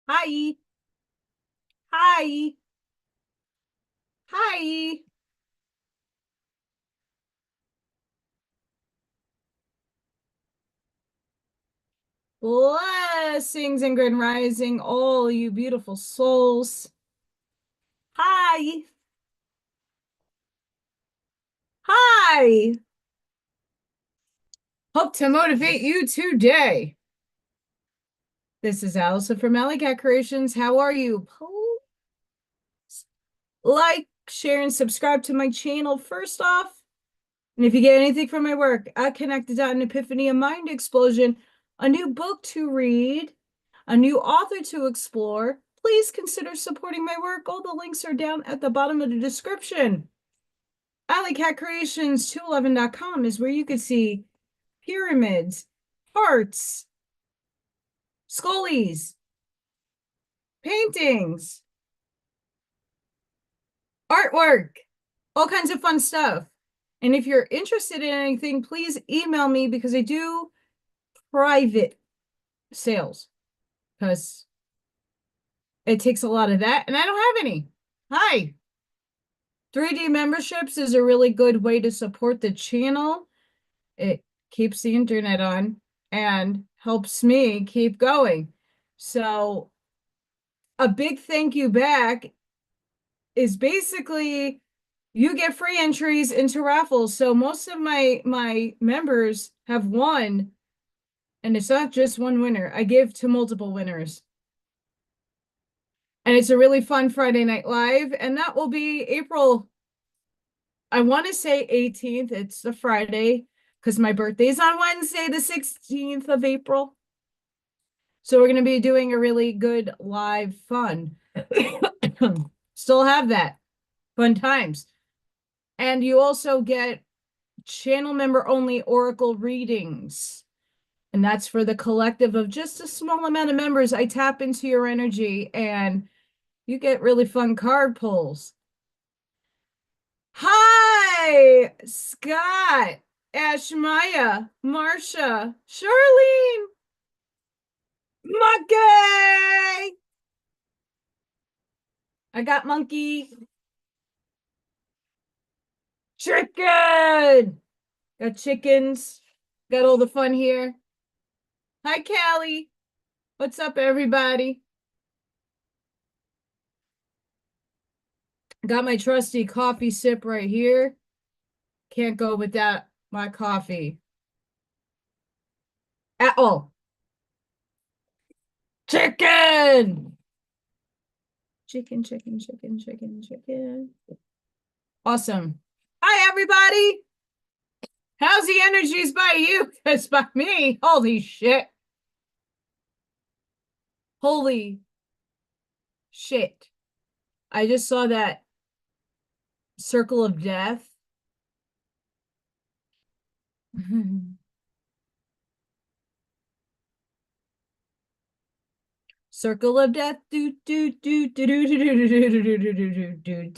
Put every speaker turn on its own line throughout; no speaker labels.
Hi. Hi. Hi. Blessings and good rising, all you beautiful souls. Hi. Hi. Hope to motivate you today. This is Allison from AllyKat Creations. How are you? Please like, share, and subscribe to my channel first off. And if you get anything from my work, a connected dot, an epiphany, a mind explosion, a new book to read, a new author to explore, please consider supporting my work. All the links are down at the bottom of the description. AllyKatCreations211.com is where you can see pyramids, hearts, scullies, paintings, artwork, all kinds of fun stuff. And if you're interested in anything, please email me because I do private sales because it takes a lot of that and I don't have any. Hi. 3D memberships is a really good way to support the channel. It keeps the internet on and helps me keep going. So a big thank you back is basically you get free entries into raffles. So most of my members have won, and it's not just one winner. I give to multiple winners. And it's a really fun Friday Night Live, and that will be April, I want to say 18th. It's a Friday because my birthday's on Wednesday, the 16th of April. So we're going to be doing a really good live fun. Still have that. Fun times. And you also get channel member only oracle readings. And that's for the collective of just a small amount of members. I tap into your energy and you get really fun card pulls. Hi, Scott, Ashmaya, Marsha, Charlene, Monkey. I got Monkey. Chicken. Got chickens. Got all the fun here. Hi, Callie. What's up, everybody? Got my trusty coffee sip right here. Can't go without my coffee at all. Chicken. Chicken, chicken, chicken, chicken, chicken. Awesome. Hi, everybody. How's the energies by you? It's by me. Holy shit. Holy shit. I just saw that circle of death. Circle of death. Do do do do do do do do do do do do do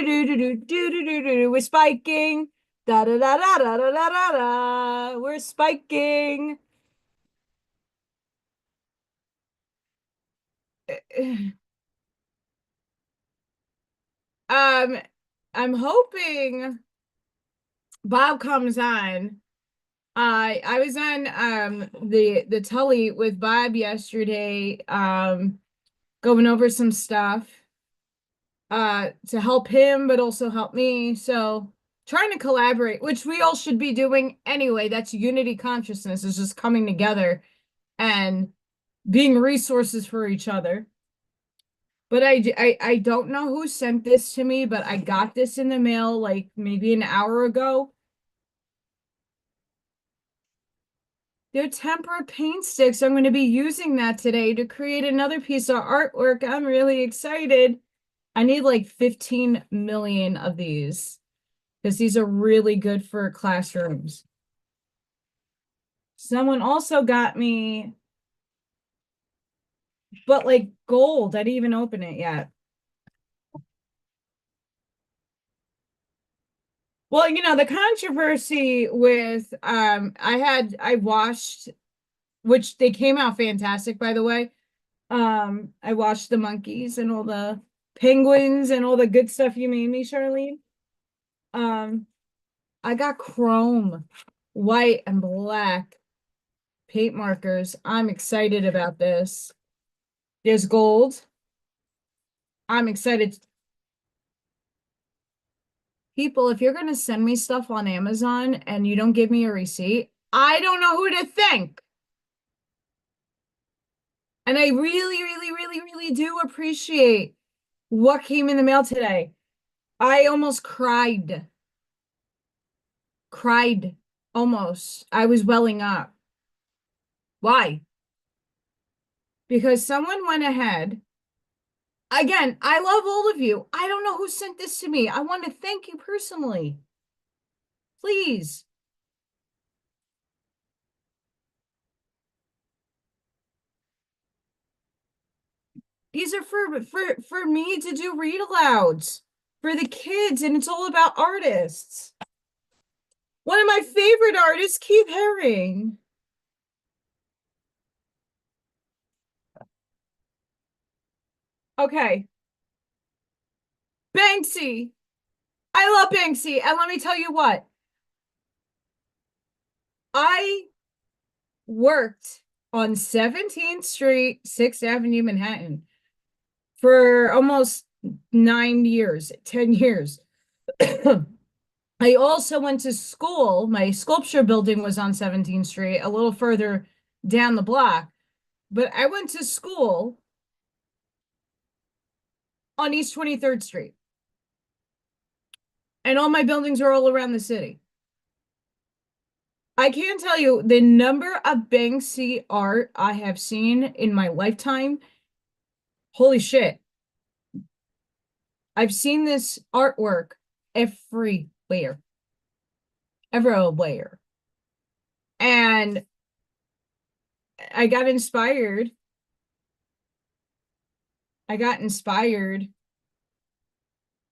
do do do do do. We're spiking. Da da da da da da da da. We're spiking. Um, I'm hoping Bob comes on. I was on the Tully with Bob yesterday, going over some stuff to help him, but also help me. So trying to collaborate, which we all should be doing anyway. That's unity consciousness, is just coming together and being resources for each other. But I don't know who sent this to me, but I got this in the mail like maybe an hour ago. They're tempera paint sticks. I'm going to be using that today to create another piece of artwork. I'm really excited. I need like 15 million of these because these are really good for classrooms. Someone also got me, but like gold. I didn't even open it yet. Well, the controversy with I washed which they came out fantastic, by the way. I watched the monkeys and all the penguins and all the good stuff you made me, Charlene. Um, I got chrome, white, and black paint markers. I'm excited about this. There's gold. I'm excited. People, if you're going to send me stuff on Amazon and you don't give me a receipt, I don't know who to thank. And I really, really, really, really do appreciate what came in the mail today. I almost cried. Cried almost. I was welling up. Why? Because someone went ahead. Again, I love all of you. I don't know who sent this to me. I want to thank you personally. Please. These are for me to do read alouds for the kids, and it's all about artists. One of my favorite artists, Keith Haring. Okay. Banksy. I love Banksy. And let me tell you what. I worked on 17th Street, 6th Avenue, Manhattan for almost 9 years, 10 years. I also went to school. My sculpture building was on 17th Street, a little further down the block. But I went to school on East 23rd Street. And all my buildings are all around the city. I can't tell you the number of Banksy art I have seen in my lifetime. Holy shit. I've seen this artwork everywhere. Everywhere. And I got inspired. I got inspired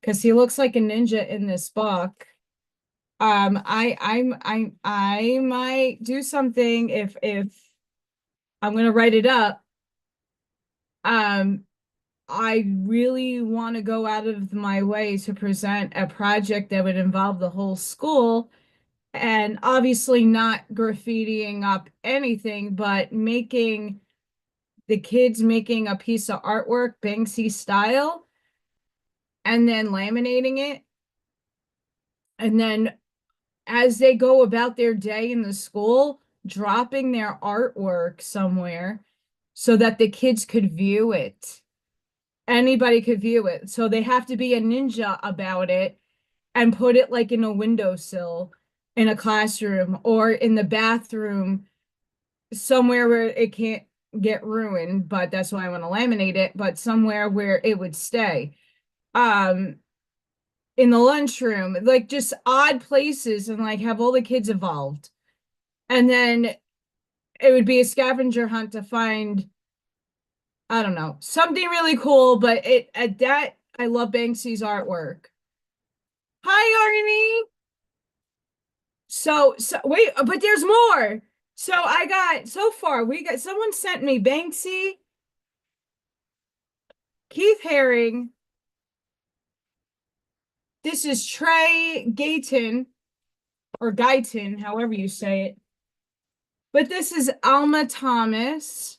because he looks like a ninja in this book. I might do something if I'm gonna write it up. I really want to go out of my way to present a project that would involve the whole school, and obviously not graffitiing up anything, but making the kids making a piece of artwork Banksy style and then laminating it. And then as they go about their day in the school, dropping their artwork somewhere so that the kids could view it. Anybody could view it. So they have to be a ninja about it and put it like in a windowsill in a classroom or in the bathroom somewhere where it can't get ruined, but that's why I want to laminate it, but somewhere where it would stay. In the lunchroom, like just odd places, and like have all the kids involved. And then it would be a scavenger hunt to find, I don't know, something really cool, but it at that I love Banksy's artwork. Hi, Arnie. So wait, but there's more. So I got so far, we got someone sent me Banksy, Keith Haring. This is Trey Gayton or Guyton, however you say it. But this is Alma Thomas.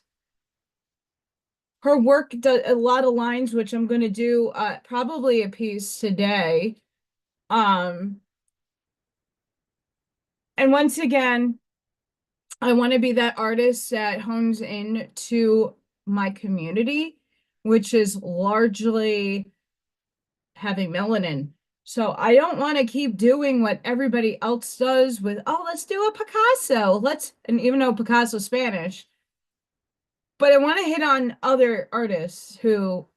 Her work does a lot of lines, which I'm going to do probably a piece today. And once again, I want to be that artist that hones in to my community, which is largely having melanin. So I don't want to keep doing what everybody else does with, oh, let's do a Picasso. And even though Picasso's Spanish, but I want to hit on other artists who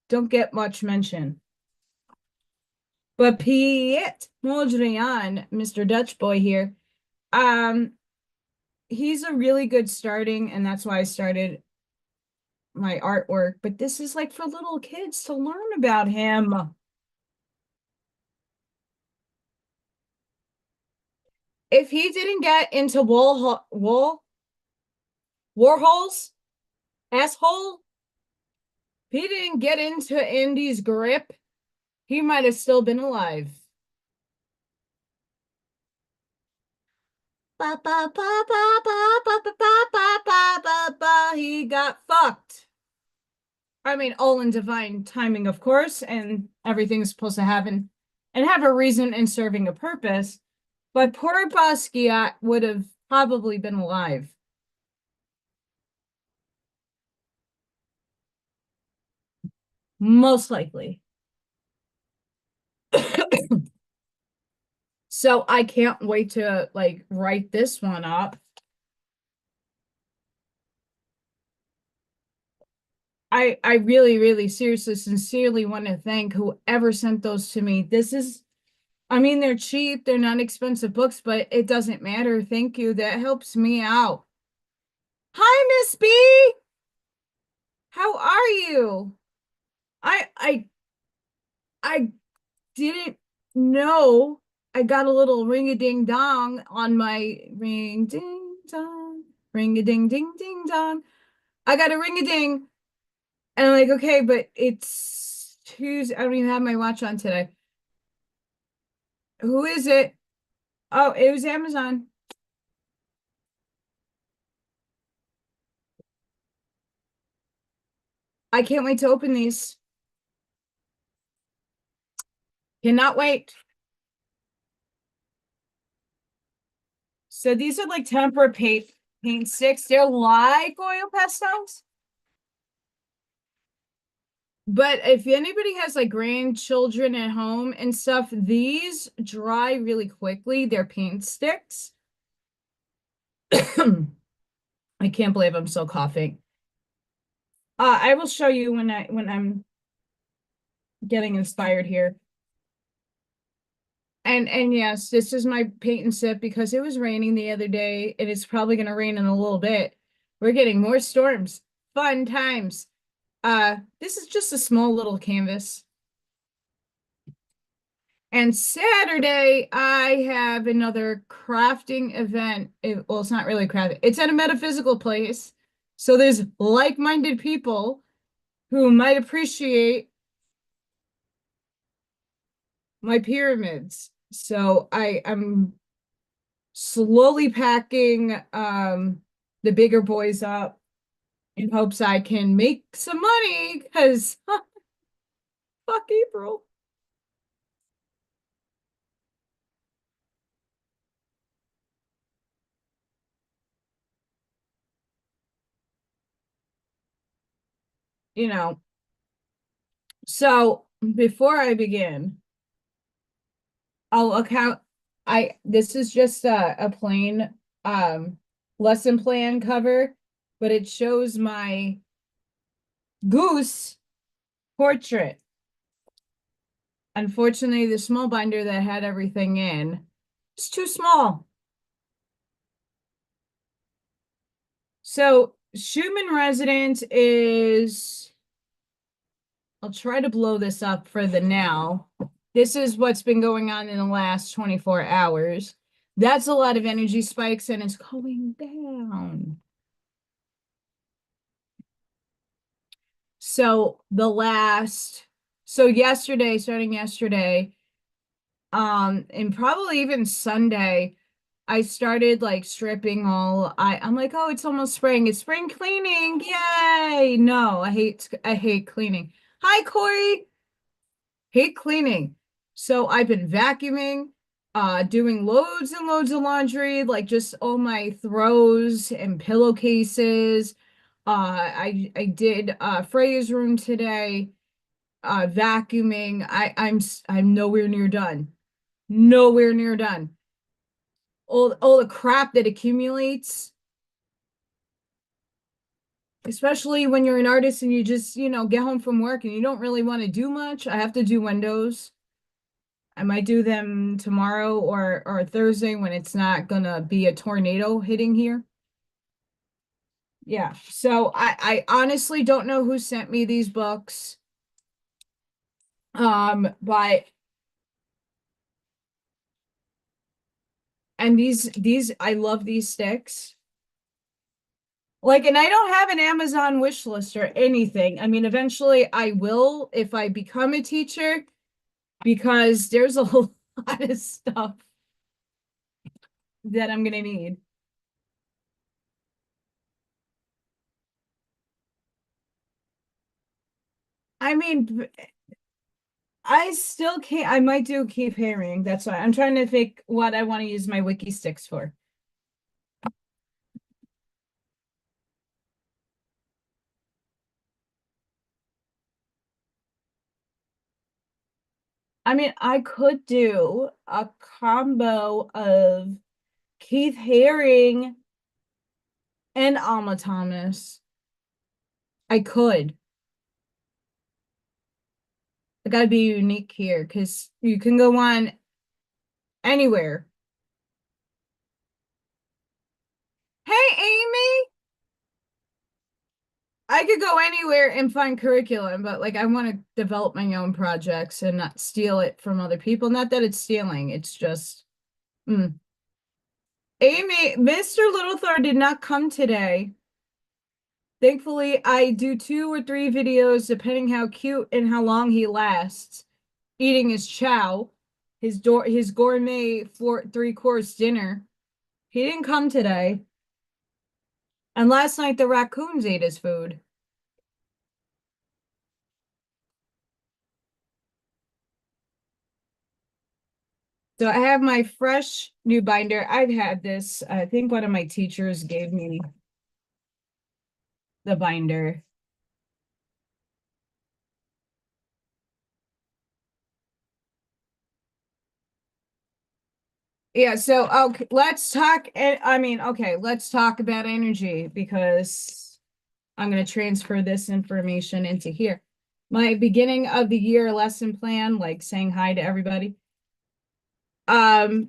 don't get much mention. But Piet Mondrian, Mr. Dutch boy here, he's a really good starting, and that's why I started my artwork. But this is like for little kids to learn about him. If he didn't get into wool Warhols, asshole. If he didn't get into Andy's grip, he might have still been alive. Ba, ba, ba, ba, ba, ba, ba, ba, ba, ba, ba, ba. He got fucked. I mean, all in divine timing, of course, and everything's supposed to happen and have a reason and serving a purpose. But poor Basquiat would have probably been alive. Most likely. So I can't wait to like write this one up. I really, really seriously, sincerely want to thank whoever sent those to me. This is, I mean, they're cheap, they're not expensive books, but it doesn't matter. Thank you. That helps me out. Hi, Miss B. How are you? I I I didn't know. I got a little ring a ding dong on my ring ding dong, ring a ding ding ding dong. I got a ring a ding, and I'm like, okay, but it's Tuesday. I don't even have my watch on today. Who is it? Oh, it was Amazon. I can't wait to open these. Cannot wait. So these are like tempera paint sticks. They're like oil pastels. But if anybody has like grandchildren at home and stuff, these dry really quickly. They're paint sticks. I can't believe I'm still coughing. I will show you when I'm getting inspired here. And yes, this is my paint and sip because it was raining the other day and it's probably gonna rain in a little bit. We're getting more storms. Fun times. This is just a small little canvas. And Saturday, I have another crafting event. Well, it's not really crafting. It's at a metaphysical place. So there's like-minded people who might appreciate my pyramids. So I'm slowly packing the bigger boys up in hopes I can make some money because fuck April. You know, so before I begin, I'll account. This is just a plain lesson plan cover, but it shows my goose portrait. Unfortunately, the small binder that had everything in is too small. So Schumann residence is, I'll try to blow this up for the now. This is what's been going on in the last 24 hours. That's a lot of energy spikes and it's going down. So yesterday, starting yesterday, and probably even Sunday, I started like stripping all. I'm like, oh, it's almost spring. It's spring cleaning. Yay. No, I hate cleaning. Hi, Corey. Hate cleaning. So I've been vacuuming, doing loads and loads of laundry, like just all my throws and pillowcases. I did Freya's room today, vacuuming. I'm nowhere near done. Nowhere near done. All the crap that accumulates, especially when you're an artist and you just, get home from work and you don't really want to do much. I have to do windows. I might do them tomorrow or Thursday when it's not gonna be a tornado hitting here. Yeah. So I honestly don't know who sent me these books. But and these I love these sticks. Like, and I don't have an Amazon wish list or anything. I mean, eventually I will if I become a teacher, because there's a lot of stuff that I'm gonna need. I mean, I still can't. I might do keep hearing. That's why I'm trying to think what I want to use my wiki sticks for. I mean, I could do a combo of Keith Haring and Alma Thomas. I could. I gotta be unique here because you can go on anywhere. Hey, Amy, I could go anywhere and find curriculum, but like I want to develop my own projects and not steal it from other people. Not that it's stealing, it's just Amy, Mr. Littlethorn did not come today. Thankfully, I do 2 or 3 videos, depending how cute and how long he lasts, eating his chow, his gourmet 3-course dinner. He didn't come today. And last night the raccoons ate his food. So I have my fresh new binder. I've had this. I think one of my teachers gave me the binder. Yeah, so okay, let's talk. I mean, okay, let's talk about energy because I'm going to transfer this information into here. My beginning of the year lesson plan, like saying hi to everybody. The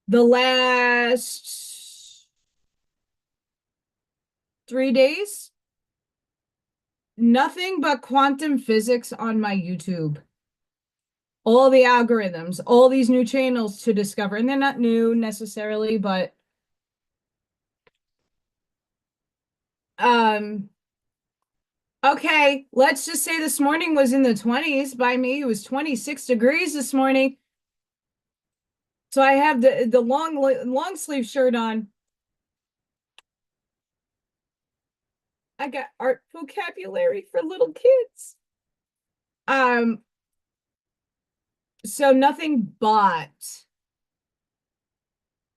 last 3 days, nothing but quantum physics on my YouTube. All the algorithms, all these new channels to discover, and they're not new necessarily, but okay, let's just say this morning was in the 20s by me. It was 26 degrees this morning. So I have the long sleeve shirt on. I got art vocabulary for little kids. So nothing but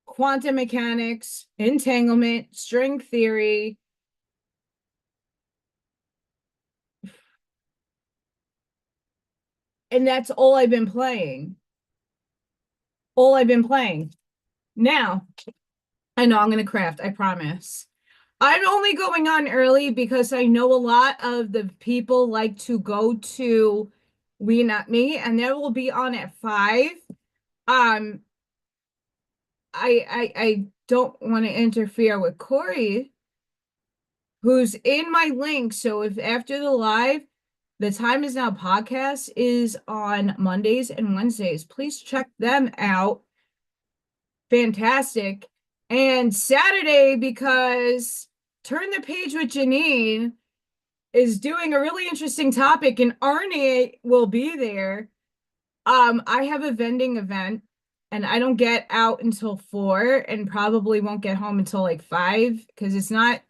quantum mechanics, entanglement, string theory. And that's all I've been playing. All I've been playing. Now, I know I'm going to craft, I promise. I'm only going on early because I know a lot of the people like to go to WeNotMe, and they will be on at 5. Um, I don't want to interfere with Corey, who's in my link. So if after the live, the Time Is Now podcast is on Mondays and Wednesdays, please check them out. Fantastic. And Saturday, because Turn the Page with Janine is doing a really interesting topic, and Arnie will be there. I have a vending event, and I don't get out until 4, and probably won't get home until like 5, because it's not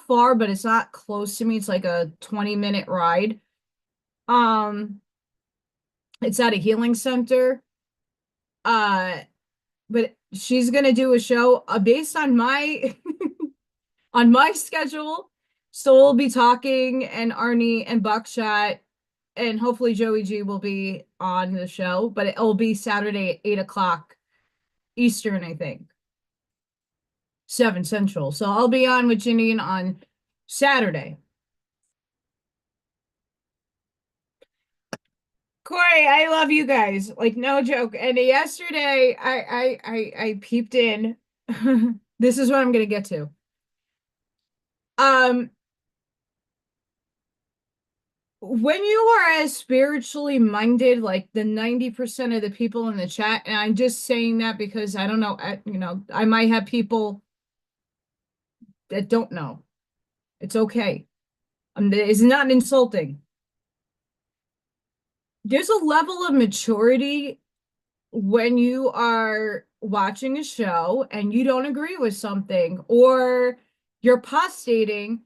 far, but it's not close to me. It's like a 20-minute ride. It's at a healing center. But she's gonna do a show based on my on my schedule. So we'll be talking, and Arnie and Buckshot, and hopefully Joey G will be on the show, but it'll be Saturday at 8 o'clock Eastern, I think. 7 Central. So I'll be on with Janine on Saturday. Corey, I love you guys. Like, no joke. And yesterday I peeped in. This is what I'm gonna get to. Um, when you are as spiritually minded, like the 90% of the people in the chat, and I'm just saying that because I don't know, I might have people that don't know. It's okay. It's not insulting. There's a level of maturity when you are watching a show and you don't agree with something, or you're postulating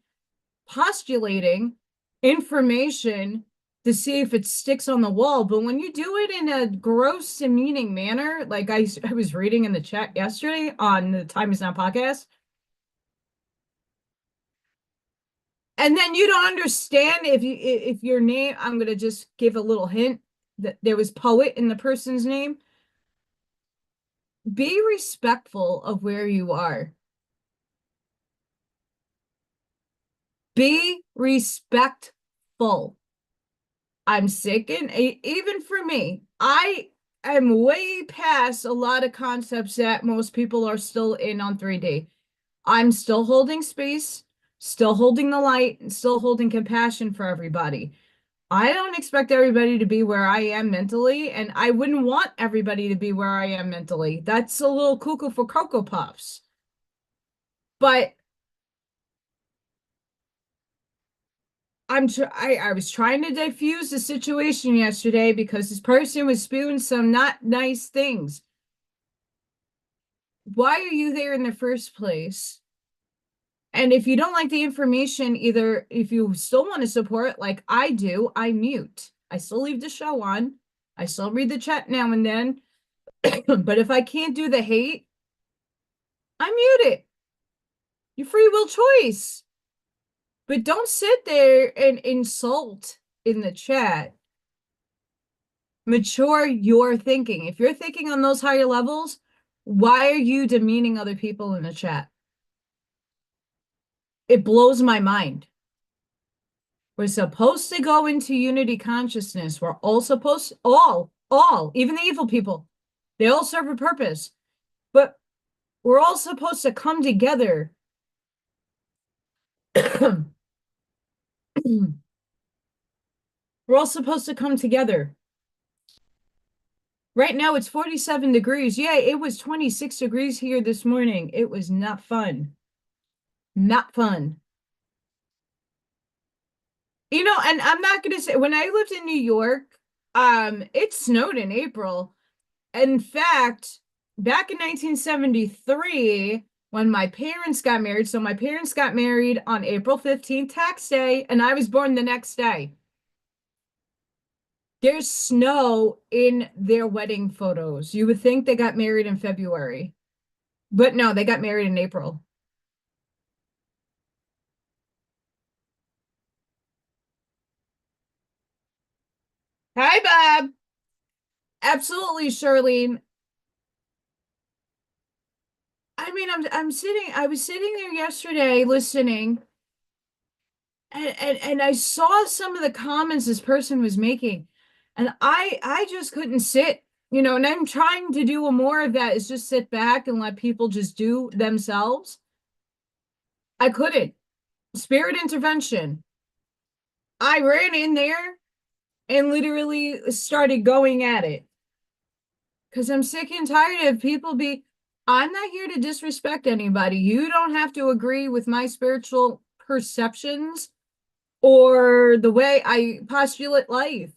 information to see if it sticks on the wall. But when you do it in a gross, demeaning manner, like I was reading in the chat yesterday on the Time Is Now podcast, and then you don't understand if your name, I'm gonna just give a little hint that there was poet in the person's name. Be respectful of where you are. Be respectful. I'm sick, and even for me, I am way past a lot of concepts that most people are still in on 3D. I'm still holding space, still holding the light, and still holding compassion for everybody. I don't expect everybody to be where I am mentally, and I wouldn't want everybody to be where I am mentally. That's a little cuckoo for Cocoa Puffs. But I was trying to diffuse the situation yesterday because this person was spewing some not nice things. Why are you there in the first place? And if you don't like the information, either if you still want to support, like I do, I mute. I still leave the show on. I still read the chat now and then. But if I can't do the hate, I mute it. Your free will choice. But don't sit there and insult in the chat. Mature your thinking. If you're thinking on those higher levels, why are you demeaning other people in the chat? It blows my mind. We're supposed to go into unity consciousness. We're all supposed, even the evil people, they all serve a purpose. But we're all supposed to come together. We're all supposed to come together. Right now it's 47 degrees. Yeah, it was 26 degrees here this morning. It was not fun. Not fun. You know, and I'm not going to say, when I lived in New York, it snowed in April. In fact, back in 1973, when my parents got married, so my parents got married on April 15th, tax day, and I was born the next day. There's snow in their wedding photos. You would think they got married in February, but no, they got married in April. Hi, Bob. Absolutely, Charlene. I mean, I was sitting there yesterday listening, and I saw some of the comments this person was making, and I just couldn't sit, and I'm trying to do a more of that, is just sit back and let people just do themselves. I couldn't. Spirit intervention. I ran in there and literally started going at it because I'm sick and tired of I'm not here to disrespect anybody. You don't have to agree with my spiritual perceptions or the way I postulate life.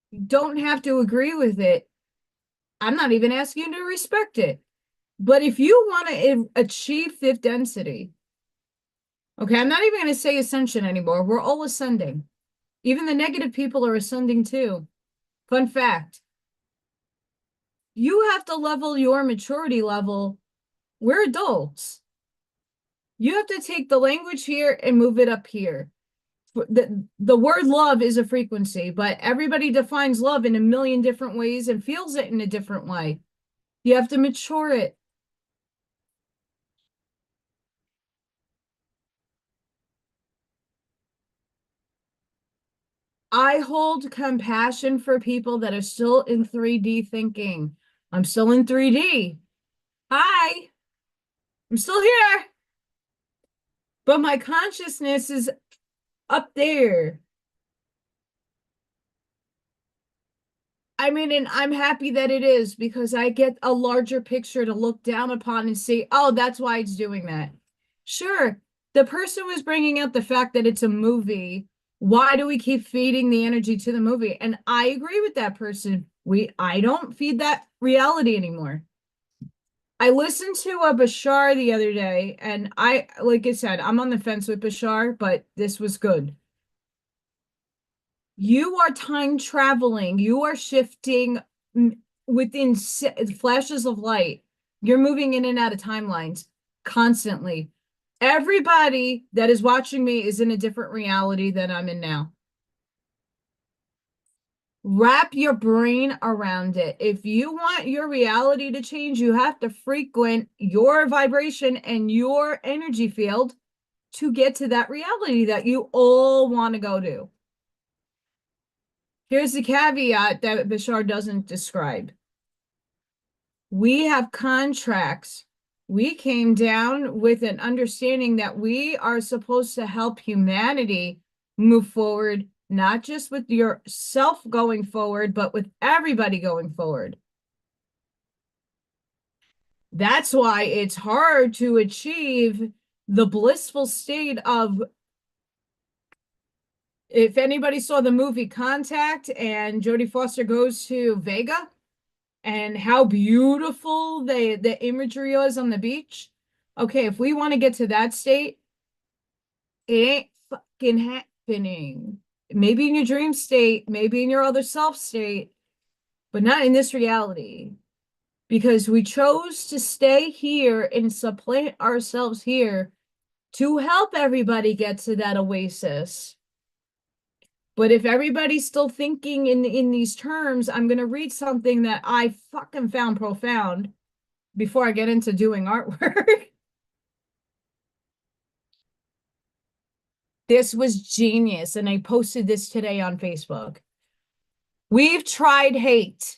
You don't have to agree with it. I'm not even asking you to respect it. But if you want to achieve fifth density, okay, I'm not even going to say ascension anymore. We're all ascending. Even the negative people are ascending too. Fun fact. You have to level your maturity level. We're adults. You have to take the language here and move it up here. The word love is a frequency, but everybody defines love in a million different ways and feels it in a different way. You have to mature it. I hold compassion for people that are still in 3D thinking. I'm still in 3D. Hi, I'm still here. But my consciousness is up there. I mean, and I'm happy that it is because I get a larger picture to look down upon and see, oh, that's why it's doing that. Sure. The person was bringing out the fact that it's a movie. Why do we keep feeding the energy to the movie? And I agree with that person. I don't feed that reality anymore. I listened to a Bashar the other day, and like I said, I'm on the fence with Bashar, but this was good. You are time traveling. You are shifting within flashes of light. You're moving in and out of timelines constantly. Everybody that is watching me is in a different reality than I'm in now. Wrap your brain around it. If you want your reality to change, you have to frequent your vibration and your energy field to get to that reality that you all want to go to. Here's the caveat that Bashar doesn't describe. We have contracts. We came down with an understanding that we are supposed to help humanity move forward, not just with yourself going forward, but with everybody going forward. That's why it's hard to achieve the blissful state of, if anybody saw the movie Contact and Jodie Foster goes to Vega and how beautiful the imagery was on the beach. Okay, if we want to get to that state, it ain't fucking happening. Maybe in your dream state, maybe in your other self state, but not in this reality. Because we chose to stay here and supplant ourselves here to help everybody get to that oasis. But if everybody's still thinking in these terms, I'm going to read something that I fucking found profound before I get into doing artwork. This was genius, and I posted this today on Facebook. We've tried hate.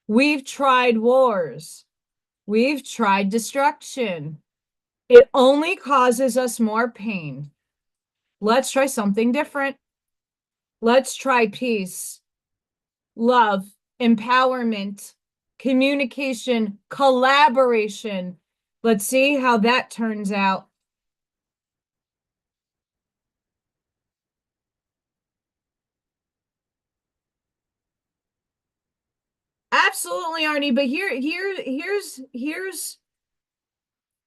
We've tried wars. We've tried destruction. It only causes us more pain. Let's try something different. Let's try peace, love, empowerment, communication, collaboration. Let's see how that turns out. Absolutely, Arnie. But here's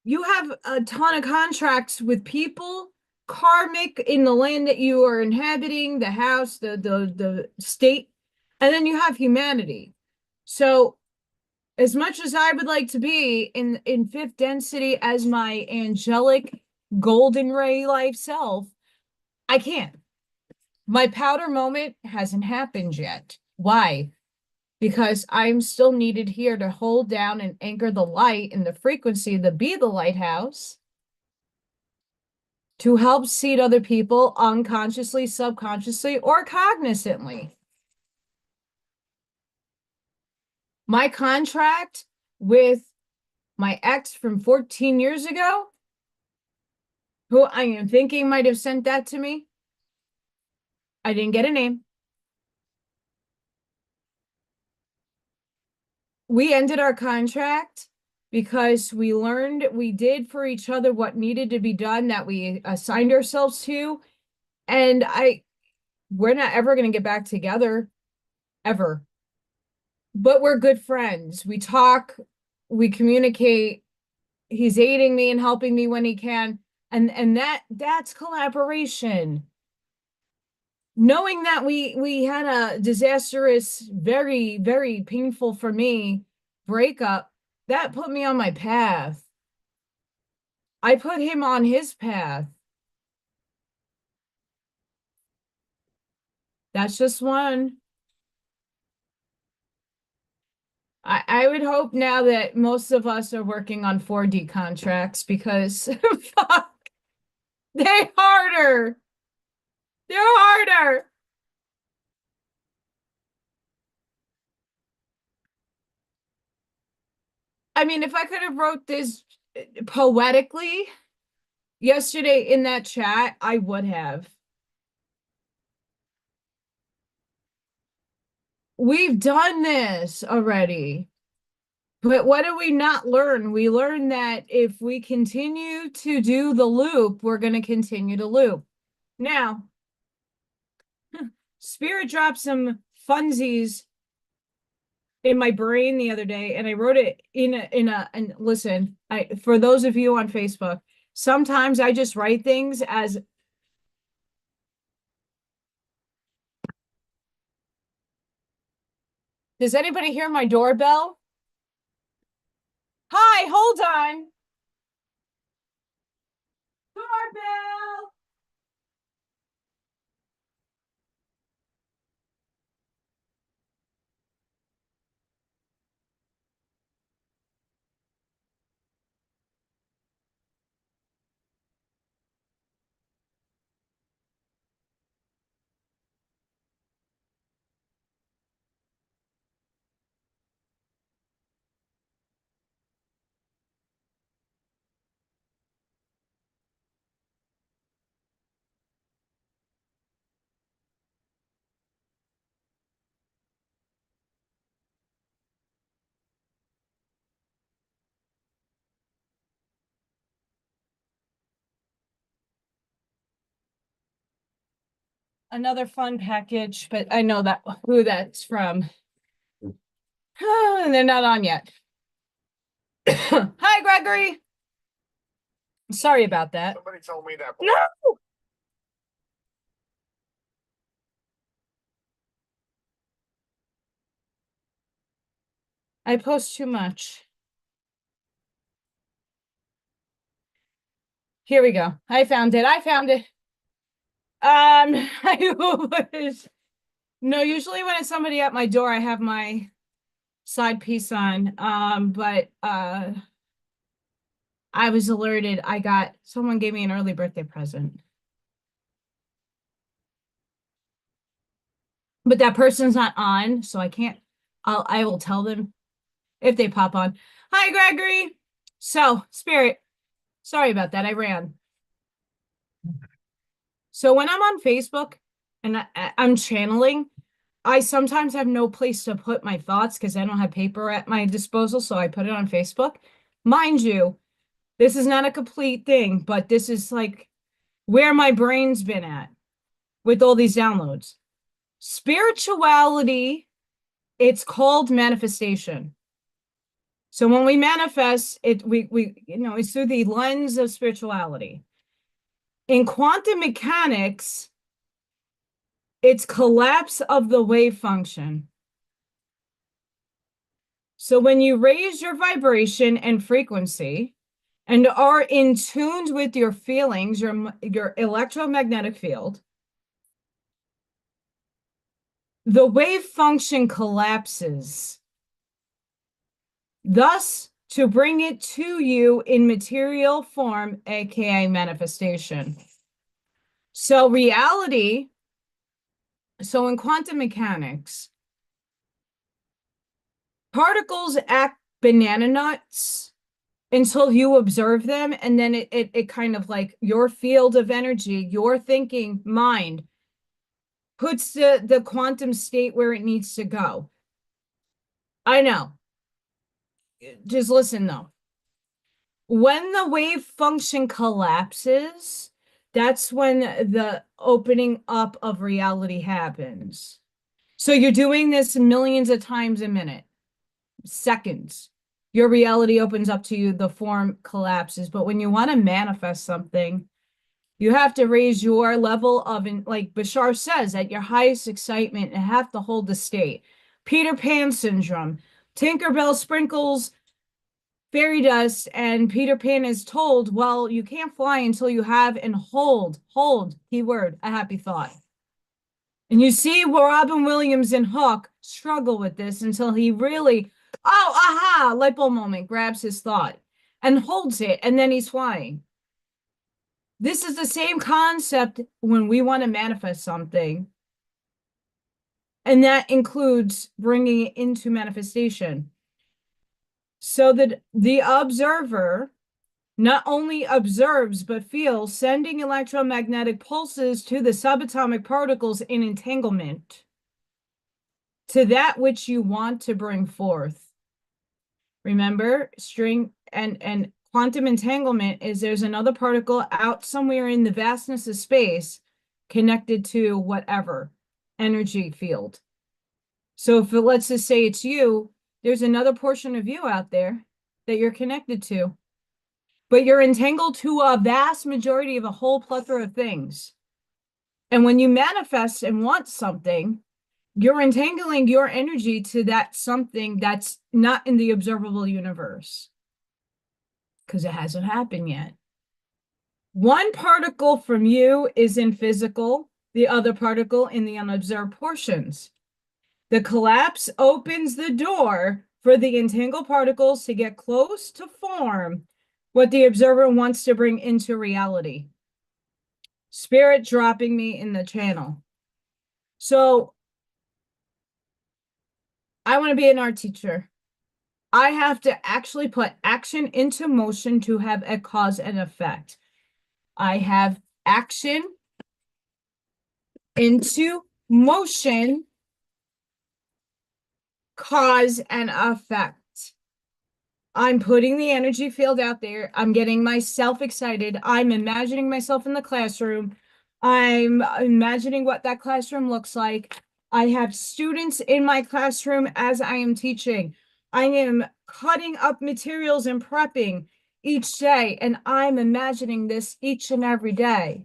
you have a ton of contracts with people, karmic in the land that you are inhabiting, the house, the state, and then you have humanity. So as much as I would like to be in fifth density as my angelic golden ray life self, I can't. My powder moment hasn't happened yet. Why? Because I'm still needed here to hold down and anchor the light and the frequency to be the lighthouse to help seed other people unconsciously, subconsciously, or cognizantly. My contract with my ex from 14 years ago, who I am thinking might have sent that to me. I didn't get a name. We ended our contract because we learned we did for each other what needed to be done that we assigned ourselves to. And we're not ever going to get back together, ever. But we're good friends. We talk, we communicate. He's aiding me and helping me when he can. And that's collaboration. Knowing that we had a disastrous, very, very painful for me breakup, that put me on my path. I put him on his path. That's just one. I would hope now that most of us are working on 4D contracts because fuck, they're harder. They're harder. I mean, if I could have wrote this poetically yesterday in that chat, I would have. We've done this already. But what do we not learn? We learn that if we continue to do the loop, we're going to continue to loop. Now, Spirit dropped some funsies in my brain the other day, and I wrote it and listen, for those of you on Facebook, sometimes I just write things as does anybody hear my doorbell? Hi, hold on. Doorbell. Another fun package, but I know that who that's from. And they're not on yet. Hi, Gregory. Sorry about that.
Somebody told me that.
No! I post too much. Here we go. I found it. I was no, usually when it's somebody at my door, I have my side piece on. But I was alerted. Someone gave me an early birthday present. But that person's not on, so I can't. I will tell them if they pop on. Hi, Gregory. So, Spirit, sorry about that. I ran. So when I'm on Facebook and I'm channeling, I sometimes have no place to put my thoughts because I don't have paper at my disposal. So I put it on Facebook. Mind you, this is not a complete thing, but this is like where my brain's been at with all these downloads. Spirituality, it's called manifestation. So when we manifest it, it's through the lens of spirituality. In quantum mechanics, it's collapse of the wave function. So when you raise your vibration and frequency and are in tune with your feelings, your electromagnetic field, the wave function collapses. Thus, to bring it to you in material form, aka manifestation. So reality, so in quantum mechanics, particles act banana nuts until you observe them, and then it kind of like your field of energy, your thinking mind, puts the quantum state where it needs to go. I know. Just listen though. When the wave function collapses, that's when the opening up of reality happens. So you're doing this millions of times a minute, seconds. Your reality opens up to you, the form collapses. But when you want to manifest something, you have to raise your level of, like Bashar says, at your highest excitement and have to hold the state. Peter Pan syndrome. Tinkerbell sprinkles fairy dust, and Peter Pan is told, well, you can't fly until you have and hold, keyword, a happy thought. And you see where Robin Williams and Hook struggle with this until he really, aha, light bulb moment, grabs his thought and holds it, and then he's flying. This is the same concept when we want to manifest something. And that includes bringing it into manifestation. So that the observer not only observes, but feels, sending electromagnetic pulses to the subatomic particles in entanglement to that which you want to bring forth. Remember, string and quantum entanglement is there's another particle out somewhere in the vastness of space connected to whatever energy field. So if let's just say it's you, there's another portion of you out there that you're connected to, but you're entangled to a vast majority of a whole plethora of things. And when you manifest and want something, you're entangling your energy to that something that's not in the observable universe because it hasn't happened yet. One particle from you is in physical, the other particle in the unobserved portions. The collapse opens the door for the entangled particles to get close to form what the observer wants to bring into reality. Spirit dropping me in the channel. So I want to be an art teacher. I have to actually put action into motion to have a cause and effect. I have action into motion, cause and effect. I'm putting the energy field out there. I'm getting myself excited. I'm imagining myself in the classroom. I'm imagining what that classroom looks like. I have students in my classroom as I am teaching. I am cutting up materials and prepping each day, and I'm imagining this each and every day.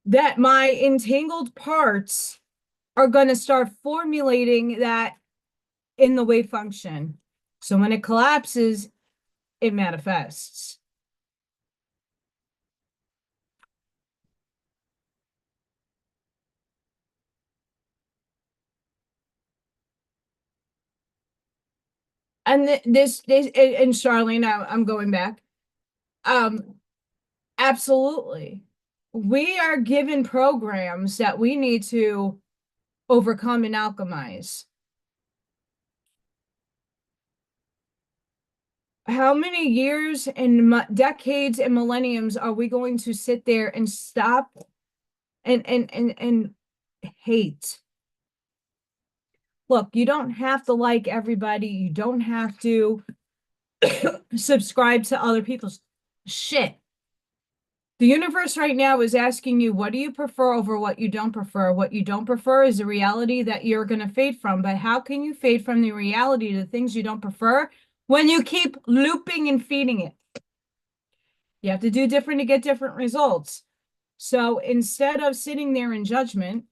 That my entangled parts are going to start formulating that in the wave function. So when it collapses, it manifests. And this and Charlene, I'm going back. Absolutely. We are given programs that we need to overcome and alchemize. How many years and decades and millenniums are we going to sit there and stop and hate? Look, you don't have to like everybody. You don't have to subscribe to other people's shit. The universe right now is asking you, what do you prefer over what you don't prefer? What you don't prefer is a reality that you're going to fade from. But how can you fade from the reality to the things you don't prefer when you keep looping and feeding it? You have to do different to get different results. So instead of sitting there in judgment,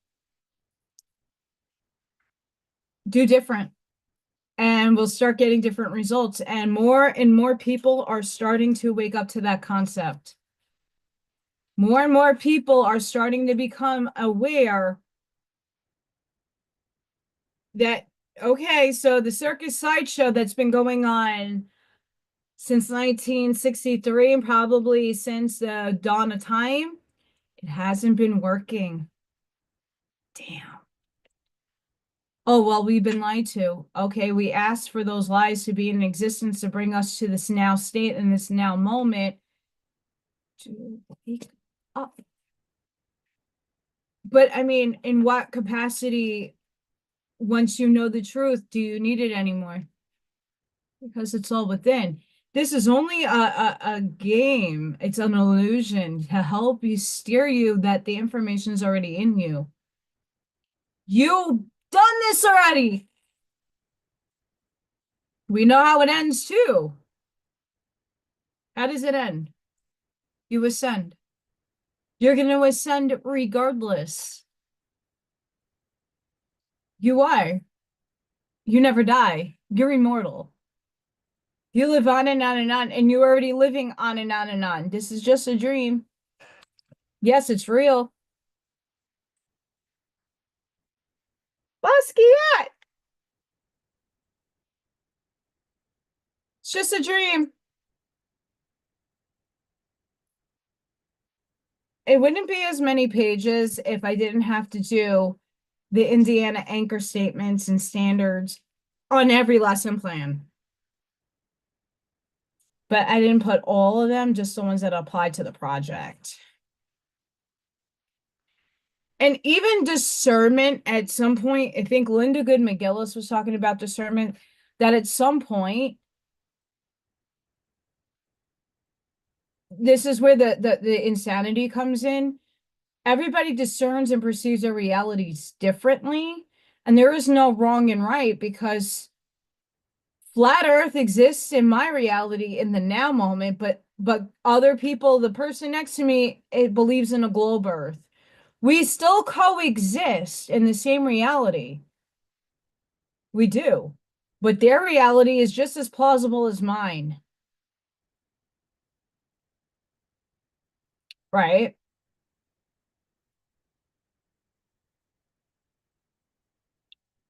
do different. And we'll start getting different results. And more people are starting to wake up to that concept. More and more people are starting to become aware that, okay, so the circus sideshow that's been going on since 1963 and probably since the dawn of time, it hasn't been working. Damn. Oh, well, we've been lied to. Okay, we asked for those lies to be in existence to bring us to this now state and this now moment to wake up. But I mean, in what capacity, once you know the truth, do you need it anymore? Because it's all within. This is only a game. It's an illusion to help you steer you that the information is already in you. You've done this already. We know how it ends too. How does it end? You ascend. You're going to ascend regardless. You are. You never die. You're immortal. You live on and on and on, and you're already living on and on and on. This is just a dream. Yes, it's real. Basquiat! It's just a dream. It wouldn't be as many pages if I didn't have to do the Indiana anchor statements and standards on every lesson plan. But I didn't put all of them, just the ones that apply to the project. And even discernment at some point, I think Linda Good McGillis was talking about discernment, that at some point, this is where the insanity comes in. Everybody discerns and perceives their realities differently, and there is no wrong and right, because flat earth exists in my reality in the now moment, but other people, the person next to me, it believes in a globe earth. We still coexist in the same reality. We do. But their reality is just as plausible as mine, right?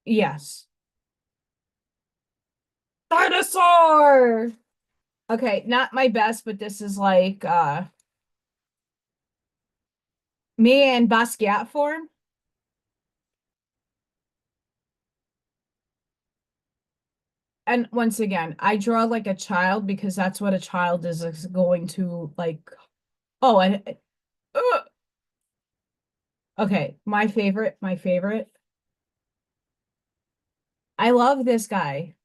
Yes. Dinosaur. Okay, not my best, but this is like me and Basquiat form. And once again, I draw like a child because that's what a child is going to like. Oh, and okay, my favorite. I love this guy.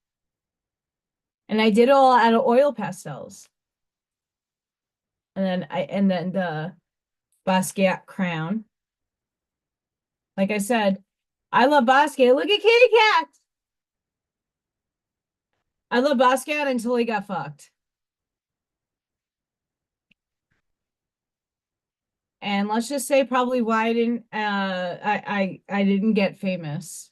And I did it all out of oil pastels. And then the Basquiat crown. Like I said, I love Basquiat. Look at Kitty Cat. I love Basquiat until he got fucked. And let's just say probably why I didn't I didn't get famous.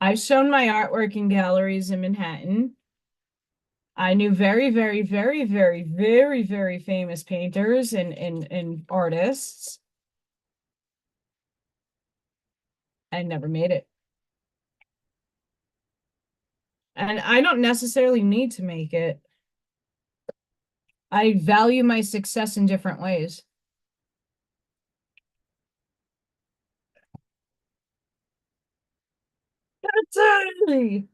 I've shown my artwork in galleries in Manhattan. I knew very, very, very, very, very, very famous painters and artists. I never made it. And I don't necessarily need to make it. I value my success in different ways. Totally.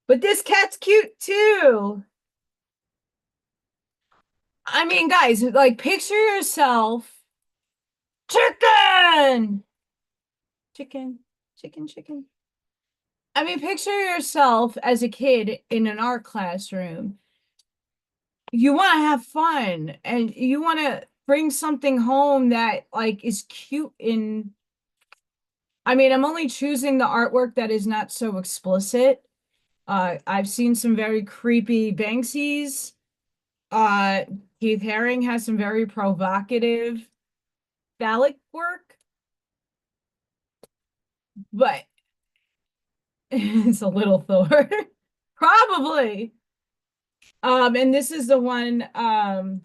But this cat's cute too. I mean, guys, like picture yourself. Chicken! Chicken, chicken, chicken. I mean, picture yourself as a kid in an art classroom. You want to have fun and you want to bring something home that like is cute in I mean, I'm only choosing the artwork that is not so explicit. I've seen some very creepy Banksies. Uh, Keith Haring has some very provocative phallic work, but it's a little Thor. Probably. And this is the one I'm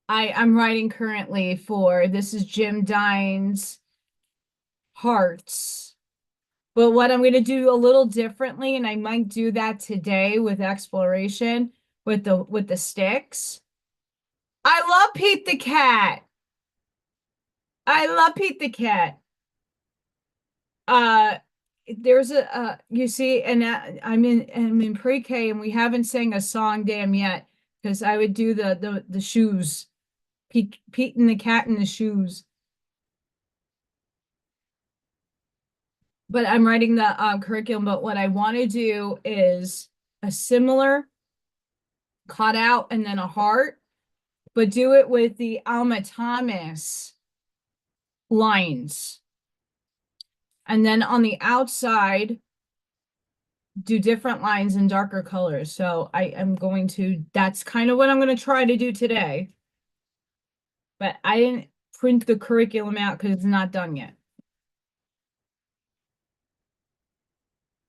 writing currently for. This is Jim Dine's Hearts. But what I'm going to do a little differently, and I might do that today with exploration with the sticks. I love Pete the cat. I love Pete the cat. Uh, there's a you see, and I'm in pre-K, and we haven't sang a song damn yet because I would do the shoes, Pete and the cat in the shoes. But I'm writing the curriculum. But what I want to do is a similar cutout and then a heart, but do it with the Alma Thomas lines. And then on the outside, do different lines in darker colors. So I am going to, that's kind of what I'm going to try to do today. But I didn't print the curriculum out because it's not done yet.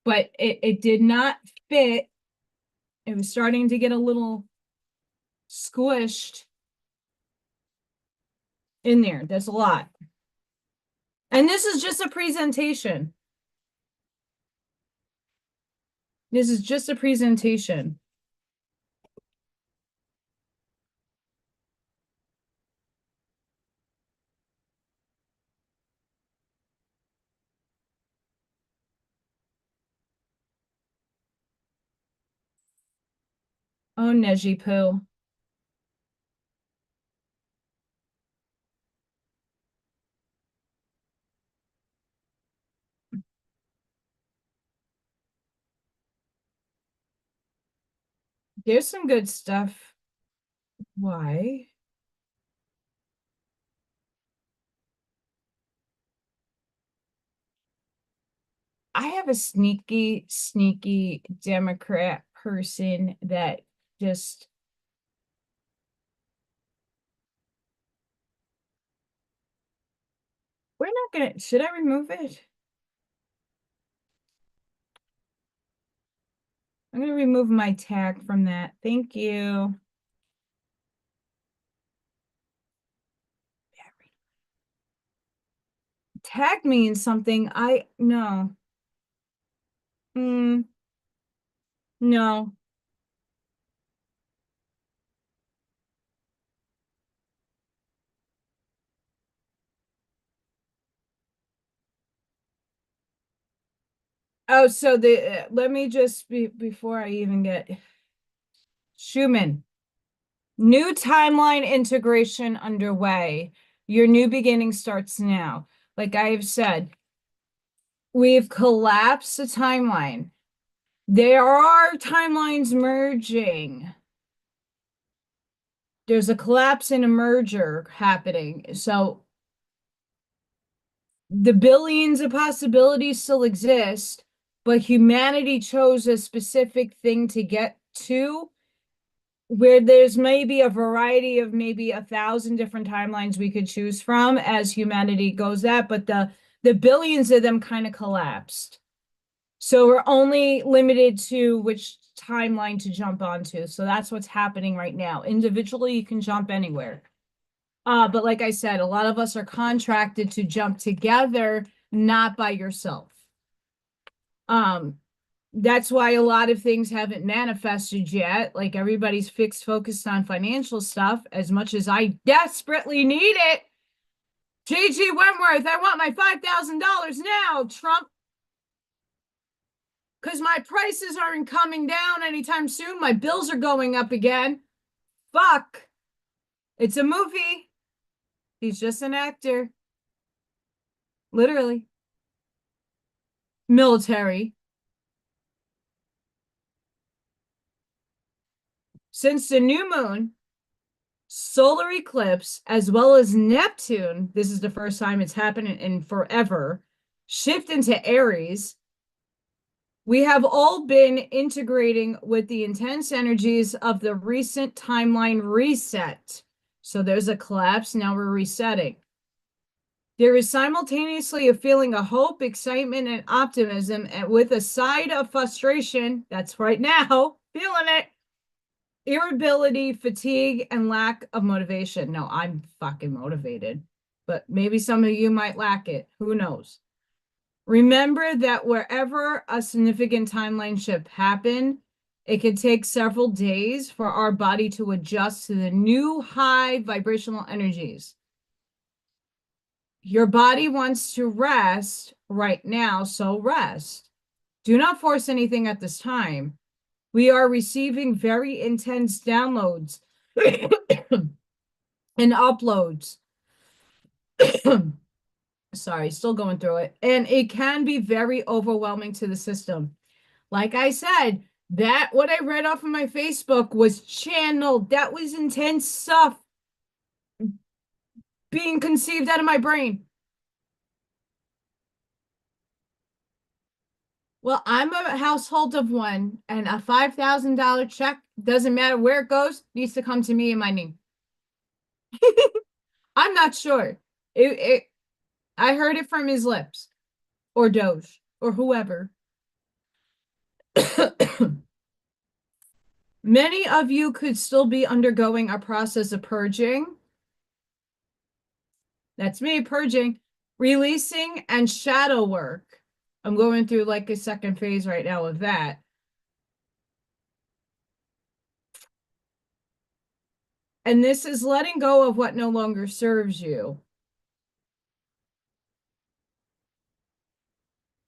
But it did not fit. It was starting to get a little squished in there. That's a lot. And this is just a presentation. This is just a presentation. Oh, Neji Poo. There's some good stuff. Why? I have a sneaky, sneaky Democrat person that just, we're not gonna, should I remove it? I'm gonna remove my tag from that. Thank you. Tag means something I no. No. Oh, so the let me just be before I even get Schumann. New timeline integration underway. Your new beginning starts now. Like I have said, we've collapsed the timeline. There are timelines merging. There's a collapse and a merger happening. So the billions of possibilities still exist, but humanity chose a specific thing to get to where there's maybe a variety of maybe 1,000 different timelines we could choose from as humanity goes that, but the billions of them kind of collapsed. So we're only limited to which timeline to jump onto. So that's what's happening right now. Individually, you can jump anywhere. But like I said, a lot of us are contracted to jump together, not by yourself. That's why a lot of things haven't manifested yet. Like everybody's focused on financial stuff as much as I desperately need it. G.G. Wentworth, I want my $5,000 now, Trump. Because my prices aren't coming down anytime soon. My bills are going up again. Fuck. It's a movie. He's just an actor. Literally. Military. Since the new moon, solar eclipse, as well as Neptune, this is the first time it's happened in forever, shift into Aries, we have all been integrating with the intense energies of the recent timeline reset. So there's a collapse, now we're resetting. There is simultaneously a feeling of hope, excitement, and optimism, and with a side of frustration, that's right now, feeling it, irritability, fatigue, and lack of motivation. No, I'm fucking motivated, but maybe some of you might lack it. Who knows? Remember that wherever a significant timeline shift happened, it could take several days for our body to adjust to the new high vibrational energies. Your body wants to rest right now, so rest. Do not force anything at this time. We are receiving very intense downloads and uploads. Sorry, still going through it. And it can be very overwhelming to the system. Like I said, that what I read off of my Facebook was channeled. That was intense stuff being conceived out of my brain. Well, I'm a household of one, and a $5,000 check, doesn't matter where it goes, needs to come to me in my name. I'm not sure. I heard it from his lips, or Doge, or whoever. Many of you could still be undergoing a process of purging. That's me, purging, releasing, and shadow work. I'm going through like a second phase right now of that. And this is letting go of what no longer serves you.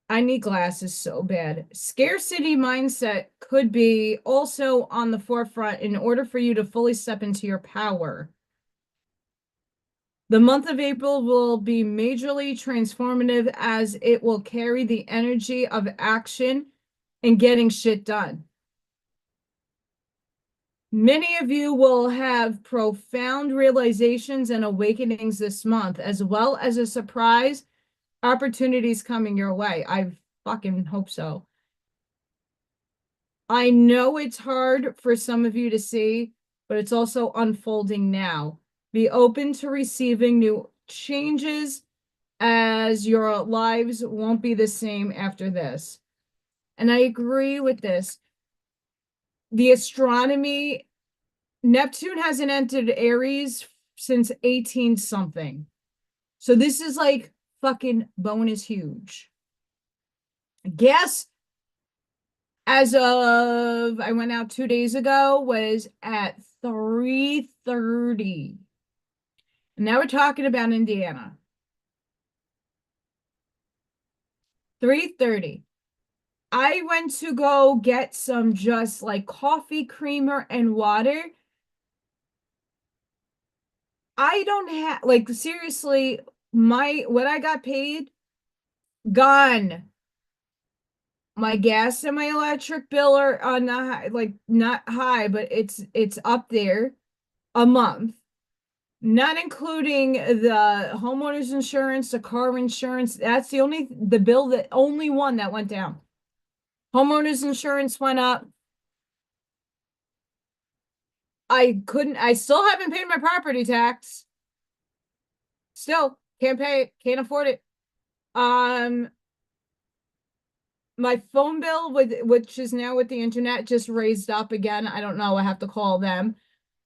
I need glasses so bad. Scarcity mindset could be also on the forefront in order for you to fully step into your power. The month of April will be majorly transformative as it will carry the energy of action and getting shit done. Many of you will have profound realizations and awakenings this month, as well as a surprise opportunities coming your way. I fucking hope so. I know it's hard for some of you to see, but it's also unfolding now. Be open to receiving new changes, as your lives won't be the same after this. And I agree with this. The astronomy, Neptune hasn't entered Aries since 18 something. So this is like fucking bonus huge. Guess as of I went out 2 days ago was at 3:30. And now we're talking about Indiana. 3:30. I went to go get some just like coffee creamer and water. I don't have like seriously, what I got paid, gone. My gas and my electric bill are not high, like not high, but it's up there a month. Not including the homeowner's insurance, the car insurance. That's the bill that only one that went down. Homeowner's insurance went up. I still haven't paid my property tax. Still can't pay it, can't afford it. My phone bill which is now with the internet just raised up again. I don't know. I have to call them.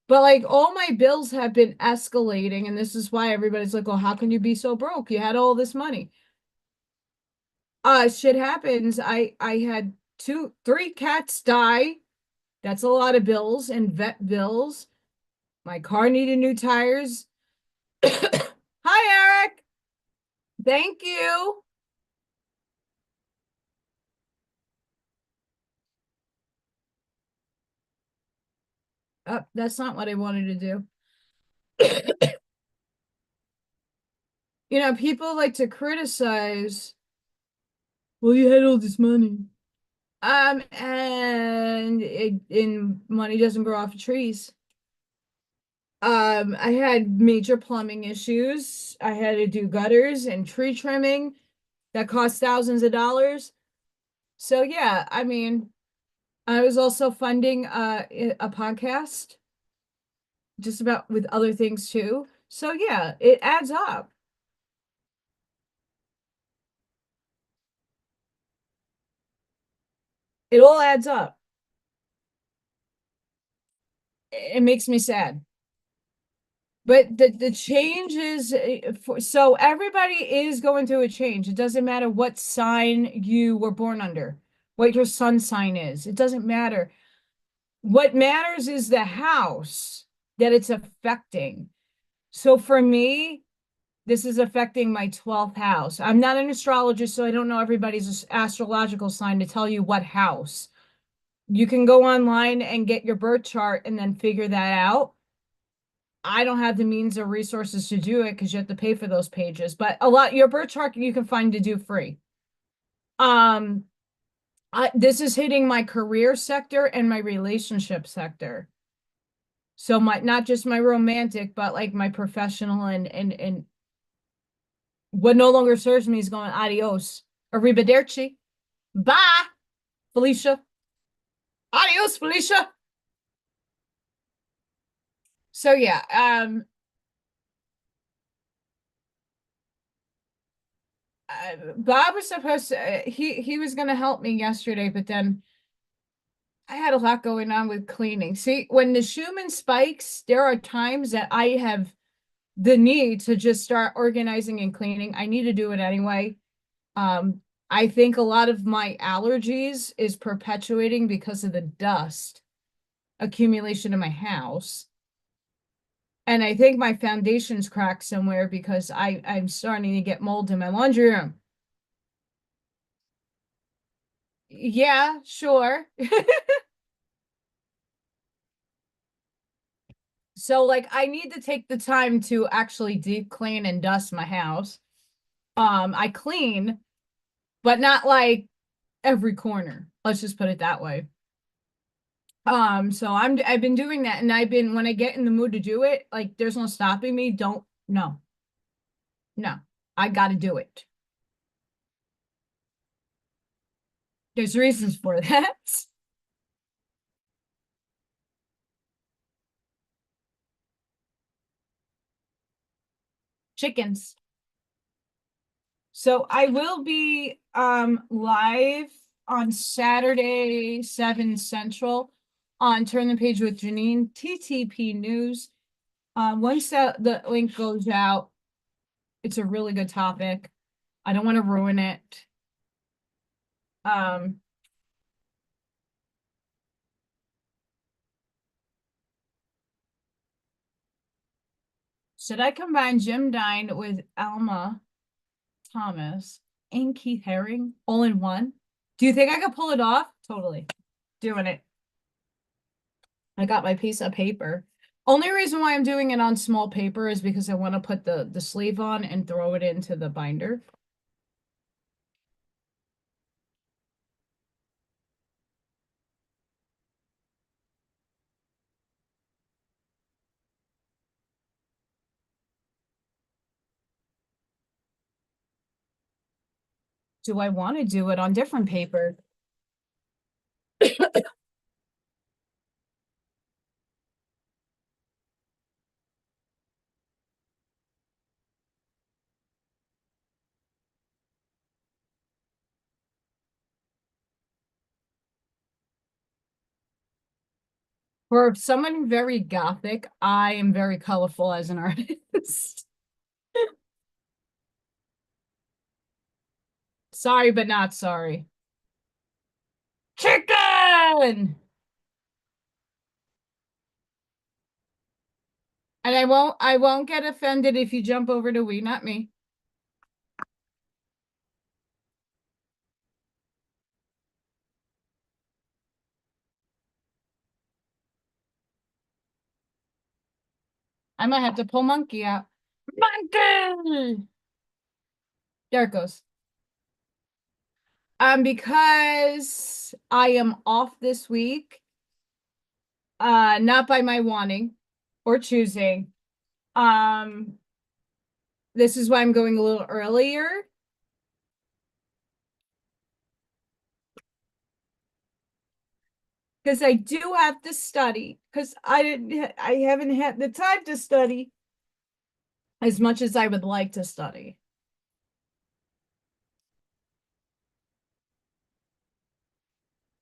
But like all my bills have been escalating, and this is why everybody's like, "Oh, how can you be so broke? You had all this money." Shit happens. I had three cats die. That's a lot of bills and vet bills. My car needed new tires. Hi, Eric. Thank you. That's not what I wanted to do. People like to criticize, well, you had all this money. And money doesn't grow off of trees. I had major plumbing issues. I had to do gutters and tree trimming that cost thousands of dollars. So yeah, I mean, I was also funding a podcast just about with other things too. So yeah, it adds up. It all adds up. It makes me sad. But the change is so everybody is going through a change. It doesn't matter what sign you were born under, what your sun sign is. It doesn't matter. What matters is the house that it's affecting. So for me, this is affecting my 12th house. I'm not an astrologist, so I don't know everybody's astrological sign to tell you what house. You can go online and get your birth chart and then figure that out. I don't have the means or resources to do it because you have to pay for those pages. But your birth chart you can find to do free. Um, this is hitting my career sector and my relationship sector. So not just my romantic, but like my professional and what no longer serves me is going adios. Arrivederci. Bye, Felicia. Adios, Felicia. So yeah, Bob was supposed to he was gonna help me yesterday, but then I had a lot going on with cleaning. See, when the Schumann spikes, there are times that I have the need to just start organizing and cleaning. I need to do it anyway. I think a lot of my allergies is perpetuating because of the dust accumulation in my house. And I think my foundation's cracked somewhere because I'm starting to get mold in my laundry room. Yeah, sure. So like I need to take the time to actually deep clean and dust my house. I clean, but not like every corner. Let's just put it that way. So I've been doing that, and when I get in the mood to do it, like there's no stopping me. No, I gotta do it. There's reasons for that. Chickens. So I will be live on Saturday, 7 Central on Turn the Page with Janine, TTP News. Once the link goes out, it's a really good topic. I don't want to ruin it. Um, should I combine Jim Dine with Alma Thomas and Keith Haring all in one? Do you think I could pull it off? Totally. Doing it. I got my piece of paper. Only reason why I'm doing it on small paper is because I want to put the sleeve on and throw it into the binder. Do I want to do it on different paper? For someone very gothic, I am very colorful as an artist. Sorry, but not sorry. Chicken! And I won't get offended if you jump over to WeNotMe. I might have to pull Monkey out. Monkey! There it goes. Because I am off this week, not by my wanting or choosing. This is why I'm going a little earlier. Because I do have to study. Because I haven't had the time to study as much as I would like to study.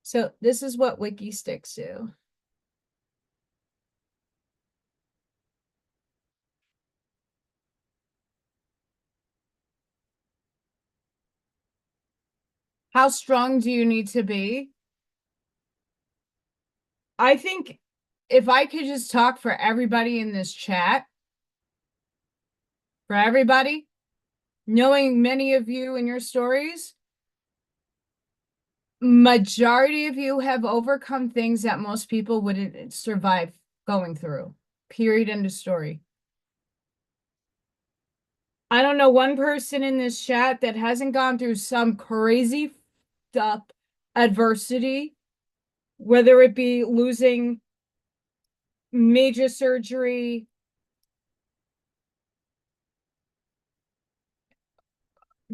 So this is what wiki sticks do. How strong do you need to be? I think if I could just talk for everybody in this chat, for everybody, knowing many of you and your stories, majority of you have overcome things that most people wouldn't survive going through. Period. End of story. I don't know one person in this chat that hasn't gone through some crazy up adversity, whether it be losing major surgery,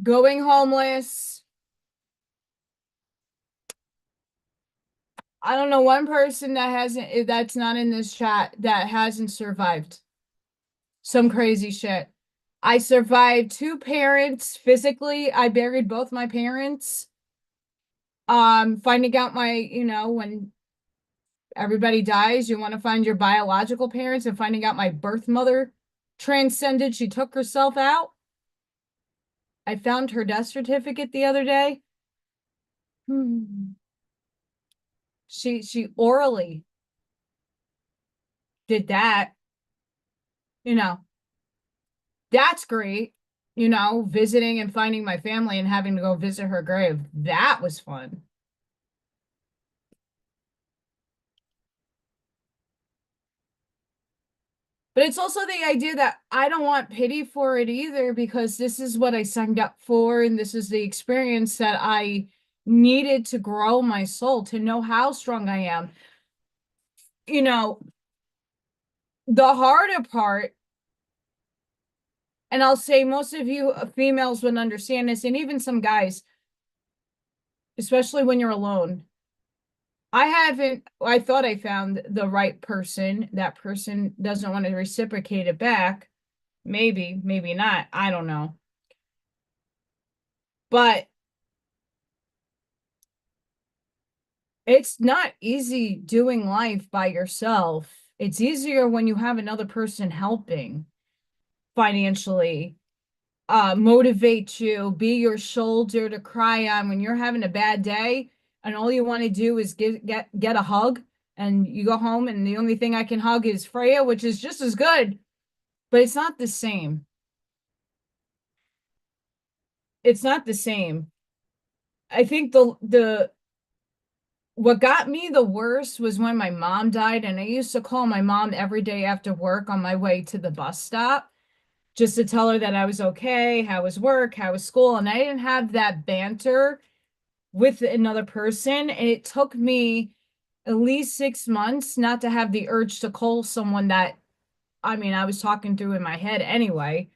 going homeless. I don't know one person that's not in this chat that hasn't survived some crazy shit. I survived 2 parents physically. I buried both my parents. Finding out when everybody dies, you want to find your biological parents, and finding out my birth mother transcended. She took herself out. I found her death certificate the other day. She orally did that. That's great. Visiting and finding my family and having to go visit her grave. That was fun. But it's also the idea that I don't want pity for it either, because this is what I signed up for, and this is the experience that I needed to grow my soul, to know how strong I am. you know, the harder part, and I'll say most of you females would understand this, and even some guys, especially when you're alone. I thought I found the right person. That person doesn't want to reciprocate it back. Maybe, maybe not. I don't know. But it's not easy doing life by yourself. It's easier when you have another person helping financially, motivate you, be your shoulder to cry on when you're having a bad day and all you want to do is get a hug, and you go home and the only thing I can hug is Freya, which is just as good, but it's not the same. It's not the same. I think the what got me the worst was when my mom died, and I used to call my mom every day after work on my way to the bus stop just to tell her that I was okay, how was work, how was school, and I didn't have that banter with another person. And it took me at least 6 months not to have the urge to call someone that, I mean, I was talking through in my head anyway.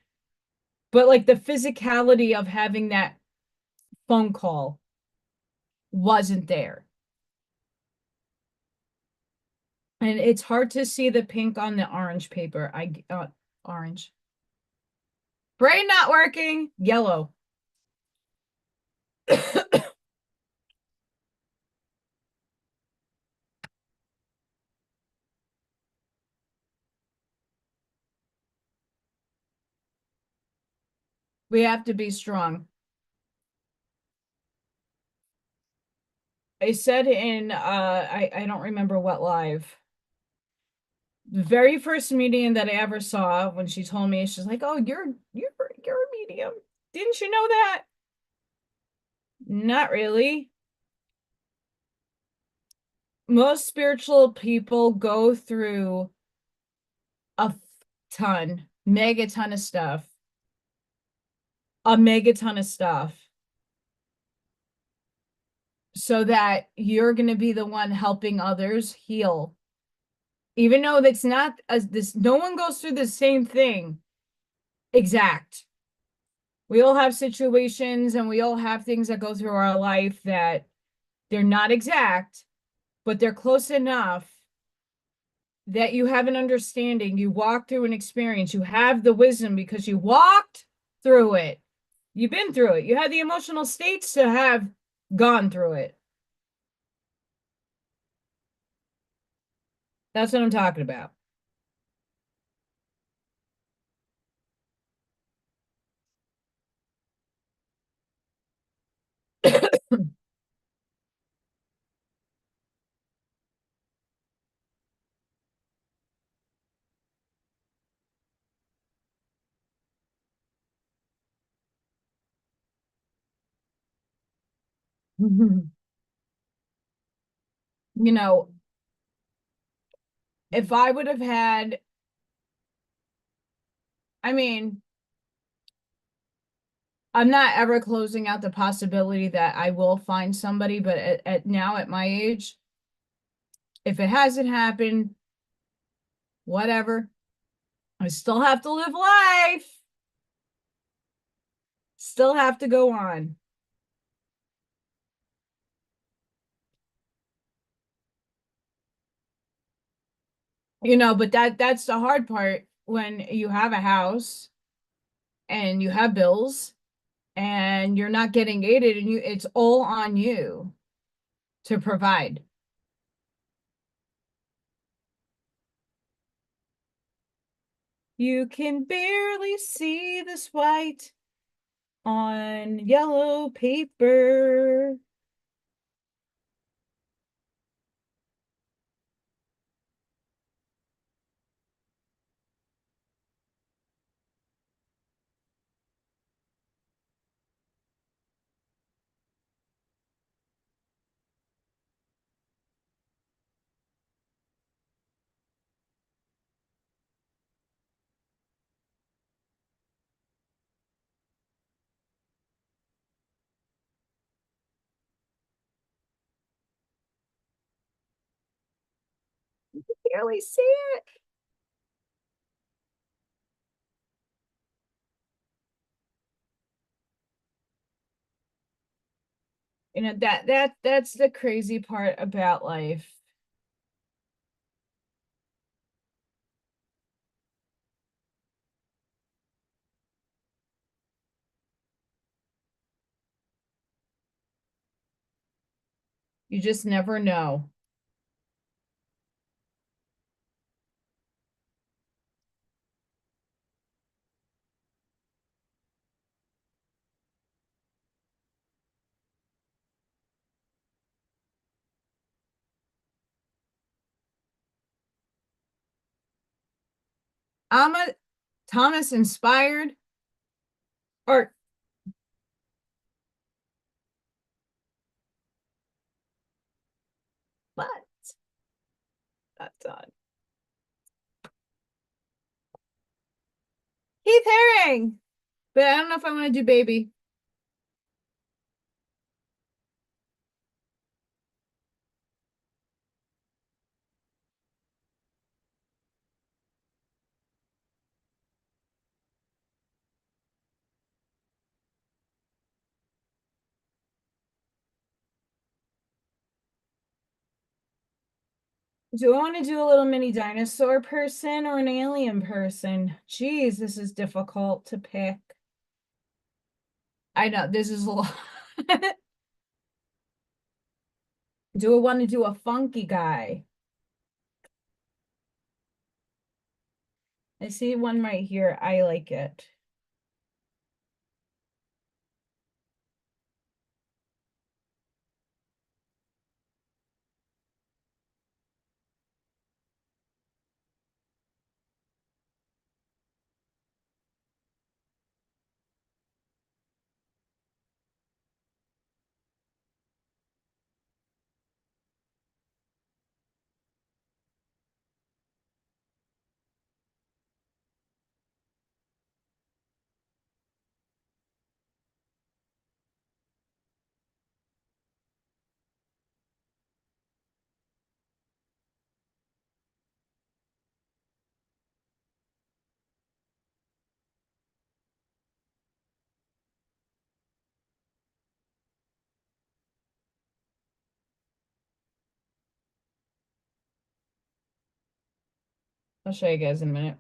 But like the physicality of having that phone call wasn't there. And it's hard to see the pink on the orange paper. Orange. Brain not working. Yellow. We have to be strong. I said in I don't remember what live. The very first medium that I ever saw, when she told me, she's like, "Oh, you're a medium. Didn't you know that?" Not really. Most spiritual people go through a mega ton of stuff, a mega ton of stuff, so that you're going to be the one helping others heal. Even though that's not as this, no one goes through the same thing exact. We all have situations and we all have things that go through our life that they're not exact, but they're close enough that you have an understanding. You walk through an experience. You have the wisdom because you walked through it. You've been through it. You had the emotional states to have gone through it. That's what I'm talking about. You know, if I would have had, I mean, I'm not ever closing out the possibility that I will find somebody, but at now at my age, if it hasn't happened, whatever. I still have to live life. Still have to go on. But that's the hard part when you have a house and you have bills and you're not getting aided, and it's all on you to provide. You can barely see this white on yellow paper. barely see it. You know, that's the crazy part about life. You just never know. I'm a Thomas inspired art. But not done. Keith Haring. But I don't know if I want to do baby. Do I want to do a little mini dinosaur person or an alien person? Geez, this is difficult to pick. I know this is a lot. Do I want to do a funky guy? I see one right here. I like it. I'll show you guys in a minute.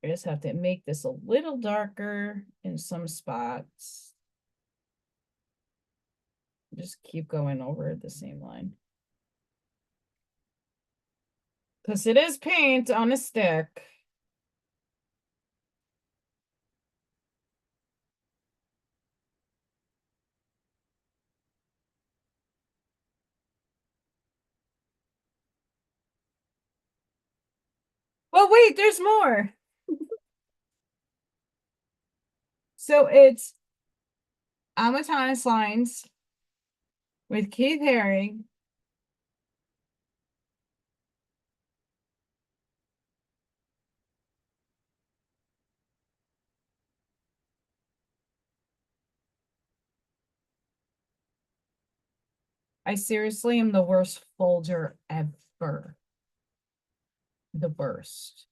I just have to make this a little darker in some spots. Just keep going over the same line. Because it is paint on a stick. Well, wait, there's more. So it's Amazonas lines with Keith Haring. I seriously am the worst folder ever. The worst.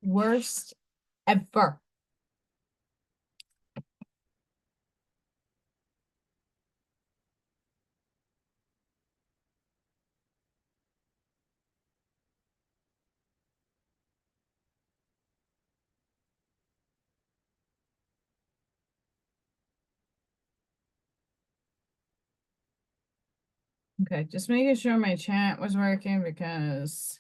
Worst ever. Okay, just making sure my chat was working because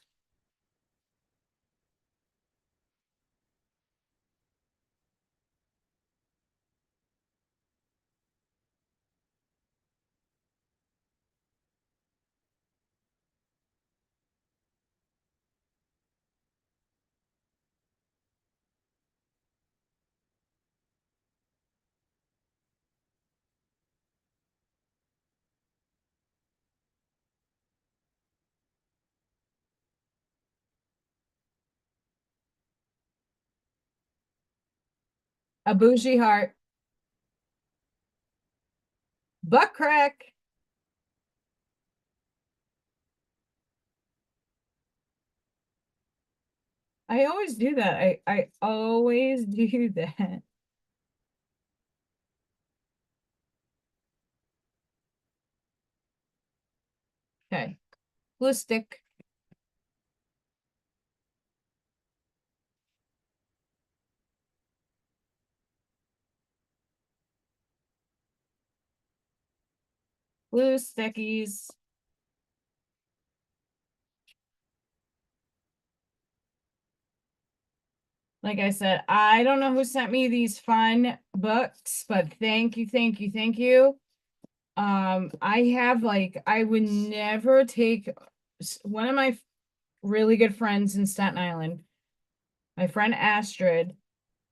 A bougie heart. Butt crack. I always do that. I always do that. Okay. Glue stick. Glue stickies. Like I said, I don't know who sent me these fun books, but thank you, thank you, thank you. I have like, I would never take one of my really good friends in Staten Island, my friend Astrid.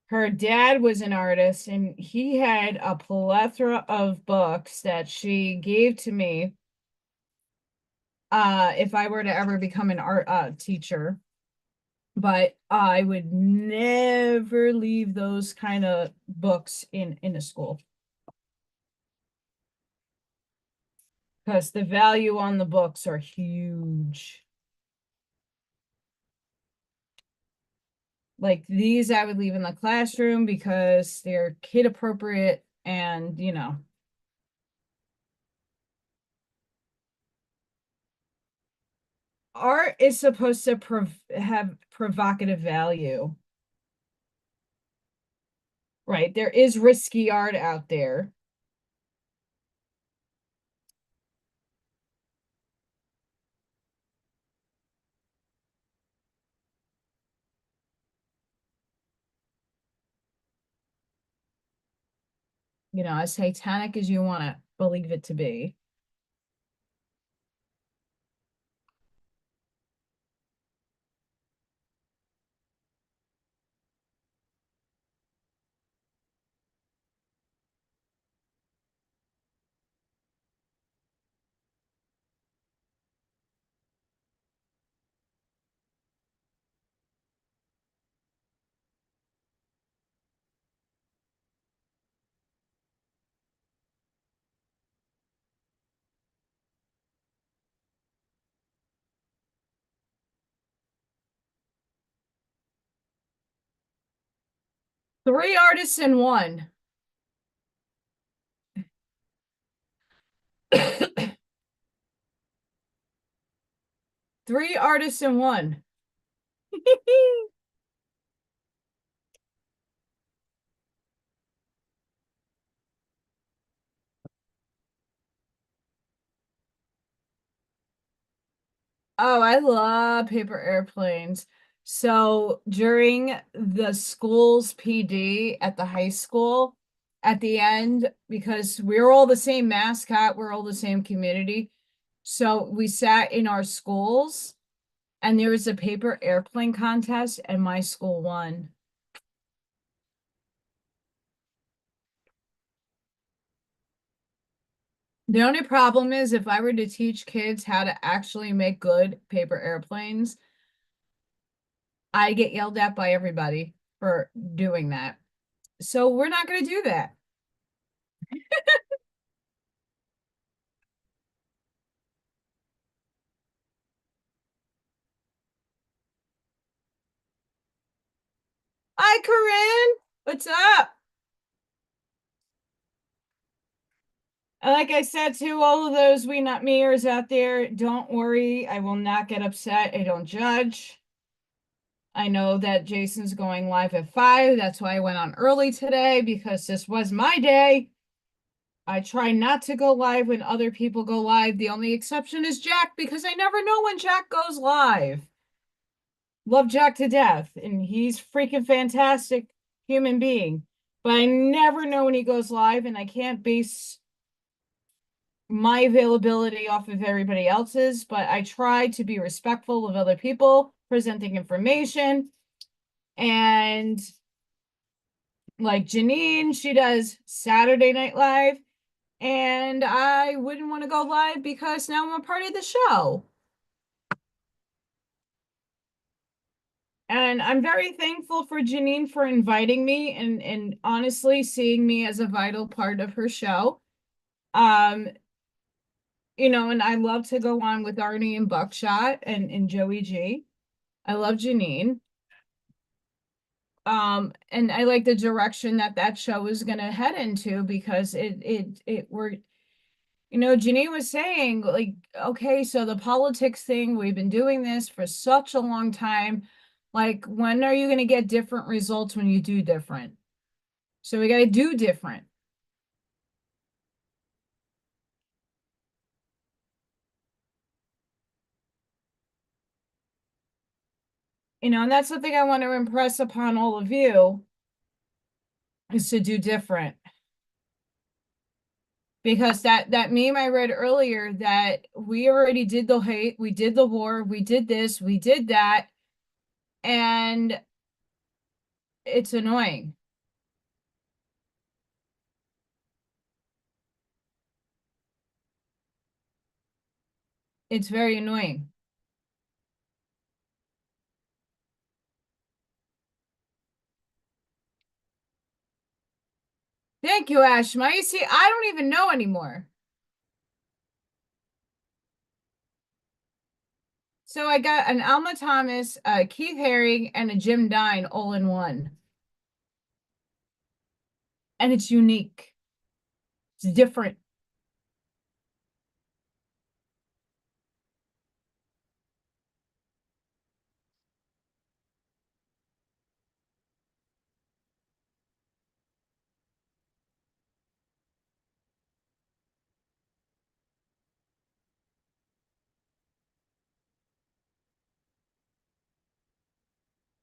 Her dad was an artist and he had a plethora of books that she gave to me if I were to ever become an art teacher. But I would never leave those kind of books in a school because the value on the books are huge. Like these I would leave in the classroom because they're kid appropriate and art is supposed to have provocative value. Right. There is risky art out there. As satanic as you want to believe it to be. Three artists in one. Three artists in one. Oh, I love paper airplanes. So during the school's PD at the high school, at the end, because we're all the same mascot, we're all the same community. So we sat in our schools and there was a paper airplane contest and my school won. The only problem is if I were to teach kids how to actually make good paper airplanes, I get yelled at by everybody for doing that. So we're not going to do that. Hi, Corinne. What's up? Like I said to all of those WeNotMeers out there, don't worry. I will not get upset. I don't judge. I know that Jason's going live at 5. That's why I went on early today because this was my day. I try not to go live when other people go live. The only exception is Jack because I never know when Jack goes live. Love Jack to death, and he's freaking fantastic human being. But I never know when he goes live, and I can't base my availability off of everybody else's, but I try to be respectful of other people presenting information. And like Janine, she does Saturday Night Live, and I wouldn't want to go live because now I'm a part of the show. And I'm very thankful for Janine for inviting me and honestly seeing me as a vital part of her show. Um, and I love to go on with Arnie and Buckshot and Joey G. I love Janine. And I like the direction that show is going to head into because we're, Janine was saying, like, okay, so the politics thing, we've been doing this for such a long time. Like, when are you going to get different results when you do different? So we got to do different. And that's something I want to impress upon all of you is to do different. Because that meme I read earlier that we already did the hate, we did the war, we did this, we did that, and it's annoying. It's very annoying. Thank you, Ashma. You see, I don't even know anymore. So I got an Alma Thomas, Keith Haring, and a Jim Dine all in one. And it's unique. It's different.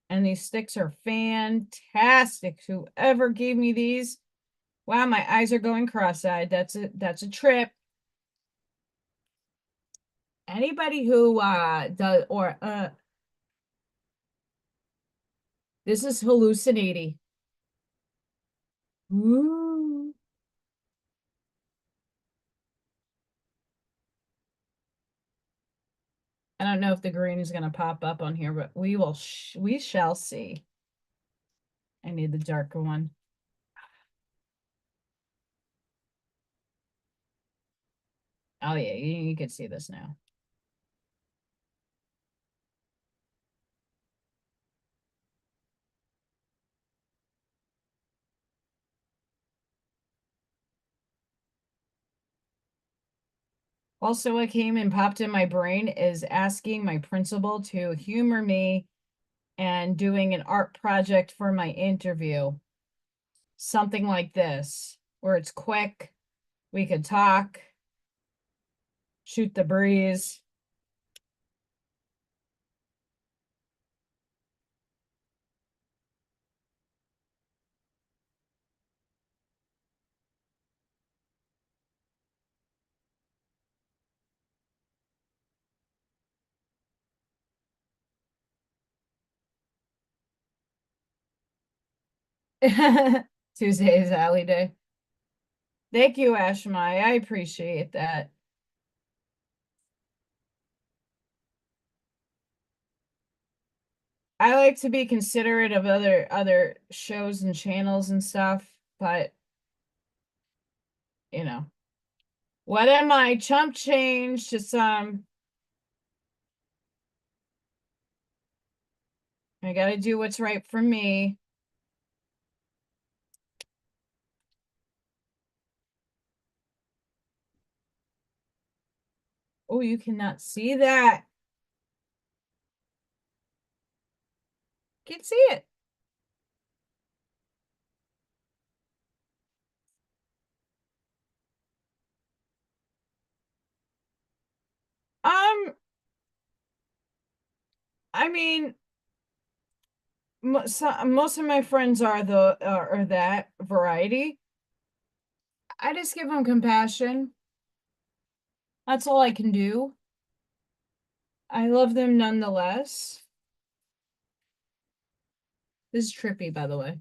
And these sticks are fantastic. Whoever gave me these, wow, my eyes are going cross-eyed. That's a trip. Anybody who does or this is hallucinating. Ooh. I don't know if the green is going to pop up on here, but we shall see. I need the darker one. Oh yeah, you can see this now. Also, what came and popped in my brain is asking my principal to humor me and doing an art project for my interview. Something like this, where it's quick, we could talk, shoot the breeze. Tuesday is Ally Day. Thank you, Ashmai. I appreciate that. I like to be considerate of other shows and channels and stuff, but you know, what am I? Chump change to some. I got to do what's right for me. Oh, you cannot see that. Can't see it. Um, I mean, most of my friends are that variety. I just give them compassion. That's all I can do. I love them nonetheless. This is trippy, by the way.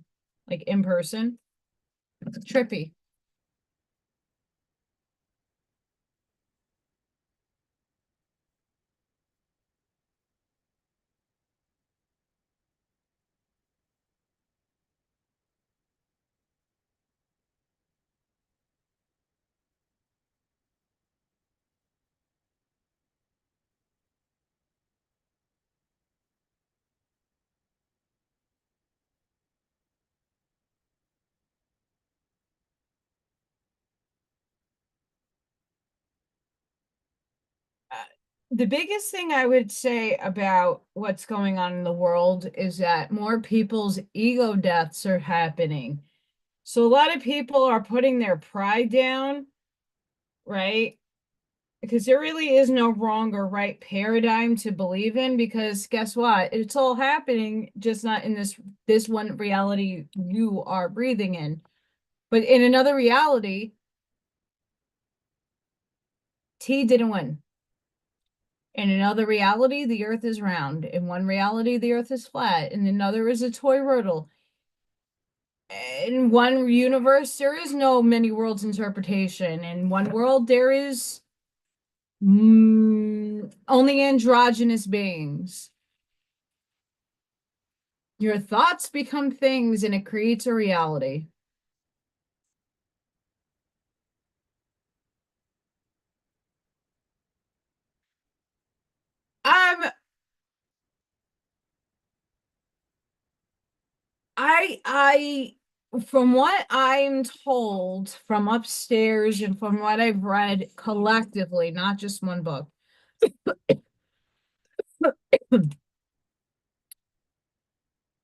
Like in person. It's trippy. The biggest thing I would say about what's going on in the world is that more people's ego deaths are happening. So a lot of people are putting their pride down, right? Because there really is no wrong or right paradigm to believe in, because guess what? It's all happening, just not in this one reality you are breathing in. But in another reality, T didn't win. In another reality, the earth is round. In one reality, the earth is flat. In another is a toy riddle. In one universe, there is no many worlds interpretation. In one world, there is only androgynous beings. Your thoughts become things and it creates a reality. I'm I from what I'm told from upstairs and from what I've read collectively, not just one book,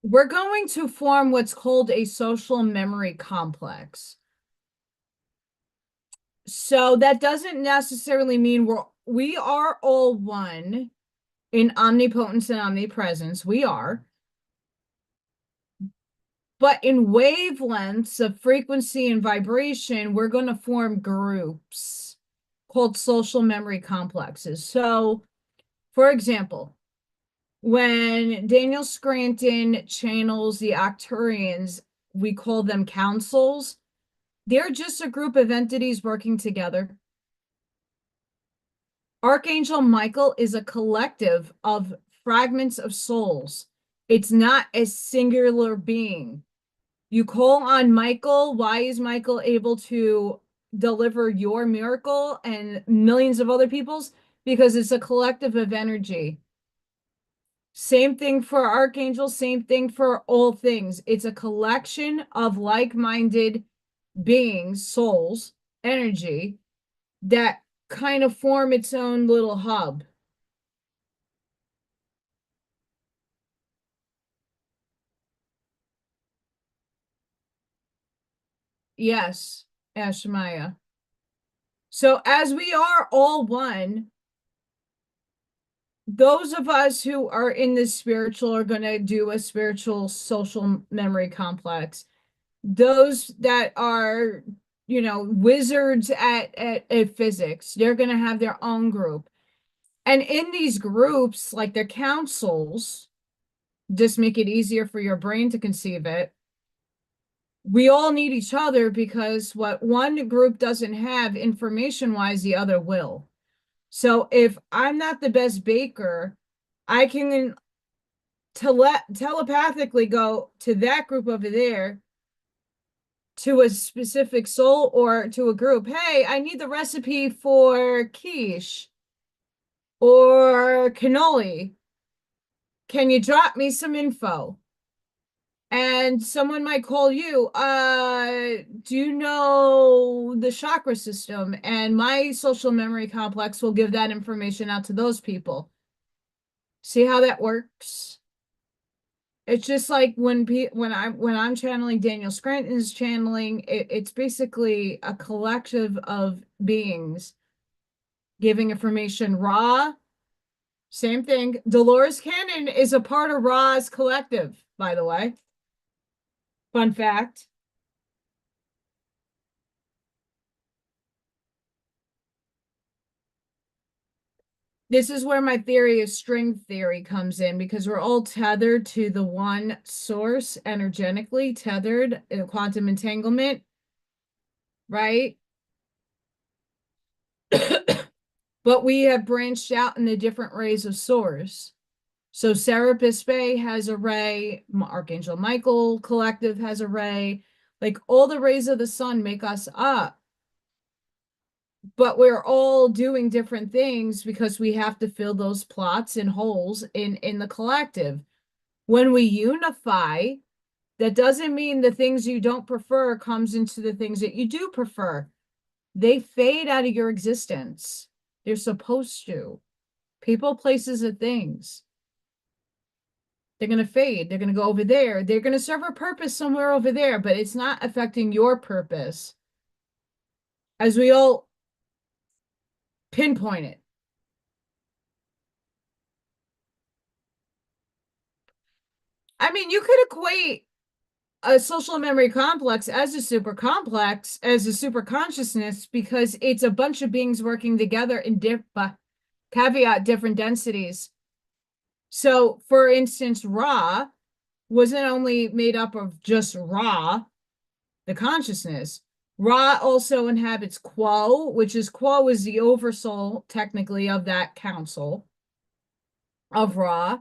we're going to form what's called a social memory complex. So that doesn't necessarily mean we are all one in omnipotence and omnipresence. We are. But in wavelengths of frequency and vibration, we're going to form groups called social memory complexes. So, for example, when Daniel Scranton channels the Octurians, we call them councils. They're just a group of entities working together. Archangel Michael is a collective of fragments of souls. It's not a singular being. You call on Michael. Why is Michael able to deliver your miracle and millions of other people's? Because it's a collective of energy. Same thing for Archangel, same thing for all things. It's a collection of like-minded beings, souls, energy that kind of form its own little hub. Yes, Ashmaya. So as we are all one, those of us who are in the spiritual are going to do a spiritual social memory complex. Those that are, wizards at physics, they're going to have their own group. And in these groups, like their councils, just make it easier for your brain to conceive it. We all need each other because what one group doesn't have information wise, the other will. So if I'm not the best baker, I can telepathically go to that group over there, to a specific soul or to a group. Hey, I need the recipe for quiche or cannoli. Can you drop me some info? And someone might call you, do you know the chakra system? And my social memory complex will give that information out to those people. See how that works? It's just like when I'm channeling Daniel Scranton's channeling, it's basically a collective of beings giving information. Ra, same thing. Dolores Cannon is a part of Ra's collective, by the way. Fun fact. This is where my theory of string theory comes in, because we're all tethered to the one source, energetically tethered in quantum entanglement, right? But we have branched out in the different rays of source. So Serapis Bay has a ray, Archangel Michael collective has a ray. Like all the rays of the sun make us up. But we're all doing different things because we have to fill those plots and holes in the collective. When we unify, that doesn't mean the things you don't prefer comes into the things that you do prefer. They fade out of your existence. They're supposed to. People, places, and things. They're going to fade. They're going to go over there. They're going to serve a purpose somewhere over there, but it's not affecting your purpose. As we all pinpoint it. I mean, you could equate a social memory complex as a super complex, as a super consciousness, because it's a bunch of beings working together in caveat different densities. So, for instance, Ra wasn't only made up of just Ra, the consciousness. Ra also inhabits Quo, which is Quo is the oversoul, technically, of that council of Ra.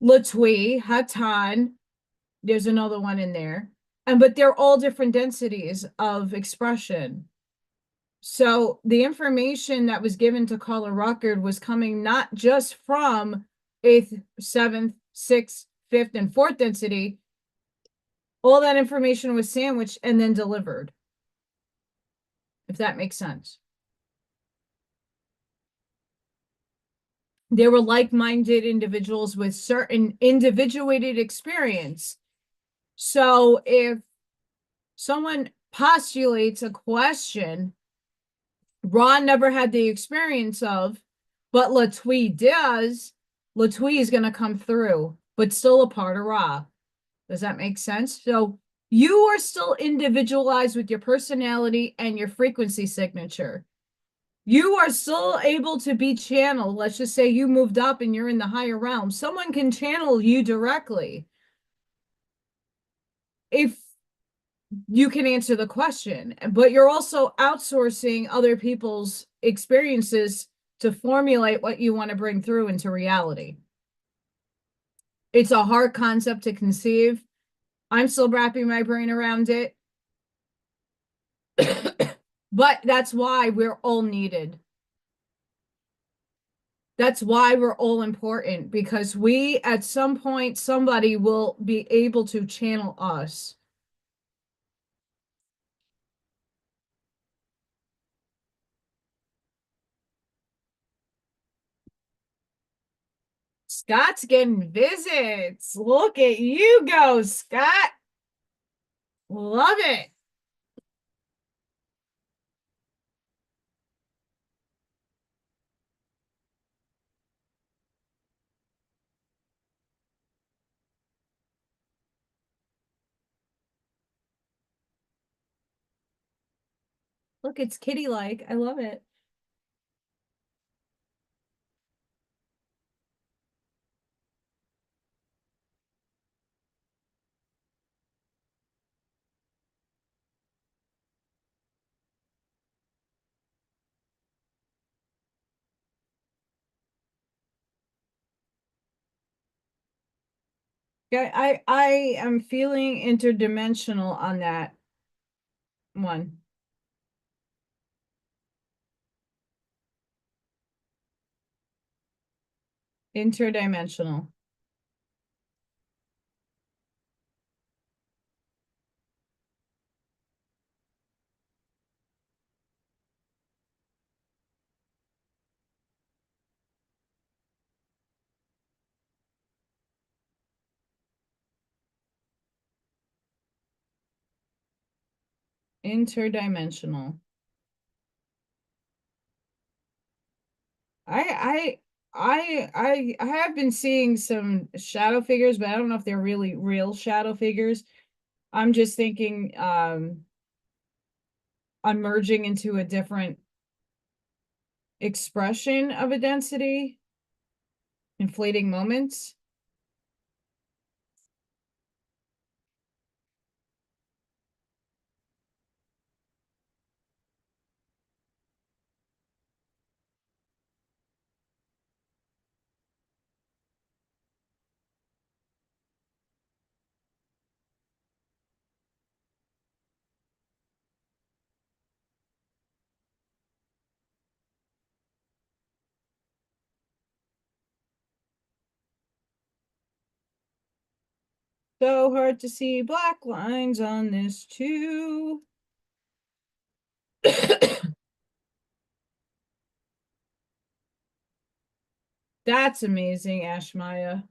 Latwi, Hatan, there's another one in there. But they're all different densities of expression. So the information that was given to Caller Ruckert was coming not just from 8th, 7th, 6th, 5th, and 4th density. All that information was sandwiched and then delivered. If that makes sense. They were like-minded individuals with certain individuated experience. So if someone postulates a question Ron never had the experience of, but Latwi does, Latwi is going to come through, but still a part of Ra. Does that make sense? So you are still individualized with your personality and your frequency signature. You are still able to be channeled. Let's just say you moved up and you're in the higher realm. Someone can channel you directly if you can answer the question, but you're also outsourcing other people's experiences to formulate what you want to bring through into reality. It's a hard concept to conceive. I'm still wrapping my brain around it. But that's why we're all needed. That's why we're all important, because we, at some point, somebody will be able to channel us. Scott's getting visits. Look at you go, Scott. Love it. Look, it's kitty-like. I love it. I am feeling interdimensional on that one. Interdimensional. Interdimensional. I have been seeing some shadow figures, but I don't know if they're really real shadow figures. I'm just thinking I'm merging into a different expression of a density, inflating moments. So hard to see black lines on this too. That's amazing, Ashmaya.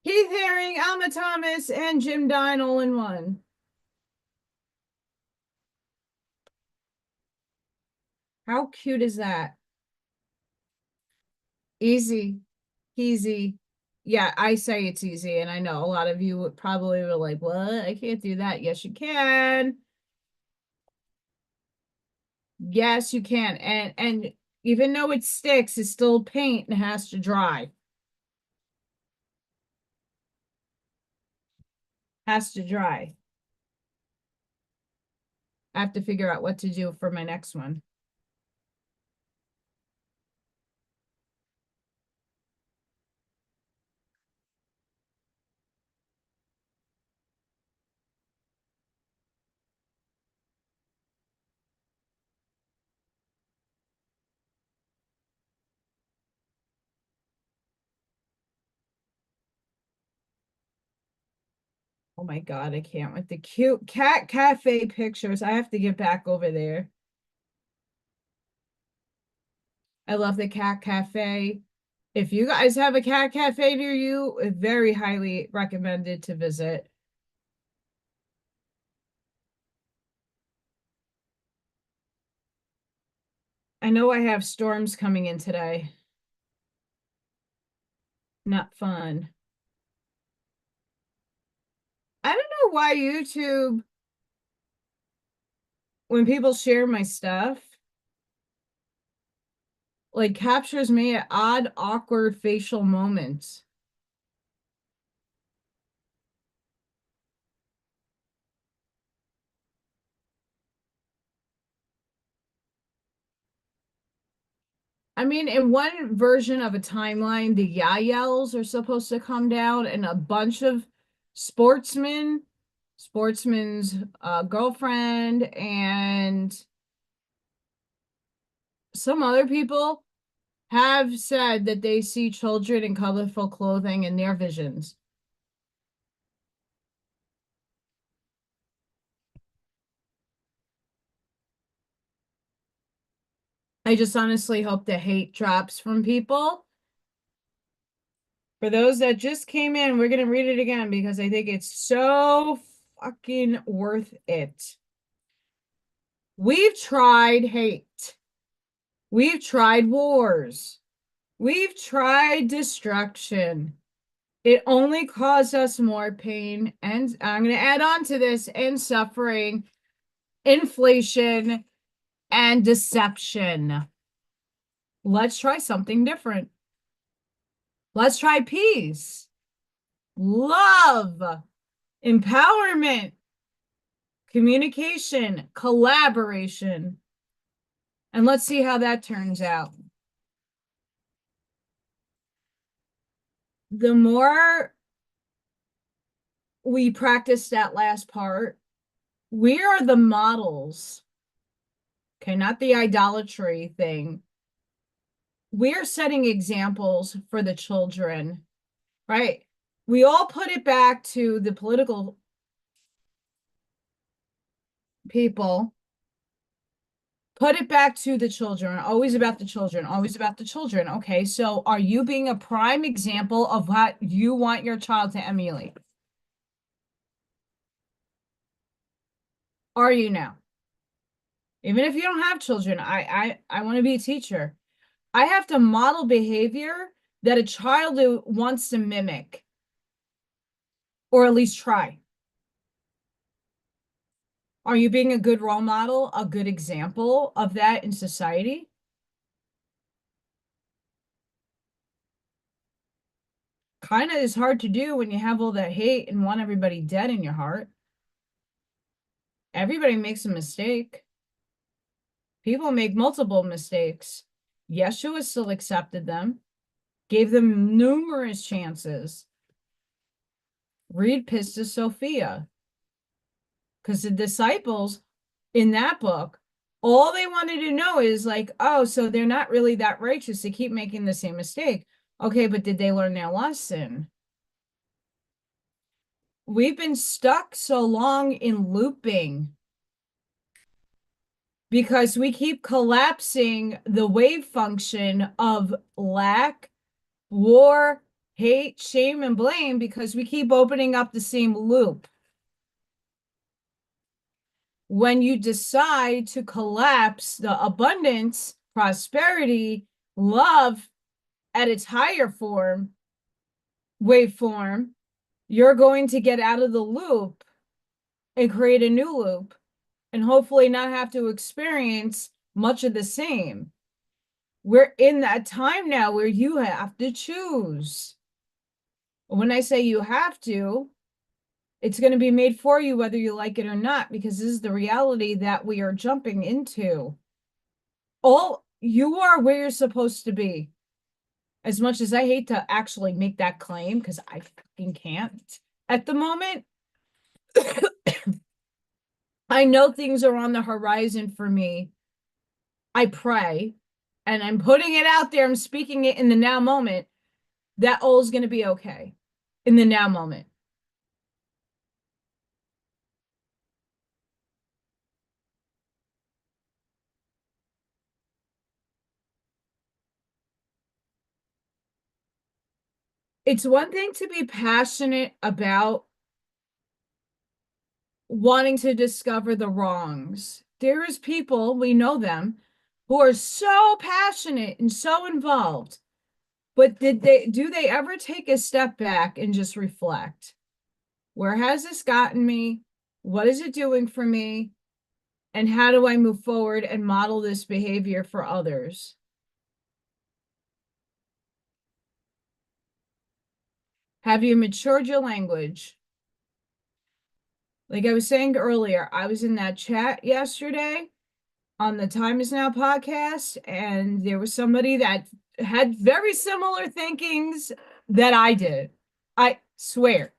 Keith Haring, Alma Thomas, and Jim Dine all in one. How cute is that? Easy, easy. Yeah, I say it's easy, and I know a lot of you would probably were like, "What? I can't do that." Yes, you can. Yes, you can. And even though it sticks, it's still paint and has to dry. Has to dry. I have to figure out what to do for my next one. Oh my God, I can't with the cute cat cafe pictures. I have to get back over there. I love the cat cafe. If you guys have a cat cafe near you, very highly recommended to visit. I know I have storms coming in today. Not fun. I don't know why YouTube, when people share my stuff, like captures me at odd, awkward facial moments. I mean, in one version of a timeline, the yells are supposed to come down, and a bunch of sportsman's girlfriend, and some other people have said that they see children in colorful clothing in their visions. I just honestly hope the hate drops from people. For those that just came in, we're going to read it again because I think it's so fucking worth it. We've tried hate. We've tried wars. We've tried destruction. It only caused us more pain. And I'm going to add on to this, and suffering, inflation, and deception. Let's try something different. Let's try peace, love, empowerment, communication, collaboration. And let's see how that turns out. The more we practice that last part, we are the models. Okay, not the idolatry thing. We're setting examples for the children, right? We all put it back to the political people. Put it back to the children, always about the children, always about the children. Okay, so are you being a prime example of what you want your child to emulate? Are you now? Even if you don't have children, I want to be a teacher. I have to model behavior that a child wants to mimic, or at least try. Are you being a good role model, a good example of that in society? Kind of is hard to do when you have all that hate and want everybody dead in your heart. Everybody makes a mistake. People make multiple mistakes. Yeshua still accepted them, gave them numerous chances. Read Pistis Sophia. Because the disciples in that book, all they wanted to know is like, oh, so they're not really that righteous. They keep making the same mistake. Okay, but did they learn their lesson? we've been stuck so long in looping because we keep collapsing the wave function of lack, war, hate, shame, and blame because we keep opening up the same loop. When you decide to collapse the abundance, prosperity, love at its higher form, waveform, you're going to get out of the loop and create a new loop and hopefully not have to experience much of the same. We're in that time now where you have to choose. When I say you have to, it's going to be made for you whether you like it or not, because this is the reality that we are jumping into. All you are where you're supposed to be. As much as I hate to actually make that claim, because I fucking can't at the moment, I know things are on the horizon for me. I pray, and I'm putting it out there. I'm speaking it in the now moment that all is going to be okay in the now moment. It's one thing to be passionate about wanting to discover the wrongs. There is people, we know them, who are so passionate and so involved. But do they ever take a step back and just reflect? Where has this gotten me? What is it doing for me? And how do I move forward and model this behavior for others? Have you matured your language? Like I was saying earlier, I was in that chat yesterday on the Time Is Now podcast, and there was somebody that had very similar thinkings that I did. I swear.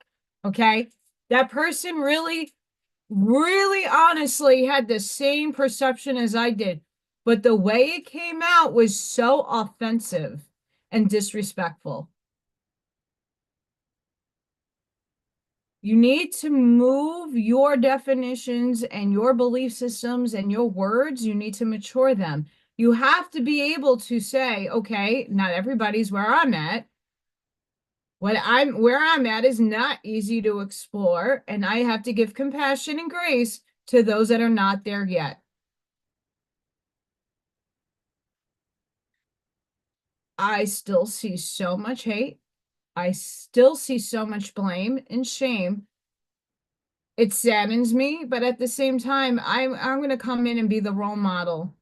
Okay. That person really, really honestly had the same perception as I did. But the way it came out was so offensive and disrespectful. You need to move your definitions and your belief systems and your words. You need to mature them. You have to be able to say, okay, not everybody's where I'm at. Where I'm at is not easy to explore, and I have to give compassion and grace to those that are not there yet. I still see so much hate. I still see so much blame and shame. It saddens me, but at the same time, I'm going to come in and be the role model.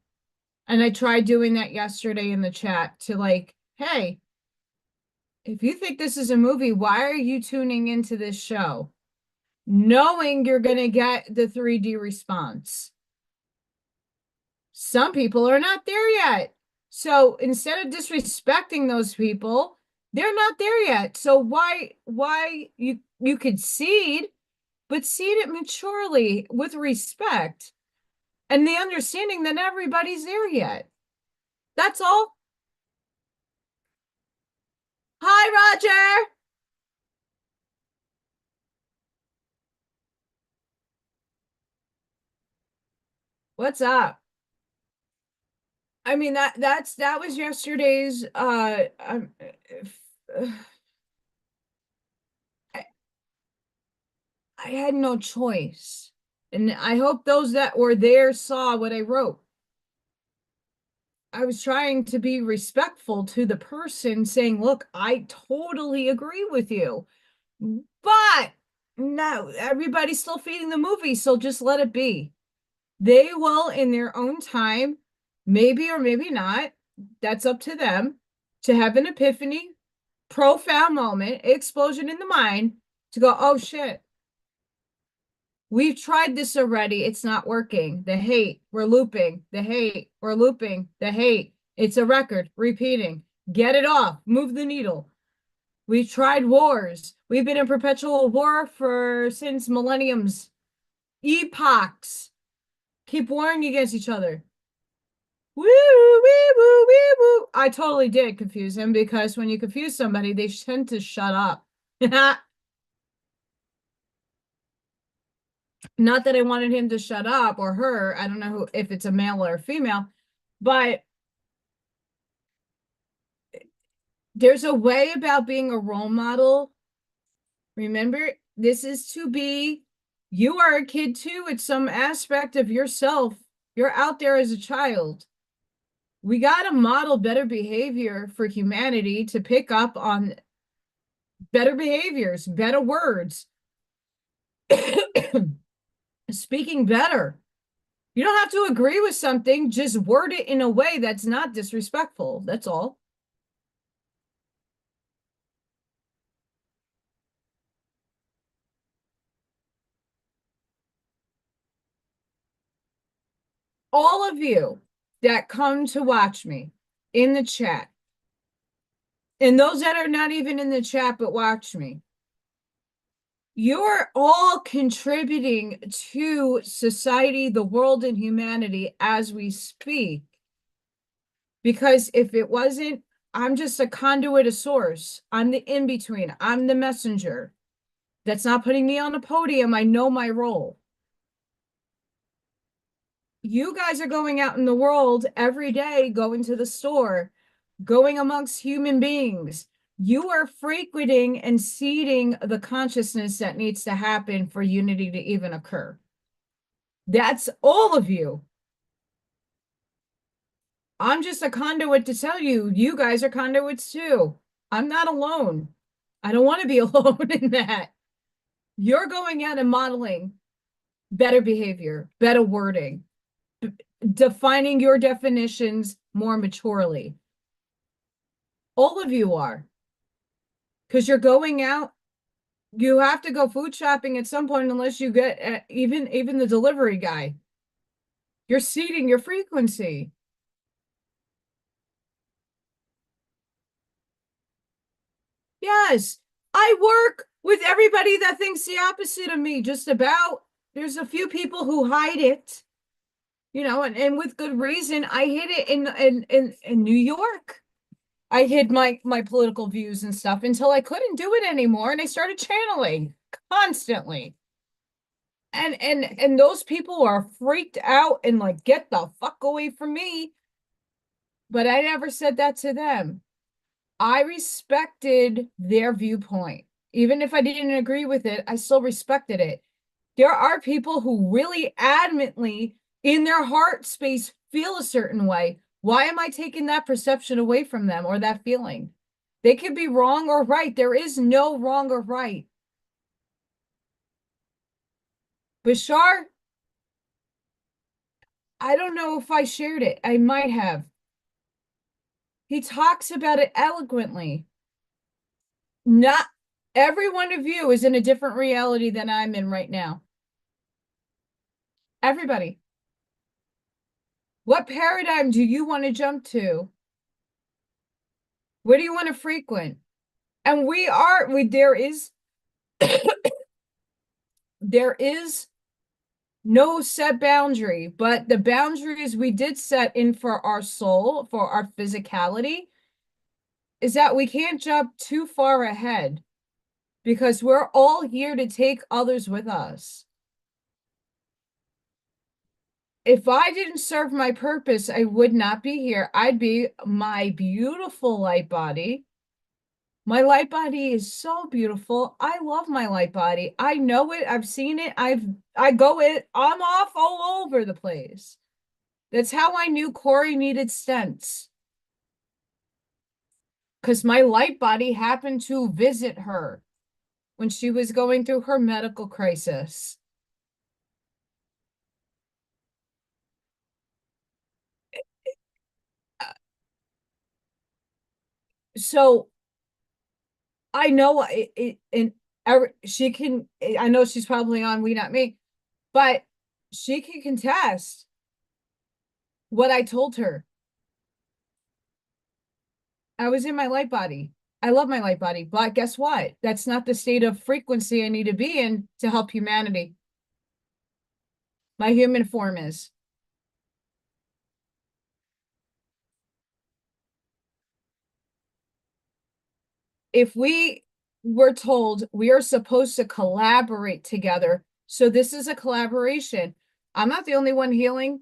And I tried doing that yesterday in the chat to like, hey, if you think this is a movie, why are you tuning into this show? Knowing you're going to get the 3D response. Some people are not there yet. So instead of disrespecting those people, they're not there yet. So why you could seed, but seed it maturely with respect and the understanding that everybody's there yet. That's all. Hi, Roger. What's up? I mean that was yesterday's I, I had no choice. And I hope those that were there saw what I wrote. I was trying to be respectful to the person saying, look, I totally agree with you. But no, everybody's still feeding the movie, so just let it be. They will, in their own time, maybe or maybe not, that's up to them, to have an epiphany, profound moment, explosion in the mind, to go, oh shit, we've tried this already. It's not working. The hate, we're looping. The hate, we're looping. The hate, it's a record, repeating. Get it off, move the needle. We've tried wars. We've been in perpetual war since millenniums, epochs. Keep warring against each other. Woo, wee, woo, wee, woo. I totally did confuse him because when you confuse somebody, they tend to shut up. Not that I wanted him to shut up or her. I don't know who, if it's a male or a female, but there's a way about being a role model. Remember, this is to be, you are a kid too. It's some aspect of yourself. You're out there as a child. We got to model better behavior for humanity to pick up on better behaviors, better words, speaking better. You don't have to agree with something, just word it in a way that's not disrespectful. That's all. All of you that come to watch me in the chat, and those that are not even in the chat but watch me, you're all contributing to society, the world, and humanity as we speak. Because if it wasn't, I'm just a conduit, a source. I'm the in-between. I'm the messenger. That's not putting me on a podium. I know my role. You guys are going out in the world every day, going to the store, going amongst human beings. You are frequenting and seeding the consciousness that needs to happen for unity to even occur. That's all of you. I'm just a conduit to tell you, you guys are conduits too. I'm not alone. I don't want to be alone in that. You're going out and modeling better behavior, better wording, defining your definitions more maturely. All of you are. Because you're going out, you have to go food shopping at some point unless you get even the delivery guy. You're seeding your frequency. Yes, I work with everybody that thinks the opposite of me, just about. There's a few people who hide it, and with good reason. I hid it in New York. I hid my political views and stuff until I couldn't do it anymore, and I started channeling constantly. And those people are freaked out and like, get the fuck away from me. But I never said that to them. I respected their viewpoint. Even if I didn't agree with it, I still respected it. There are people who really adamantly in their heart space feel a certain way. Why am I taking that perception away from them or that feeling? They could be wrong or right. There is no wrong or right. Bashar, I don't know if I shared it. I might have. He talks about it eloquently. Not every one of you is in a different reality than I'm in right now. Everybody. What paradigm do you want to jump to? Where do you want to frequent? And there is no set boundary, but the boundaries we did set in for our soul, for our physicality, is that we can't jump too far ahead because we're all here to take others with us. If I didn't serve my purpose, I would not be here. I'd be my beautiful light body. My light body is so beautiful. I love my light body. I know it. I've seen it. I'm off all over the place. That's how I knew Corey needed stents. Because my light body happened to visit her when she was going through her medical crisis. So I know she can, I know she's probably on WeNotMe, but she can contest what I told her. I was in my light body. I love my light body, but guess what? That's not the state of frequency I need to be in to help humanity. My human form is. If we were told we are supposed to collaborate together, So this is a collaboration. I'm not the only one healing.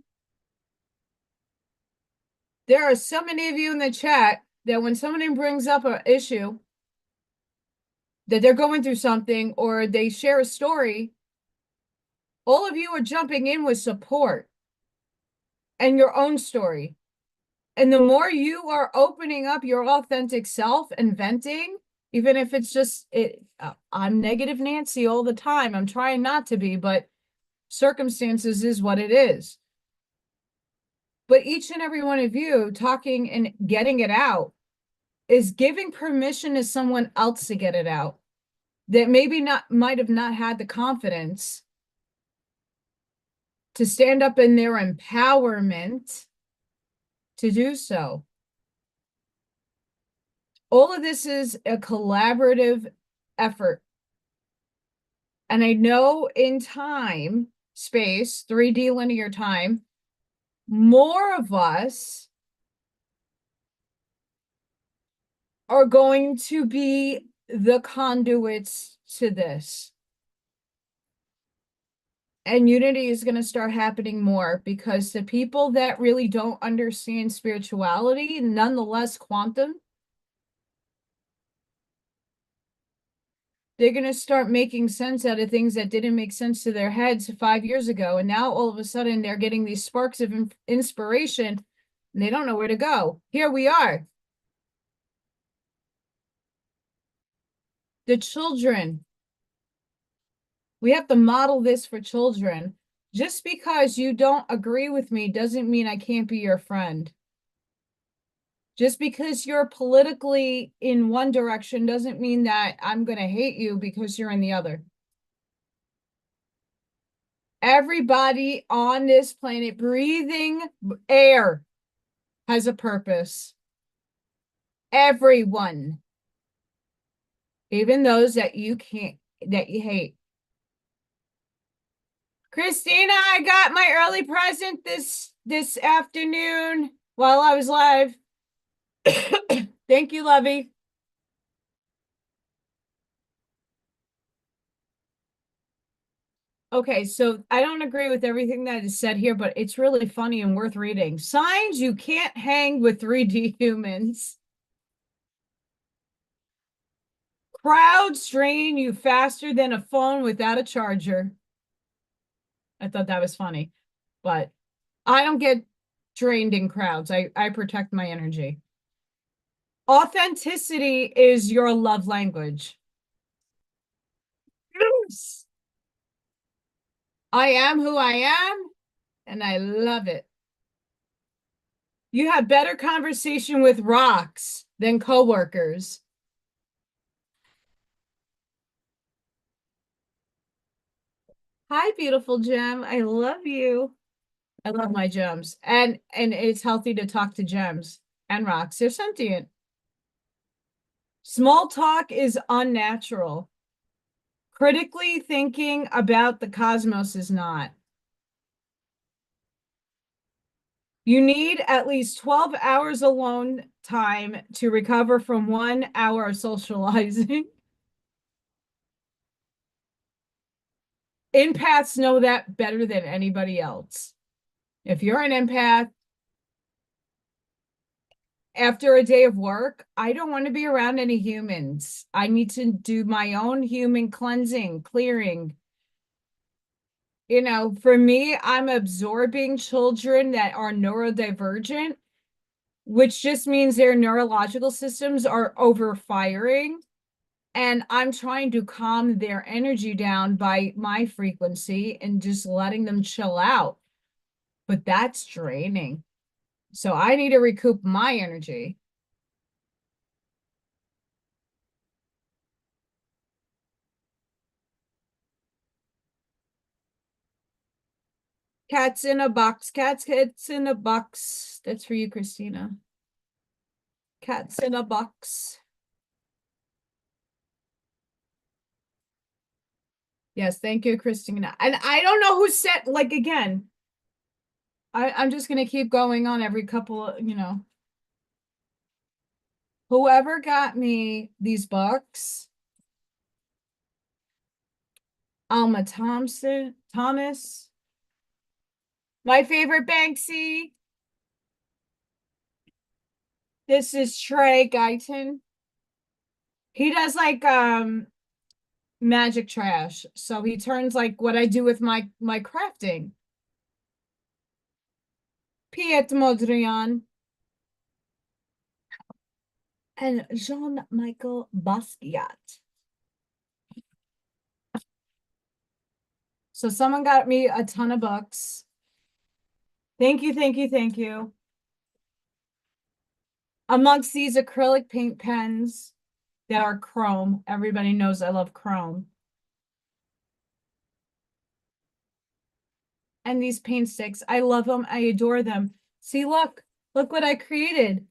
There are so many of you in the chat that when somebody brings up an issue that they're going through something or they share a story, all of you are jumping in with support and your own story. And the more you are opening up your authentic self and venting, even if it's just I'm negative Nancy all the time. I'm trying not to be, but circumstances is what it is. But each and every one of you talking and getting it out is giving permission to someone else to get it out that maybe might have not had the confidence to stand up in their empowerment to do so. All of this is a collaborative effort. And I know in time, space, 3D linear time, more of us are going to be the conduits to this. And unity is going to start happening more because the people that really don't understand spirituality, nonetheless quantum, they're going to start making sense out of things that didn't make sense to their heads 5 years ago. And now all of a sudden they're getting these sparks of inspiration and they don't know where to go. Here we are. The children. We have to model this for children. Just because you don't agree with me doesn't mean I can't be your friend. Just because you're politically in one direction doesn't mean that I'm going to hate you because you're in the other. Everybody on this planet breathing air has a purpose. Everyone. Even those that you hate. Christina, I got my early present this afternoon while I was live. Thank you, Lovey. Okay, so I don't agree with everything that is said here, but it's really funny and worth reading. Signs you can't hang with 3D humans. Crowds drain you faster than a phone without a charger. I thought that was funny, but I don't get drained in crowds. I protect my energy. Authenticity is your love language. Yes. I am who I am, and I love it. You have better conversation with rocks than coworkers. Hi, beautiful gem. I love you. I love my gems. And it's healthy to talk to gems and rocks. They're sentient. Small talk is unnatural. Critically thinking about the cosmos is not. You need at least 12 hours alone time to recover from 1 hour of socializing. Empaths know that better than anybody else. If you're an empath, after a day of work, I don't want to be around any humans. I need to do my own human cleansing, clearing. You know, for me, I'm absorbing children that are neurodivergent, which just means their neurological systems are overfiring. And I'm trying to calm their energy down by my frequency and just letting them chill out. But that's draining. So I need to recoup my energy. Cats in a box. Cats in a box. That's for you, Christina. Cats in a box. Yes, thank you, Christina. And I don't know who said, like, again, I'm just going to keep going on every couple of, whoever got me these books, Alma Thomas. My favorite Banksy. This is Trey Guyton. He does like magic trash. So he turns like what I do with my crafting. Piet Modrian and Jean-Michael Basquiat. So someone got me a ton of books. Thank you, thank you, thank you. Amongst these acrylic paint pens that are chrome. Everybody knows I love chrome. And these paint sticks. I love them. I adore them. See, look what I created.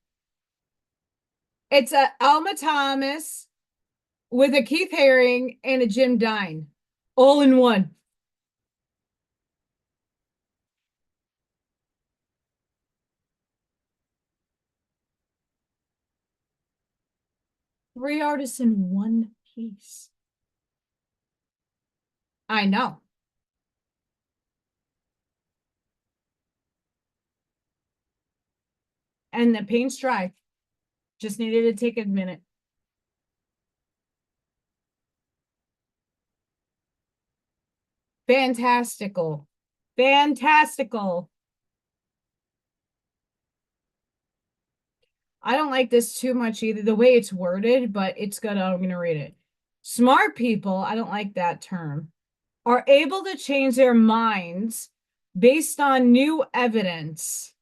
It's a Alma Thomas with a Keith Haring and a Jim Dine, all in one. Three artists in one piece. I know. And the paint's dry. Just needed to take a minute. Fantastical. Fantastical. I don't like this too much either, the way it's worded, but it's good. I'm going to read it. Smart people, I don't like that term, are able to change their minds based on new evidence.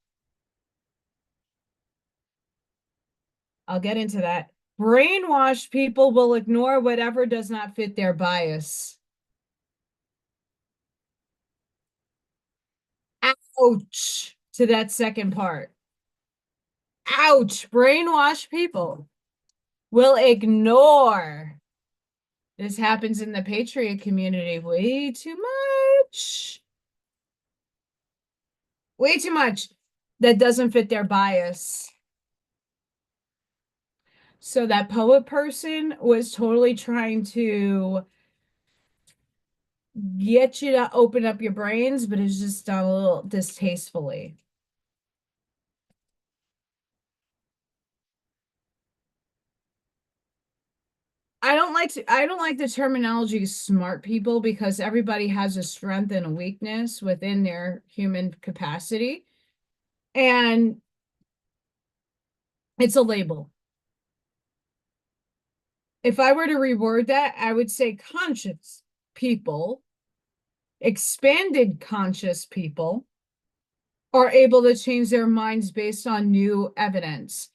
I'll get into that. Brainwashed people will ignore whatever does not fit their bias. Ouch to that second part. Ouch. Brainwashed people will ignore. This happens in the Patriot community way too much. Way too much that doesn't fit their bias. So that poet person was totally trying to get you to open up your brains, but it's just done a little distastefully. I don't like the terminology smart people because everybody has a strength and a weakness within their human capacity. And it's a label. If I were to reword that, I would say conscious people, expanded conscious people are able to change their minds based on new evidence.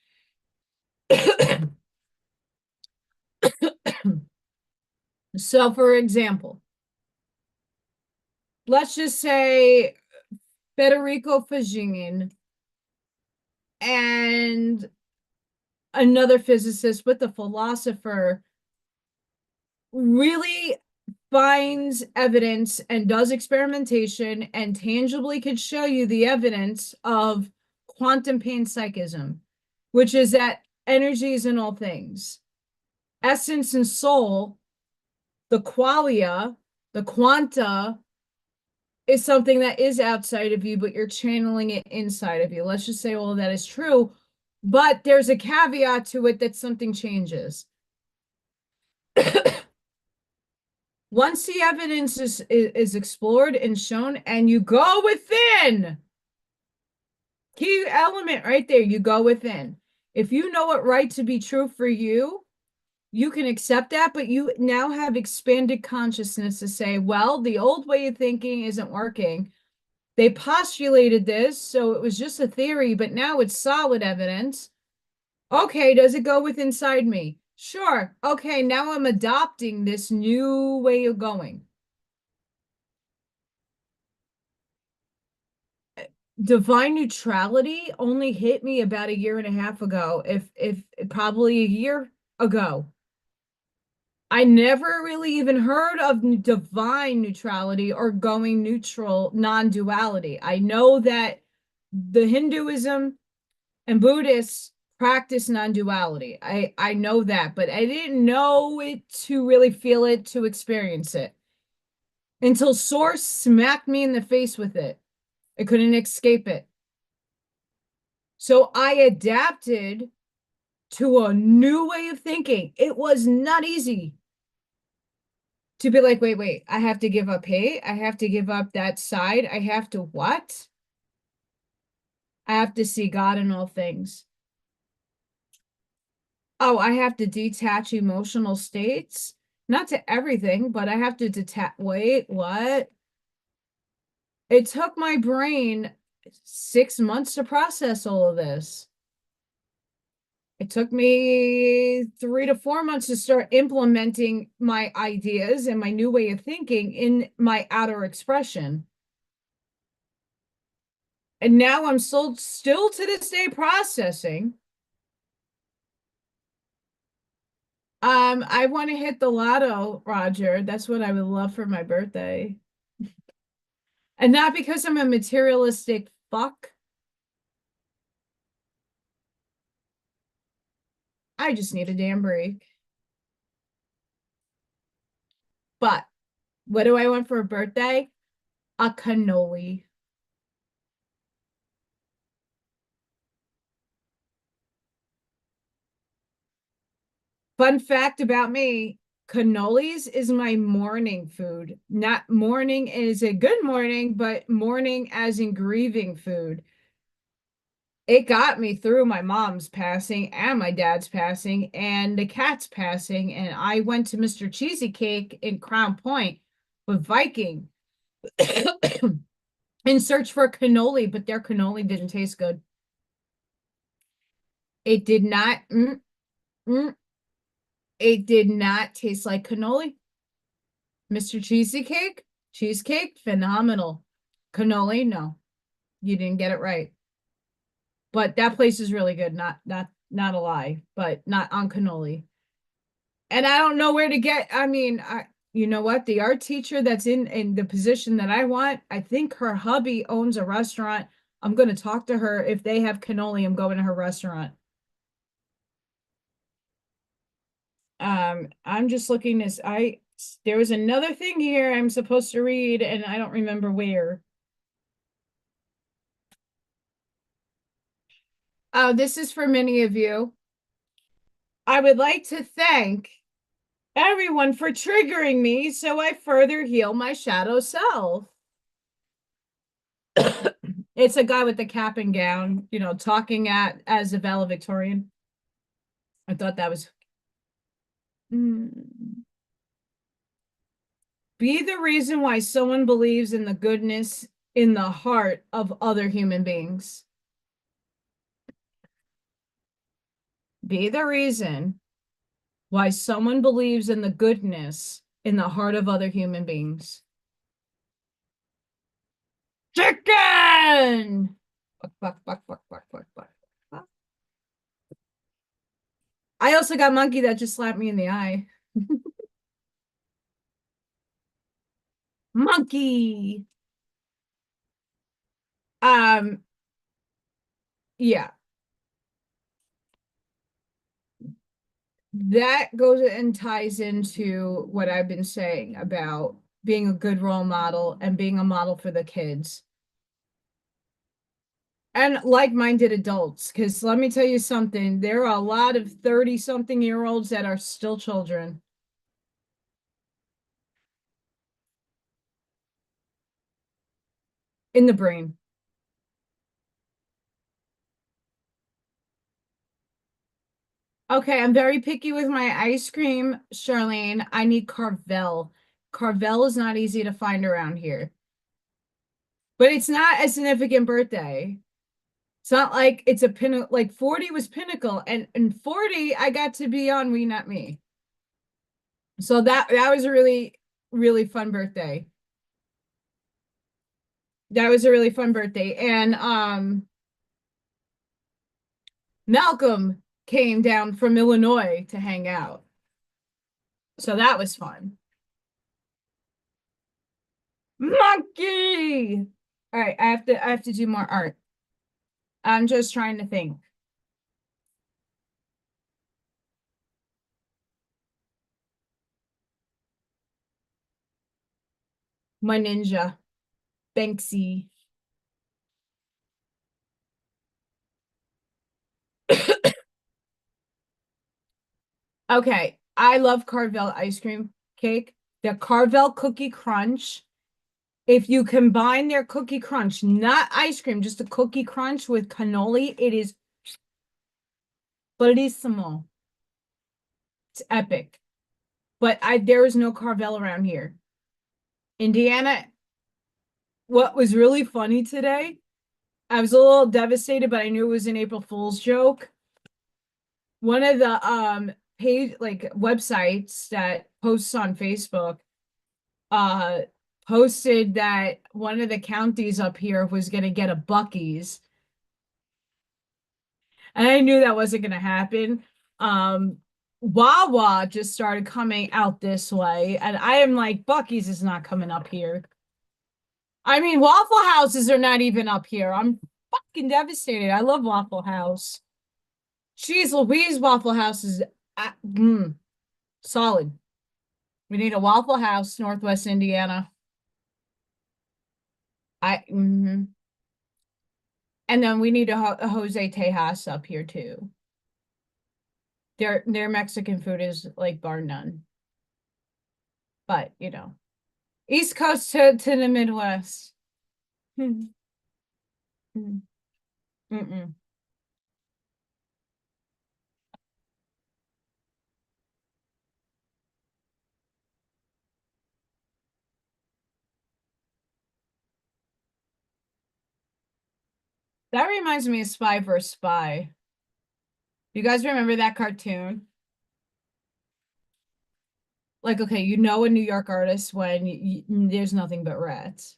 So, for example, let's just say Federico Fagin and another physicist with a philosopher really finds evidence and does experimentation and tangibly could show you the evidence of quantum panpsychism, which is that energy is in all things. Essence and soul, the qualia, the quanta, is something that is outside of you, but you're channeling it inside of you. Let's just say all of that is true, but there's a caveat to it that something changes. Once the evidence is explored and shown and you go within, key element right there, you go within. If you know it right to be true for you, you can accept that, but you now have expanded consciousness to say, well, the old way of thinking isn't working. They postulated this, so it was just a theory, but now it's solid evidence. Okay, does it go with inside me? Sure. Okay, now I'm adopting this new way of going. Divine neutrality only hit me about a year and a half ago, if probably a year ago. I never really even heard of divine neutrality or going neutral, non-duality. I know that the Hinduism and Buddhists practice non-duality. I know that, but I didn't know it to really feel it, to experience it. until Source smacked me in the face with it. I couldn't escape it. So I adapted to a new way of thinking. It was not easy to be like, wait, I have to give up hate. I have to give up that side. I have to what? I have to see God in all things. Oh, I have to detach emotional states. Not to everything, but I have to detach. Wait, what? It took my brain 6 months to process all of this. It took me 3 to 4 months to start implementing my ideas and my new way of thinking in my outer expression. And now I'm still to this day processing. I want to hit the lotto, Roger. That's what I would love for my birthday. And not because I'm a materialistic fuck. I just need a damn break. But what do I want for a birthday? A cannoli. Fun fact about me, cannolis is my morning food. Not morning is a good morning, but morning as in grieving food. It got me through my mom's passing and my dad's passing and the cat's passing. And I went to Mr. Cheesy Cake in Crown Point with Viking in search for cannoli, but their cannoli didn't taste good. It did not. It did not taste like cannoli. Mr. Cheesecake, phenomenal. Cannoli, no, you didn't get it right. But that place is really good. Not a lie, but not on cannoli. And I don't know where to get. I mean, you know what? The art teacher that's in the position that I want, I think her hubby owns a restaurant. I'm going to talk to her. If they have cannoli, I'm going to her restaurant. I'm just looking this. There was another thing here I'm supposed to read, and I don't remember where. Oh, this is for many of you. I would like to thank everyone for triggering me so I further heal my shadow self. It's a guy with the cap and gown, talking as a valedictorian. I thought that was be the reason why someone believes in the goodness in the heart of other human beings. Be the reason why someone believes in the goodness in the heart of other human beings. Chicken! I also got Monkey that just slapped me in the eye. Monkey! Yeah. That goes and ties into what I've been saying about being a good role model and being a model for the kids. And like-minded adults, because let me tell you something, there are a lot of 30-something-year-olds that are still children. In the brain. Okay, I'm very picky with my ice cream, Charlene. I need Carvel. Carvel is not easy to find around here. But it's not a significant birthday. It's not like it's a pin like 40 was Pinnacle, and 40 I got to be on WeNotMe. So that was a really, really fun birthday. That was a really fun birthday. And Malcolm came down from Illinois to hang out. So that was fun. Monkey! All right, I have to do more art. I'm just trying to think. My ninja, Banksy. Okay, I love Carvel ice cream cake. The Carvel Cookie Crunch. If you combine their cookie crunch, not ice cream, just a cookie crunch with cannoli, it is bellissimo. It's epic. But there is no Carvel around here. Indiana, what was really funny today, I was a little devastated, but I knew it was an April Fool's joke. One of the page like websites that posts on Facebook uh posted that one of the counties up here was going to get a Buc-ee's, and I knew that wasn't going to happen. Wawa just started coming out this way, and I am like, Buc-ee's is not coming up here. I mean, Waffle Houses are not even up here. I'm fucking devastated. I love Waffle House. Jeez Louise, Waffle House is solid. We need a Waffle House, Northwest Indiana. And then we need a Jose Tejas up here too. Their Mexican food is like bar none. But you know, East Coast to the Midwest. Mm-mm. That reminds me of Spy vs. Spy. You guys remember that cartoon? Like, okay, you know a New York artist when there's nothing but rats.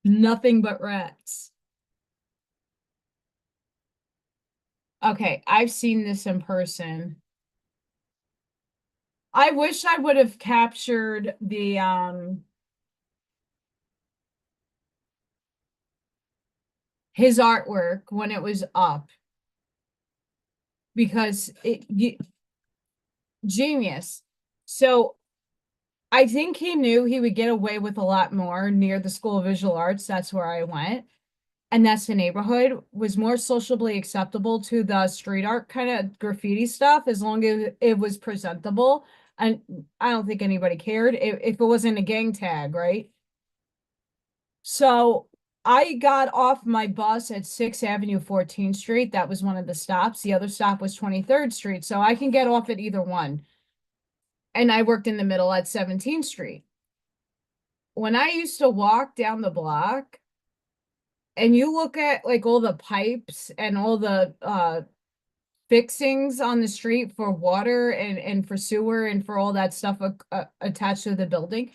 Nothing but rats. Okay, I've seen this in person. I wish I would have captured the his artwork when it was up, because genius. So I think he knew he would get away with a lot more near the School of Visual Arts. That's where I went. And that's the neighborhood was more sociably acceptable to the street art kind of graffiti stuff, as long as it was presentable. And I don't think anybody cared if it wasn't a gang tag, right? So I got off my bus at 6th Avenue, 14th Street. That was one of the stops. The other stop was 23rd Street. So I can get off at either one. And I worked in the middle at 17th Street. When I used to walk down the block and you look at like all the pipes and all the fixings on the street for water and for sewer and for all that stuff attached to the building,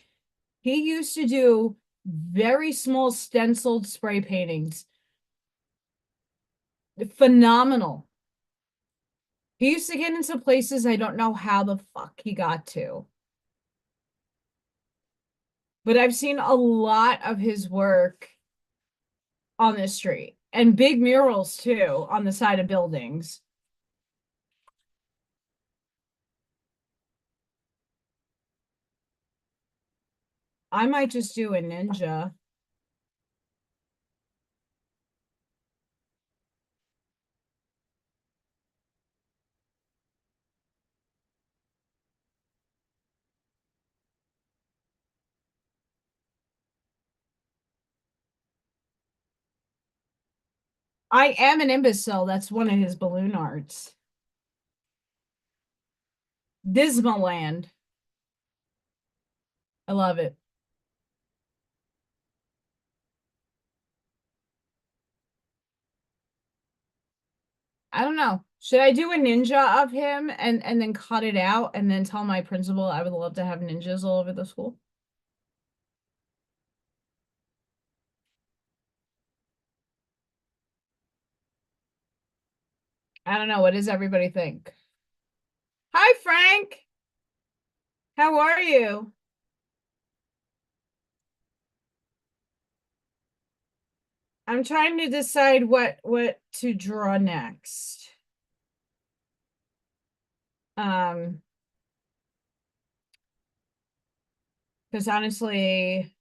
he used to do very small stenciled spray paintings. Phenomenal. He used to get into places I don't know how the fuck he got to. But I've seen a lot of his work on the street, and big murals too on the side of buildings. I might just do a ninja. I am an imbecile. That's one of his balloon arts. Dismaland. I love it. I don't know. Should I do a ninja of him and then cut it out and then tell my principal I would love to have ninjas all over the school? I don't know. What does everybody think? Hi, Frank. How are you? I'm trying to decide what to draw next. Um, Because honestly,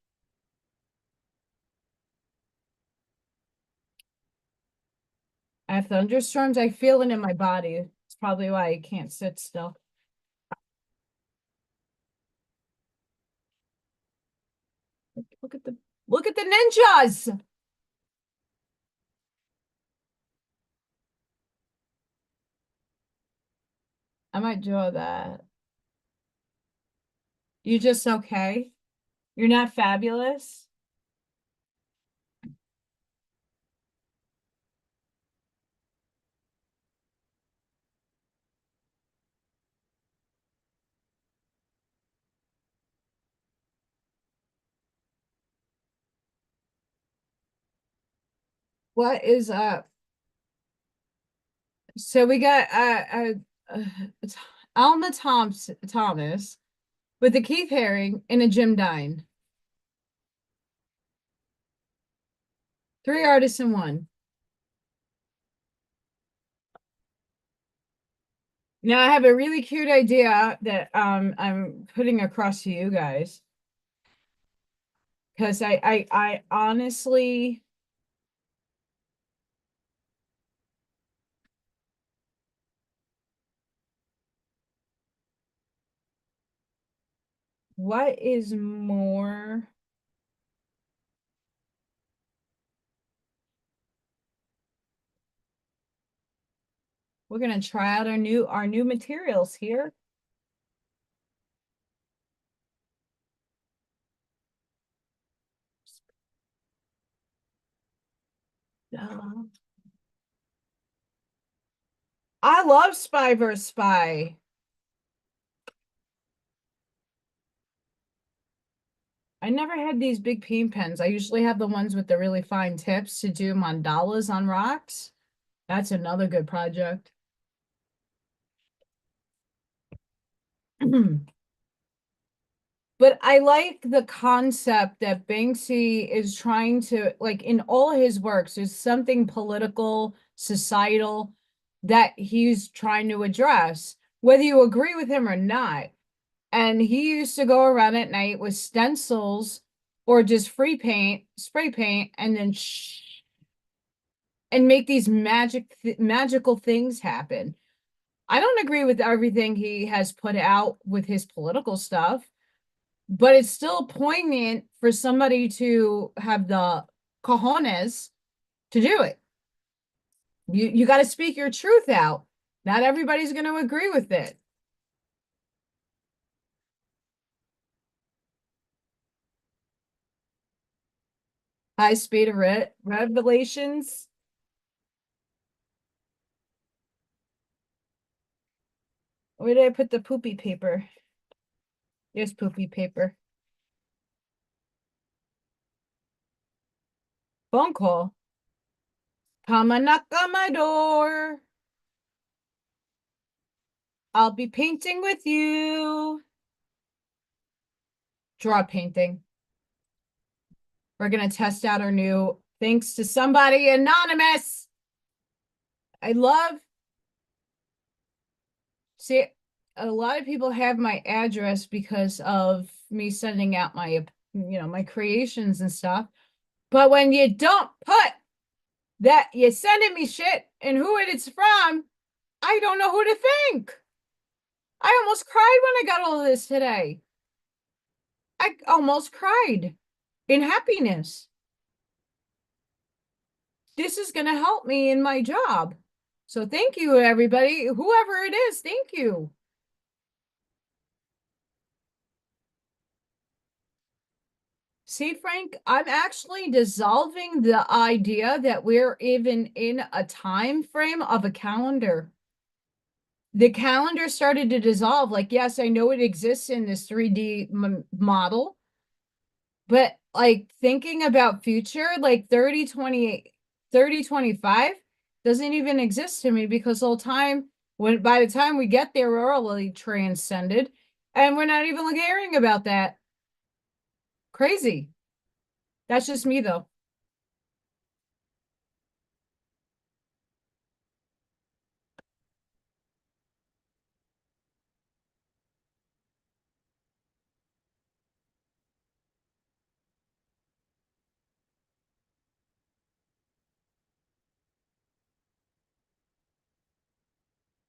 I have thunderstorms. I feel it in my body. It's probably why I can't sit still. Look at the ninjas. I might draw that. You just okay? You're not fabulous? What is up? So we got it's Alma Thomas with a Keith Haring in a Jim Dine. 3 artists in one. Now I have a really cute idea that I'm putting across to you guys. Because I honestly, what is more? We're gonna try out our new materials here. I love Spy vs. Spy. I never had these big paint pens. I usually have the ones with the really fine tips to do mandalas on rocks. That's another good project. But I like the concept that Banksy is trying to, like, in all his works, there's something political, societal that he's trying to address, whether you agree with him or not. And he used to go around at night with stencils or just free paint, spray paint, and then and make these magical things happen. I don't agree with everything he has put out with his political stuff, but it's still poignant for somebody to have the cojones to do it. You got to speak your truth out. Not everybody's going to agree with it. High speed of revelations. Where did I put the poopy paper? There's poopy paper. Phone call. Come and knock on my door. I'll be painting with you. Draw painting. We're going to test out our new, thanks to somebody anonymous. I love, see, a lot of people have my address because of me sending out my, my creations and stuff. But when you don't put that you're sending me shit and who it's from, I don't know who to think. I almost cried when I got all of this today. I almost cried in happiness. This is going to help me in my job. So thank you, everybody. Whoever it is, thank you. See, Frank, I'm actually dissolving the idea that we're even in a time frame of a calendar. The calendar started to dissolve. Like, yes, I know it exists in this 3D model, but like thinking about future, like 3025 doesn't even exist to me because whole time, when by the time we get there, we're already transcended and we're not even caring about that. Crazy. That's just me though.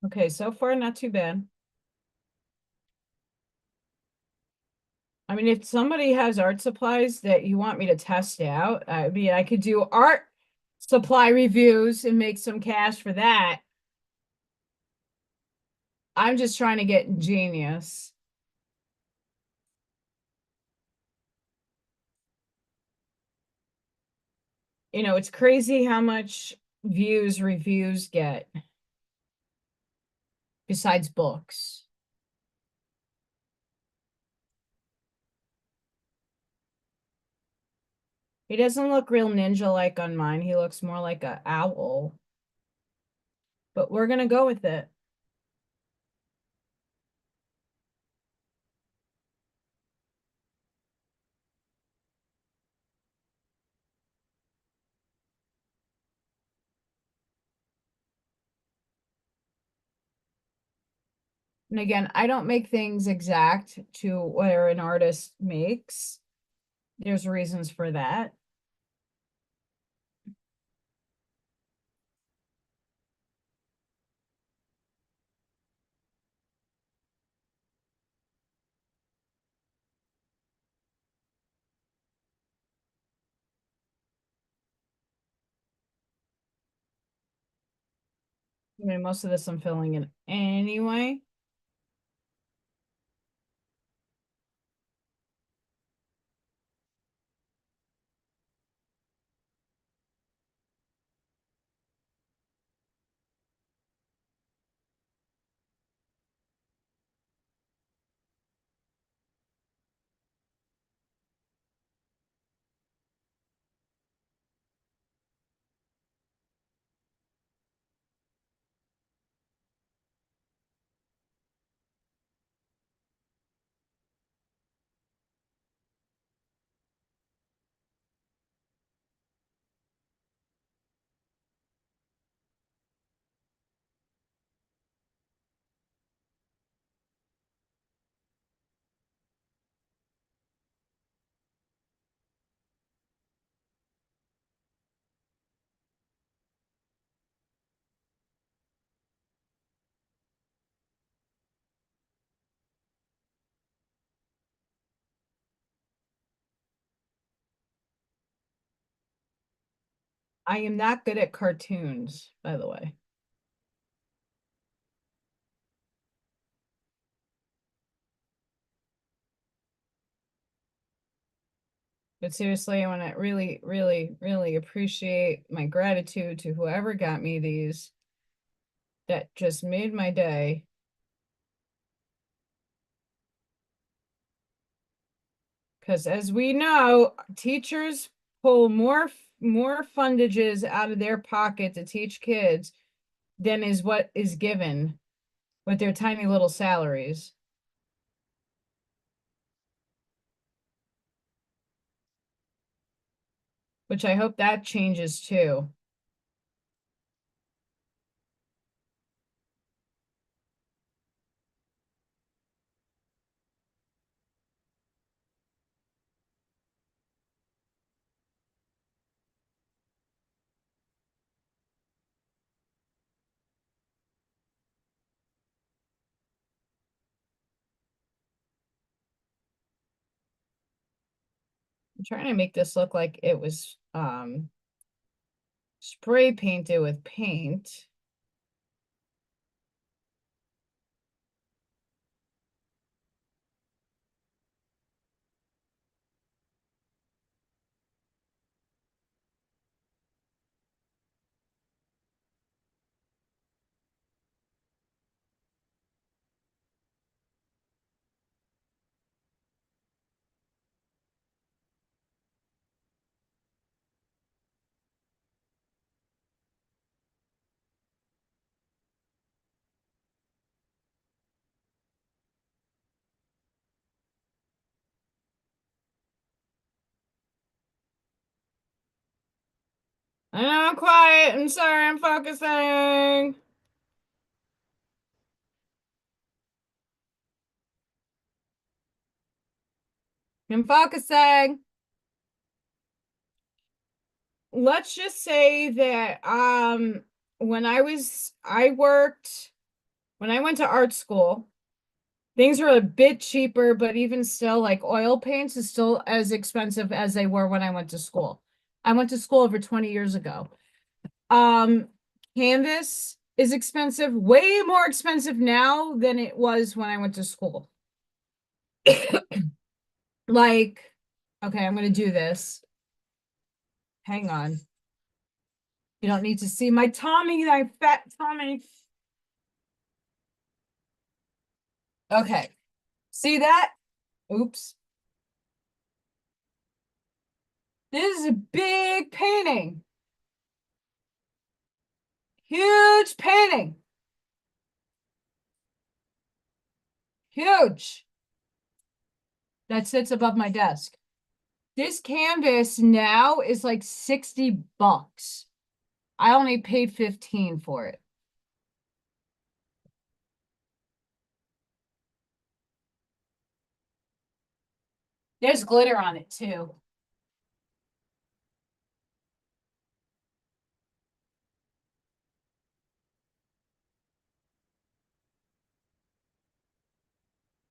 Okay, so far not too bad. I mean, if somebody has art supplies that you want me to test out, I mean, I could do art supply reviews and make some cash for that. I'm just trying to get ingenious. You know, it's crazy how much views reviews get besides books. He doesn't look real ninja-like on mine. He looks more like a owl. But we're gonna go with it. And again, I don't make things exact to where an artist makes. There's reasons for that. I mean, most of this I'm filling in anyway. I am not good at cartoons, by the way. But seriously, I want to really, really, really appreciate my gratitude to whoever got me these. That just made my day. Because as we know, teachers pull more fundages out of their pocket to teach kids than is what is given with their tiny little salaries. Which I hope that changes too. I'm trying to make this look like it was spray painted with paint. I know I'm quiet. I'm sorry, I'm focusing. I'm focusing. Let's just say that when I worked when I went to art school, things were a bit cheaper, but even still, like oil paints is still as expensive as they were when I went to school. I went to school over 20 years ago. Um, Canvas is expensive, way more expensive now than it was when I went to school. Like, okay, I'm gonna do this. Hang on. You don't need to see my tummy, my fat tummy. Okay. See that? Oops. This is a big painting. Huge painting. Huge. That sits above my desk. This canvas now is like 60 bucks. I only paid 15 for it. There's glitter on it too.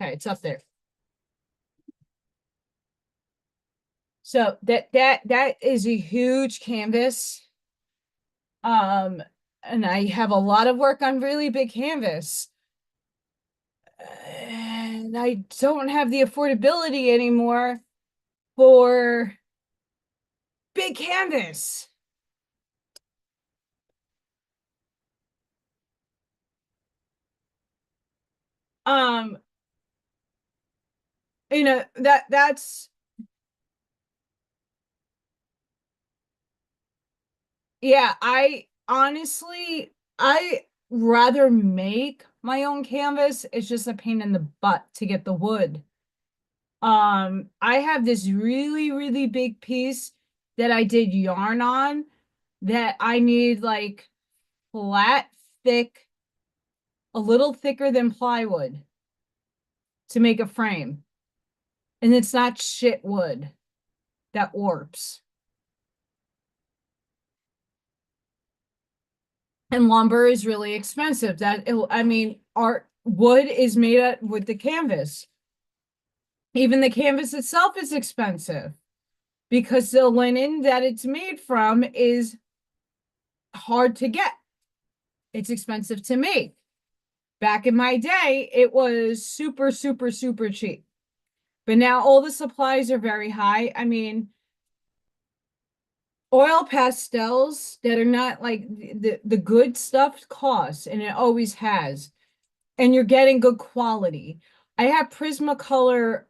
Okay, it's up there. So that is a huge canvas. And I have a lot of work on really big canvas. And I don't have the affordability anymore for big canvas. Um, that's yeah, I honestly I rather make my own canvas. It's just a pain in the butt to get the wood. I have this really, really big piece that I did yarn on that I need like flat, thick, a little thicker than plywood to make a frame. And it's not shit wood that warps. And lumber is really expensive. I mean, art wood is made with the canvas. Even the canvas itself is expensive because the linen that it's made from is hard to get. It's expensive to make. Back in my day, it was super, super, super cheap. But now all the supplies are very high. I mean, oil pastels that are not like the good stuff costs, and it always has. And you're getting good quality. I have Prismacolor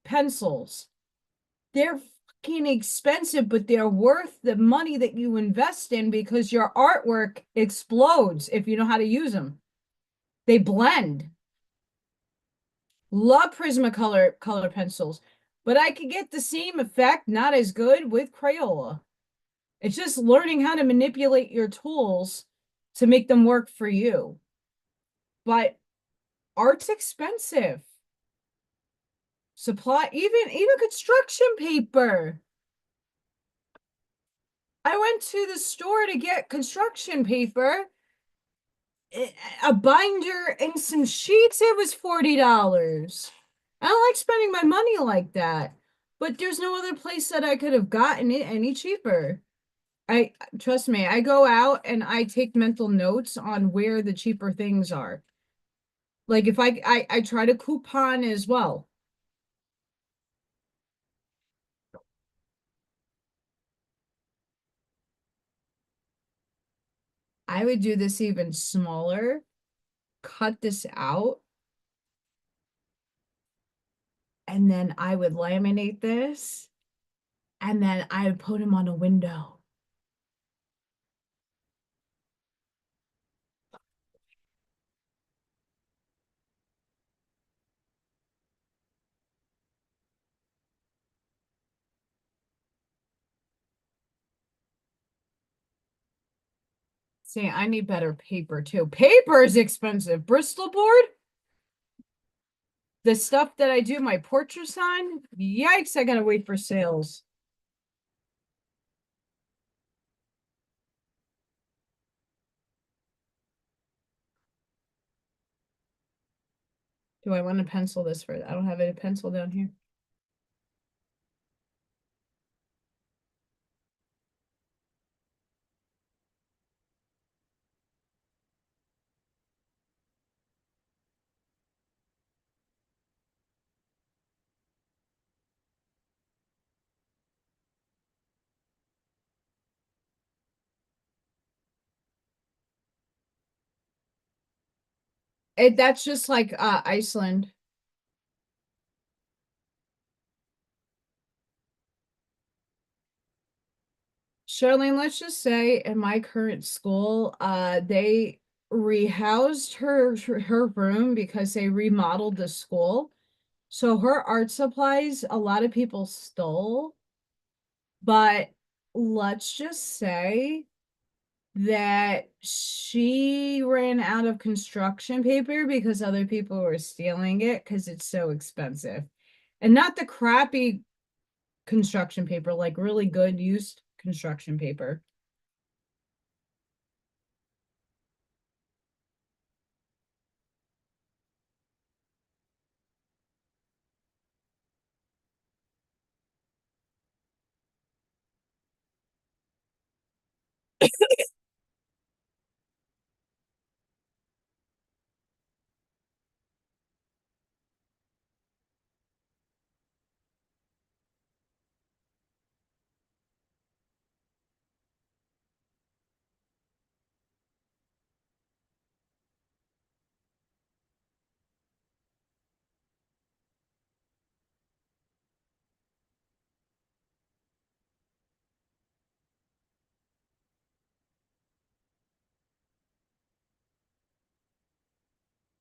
pencils. They're fucking expensive, but they're worth the money that you invest in because your artwork explodes if you know how to use them. They blend. Love Prismacolor color pencils, but I could get the same effect, not as good with Crayola. It's just learning how to manipulate your tools to make them work for you. But art's expensive. Supply, even construction paper. I went to the store to get construction paper, a binder and some sheets. It was $40. I don't like spending my money like that, but there's no other place that I could have gotten it any cheaper. I trust me, I go out and I take mental notes on where the cheaper things are. Like if I try to coupon as well. I would do this even smaller, cut this out, and then I would laminate this, and then I would put them on a window. See, I need better paper too. Paper is expensive. Bristol board, the stuff that I do my portraits on, yikes, I gotta wait for sales. Do I want to pencil this for? I don't have any pencil down here. That's just like Iceland. Charlene, let's just say in my current school, they rehoused her room because they remodeled the school. So her art supplies, a lot of people stole, but let's just say that she ran out of construction paper because other people were stealing it because it's so expensive. And not the crappy construction paper, like really good used construction paper.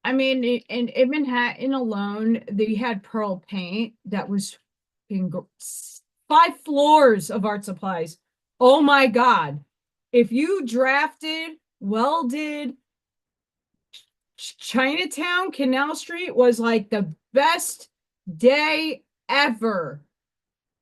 I mean, in Manhattan alone, they had pearl paint that was in 5 floors of art supplies. Oh my God. If you drafted, welded, Chinatown, Canal Street was like the best day ever.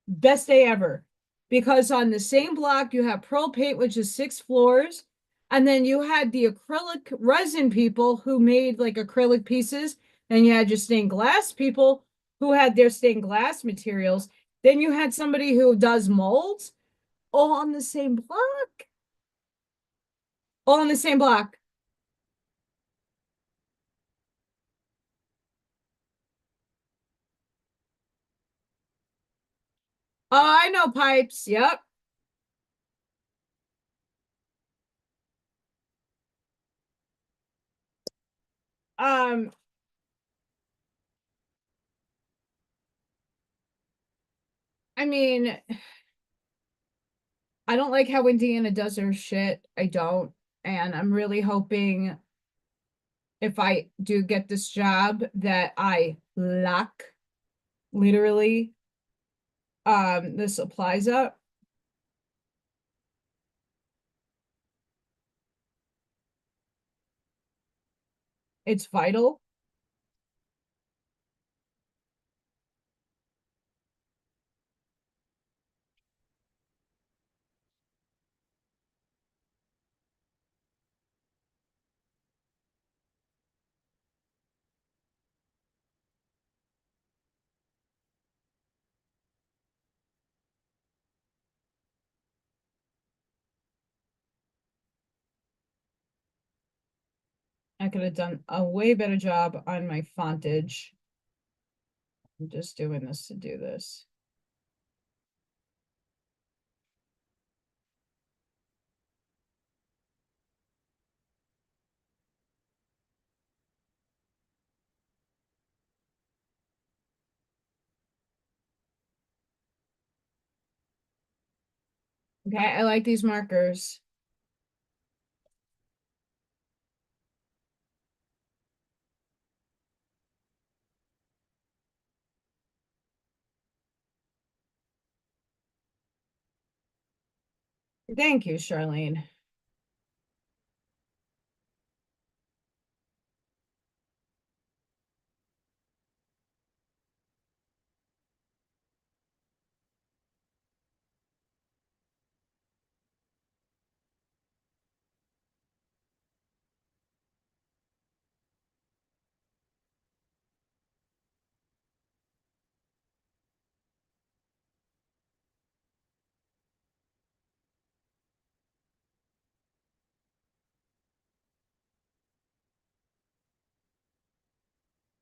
Best day ever. Because on the same block, you have Pearl Paint, which is 6 floors. And then you had the acrylic resin people who made like acrylic pieces. Then you had your stained glass people who had their stained glass materials. Then you had somebody who does molds all on the same block. All on the same block. Oh, I know pipes. Yep. Um, I mean, I don't like how Indiana does her shit. I don't. And I'm really hoping if I do get this job that I lock literally the supplies up. It's vital. I could have done a way better job on my fontage. I'm just doing this to do this. Okay, I like these markers. Thank you, Charlene.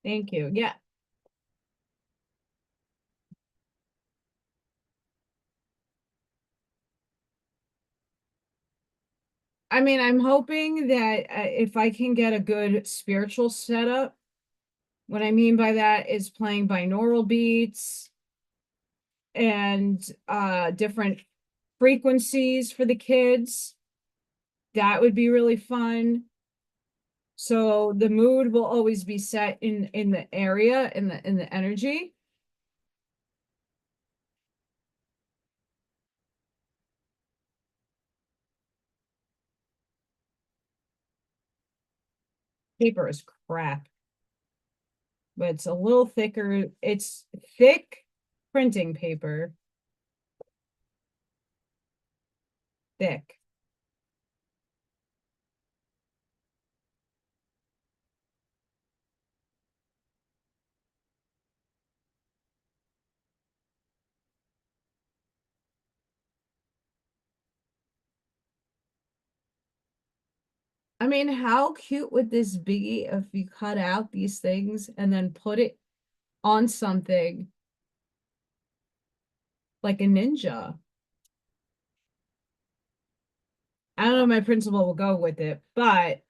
Thank you. Yeah. I mean, I'm hoping that if I can get a good spiritual setup, what I mean by that is playing binaural beats and different frequencies for the kids. That would be really fun. So the mood will always be set in the area, in the energy. Paper is crap, but it's a little thicker. It's thick printing paper. Thick. I mean, how cute would this be if you cut out these things and then put it on something like a ninja? I don't know if my principal will go with it, but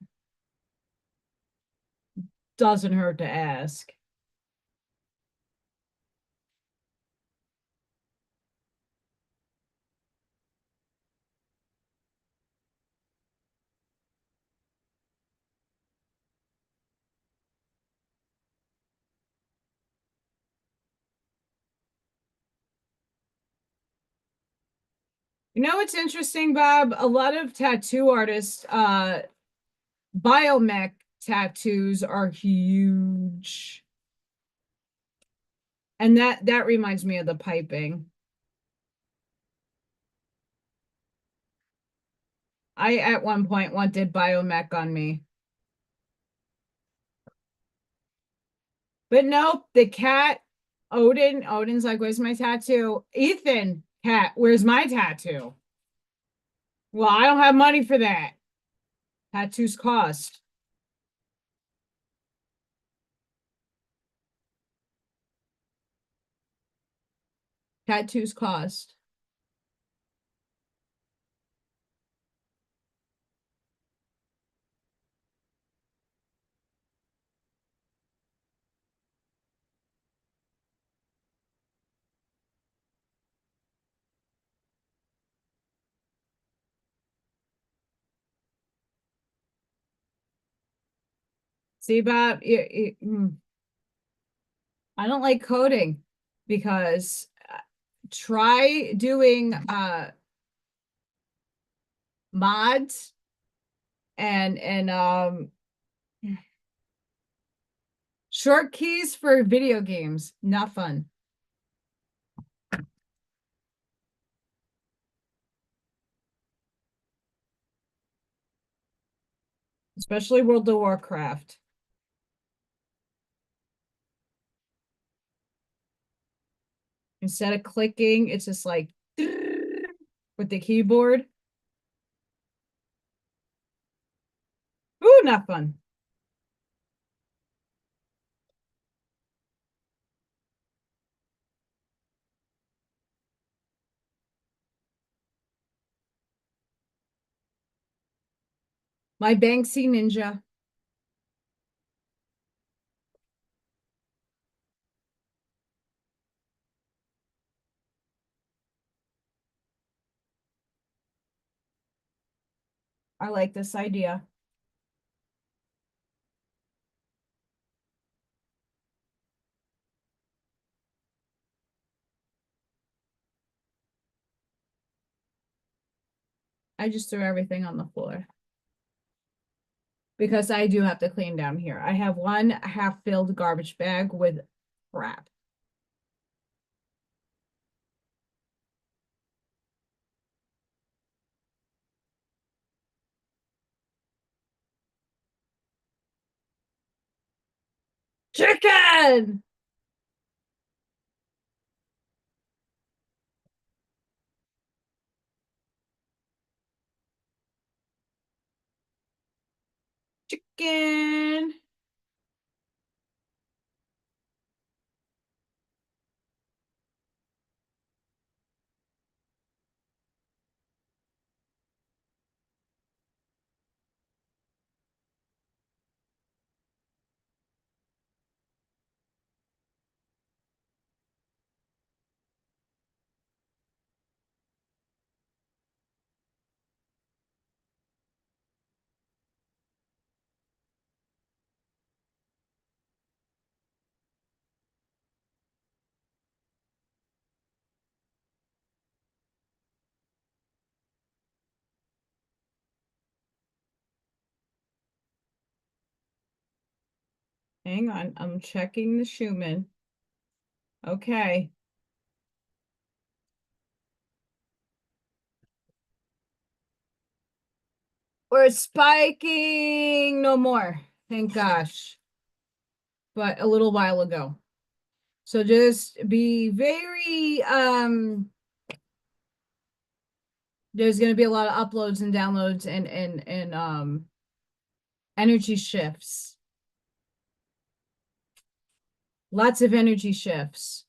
doesn't hurt to ask. You know what's interesting, Bob? A lot of tattoo artists, biomech tattoos are huge. And that reminds me of the piping. I at one point wanted biomech on me. But nope, the cat, Odin's like, where's my tattoo? Ethan, cat, where's my tattoo? Well, I don't have money for that. Tattoos cost. Tattoos cost. See, Bob, I don't like coding because try doing mods and short keys for video games. Not fun. Especially World of Warcraft. Instead of clicking, it's just like with the keyboard. Ooh, not fun. My Banksy Ninja. I like this idea. I just threw everything on the floor because I do have to clean down here. I have one half-filled garbage bag with crap. Chicken! Chicken! Hang on, I'm checking the Schumann. Okay. We're spiking no more. Thank gosh. But a little while ago. So just be very there's going to be a lot of uploads and downloads and energy shifts. Lots of energy shifts.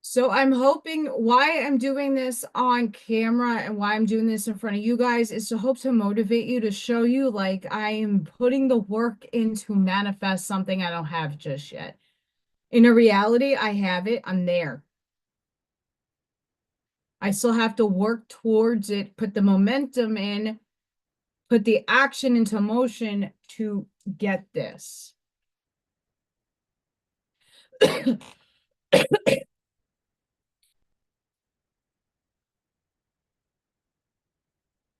So I'm hoping why I'm doing this on camera and why I'm doing this in front of you guys is to hope to motivate you, to show you like I am putting the work in to manifest something I don't have just yet. In a reality, I have it. I'm there. I still have to work towards it, put the momentum in, put the action into motion to get this.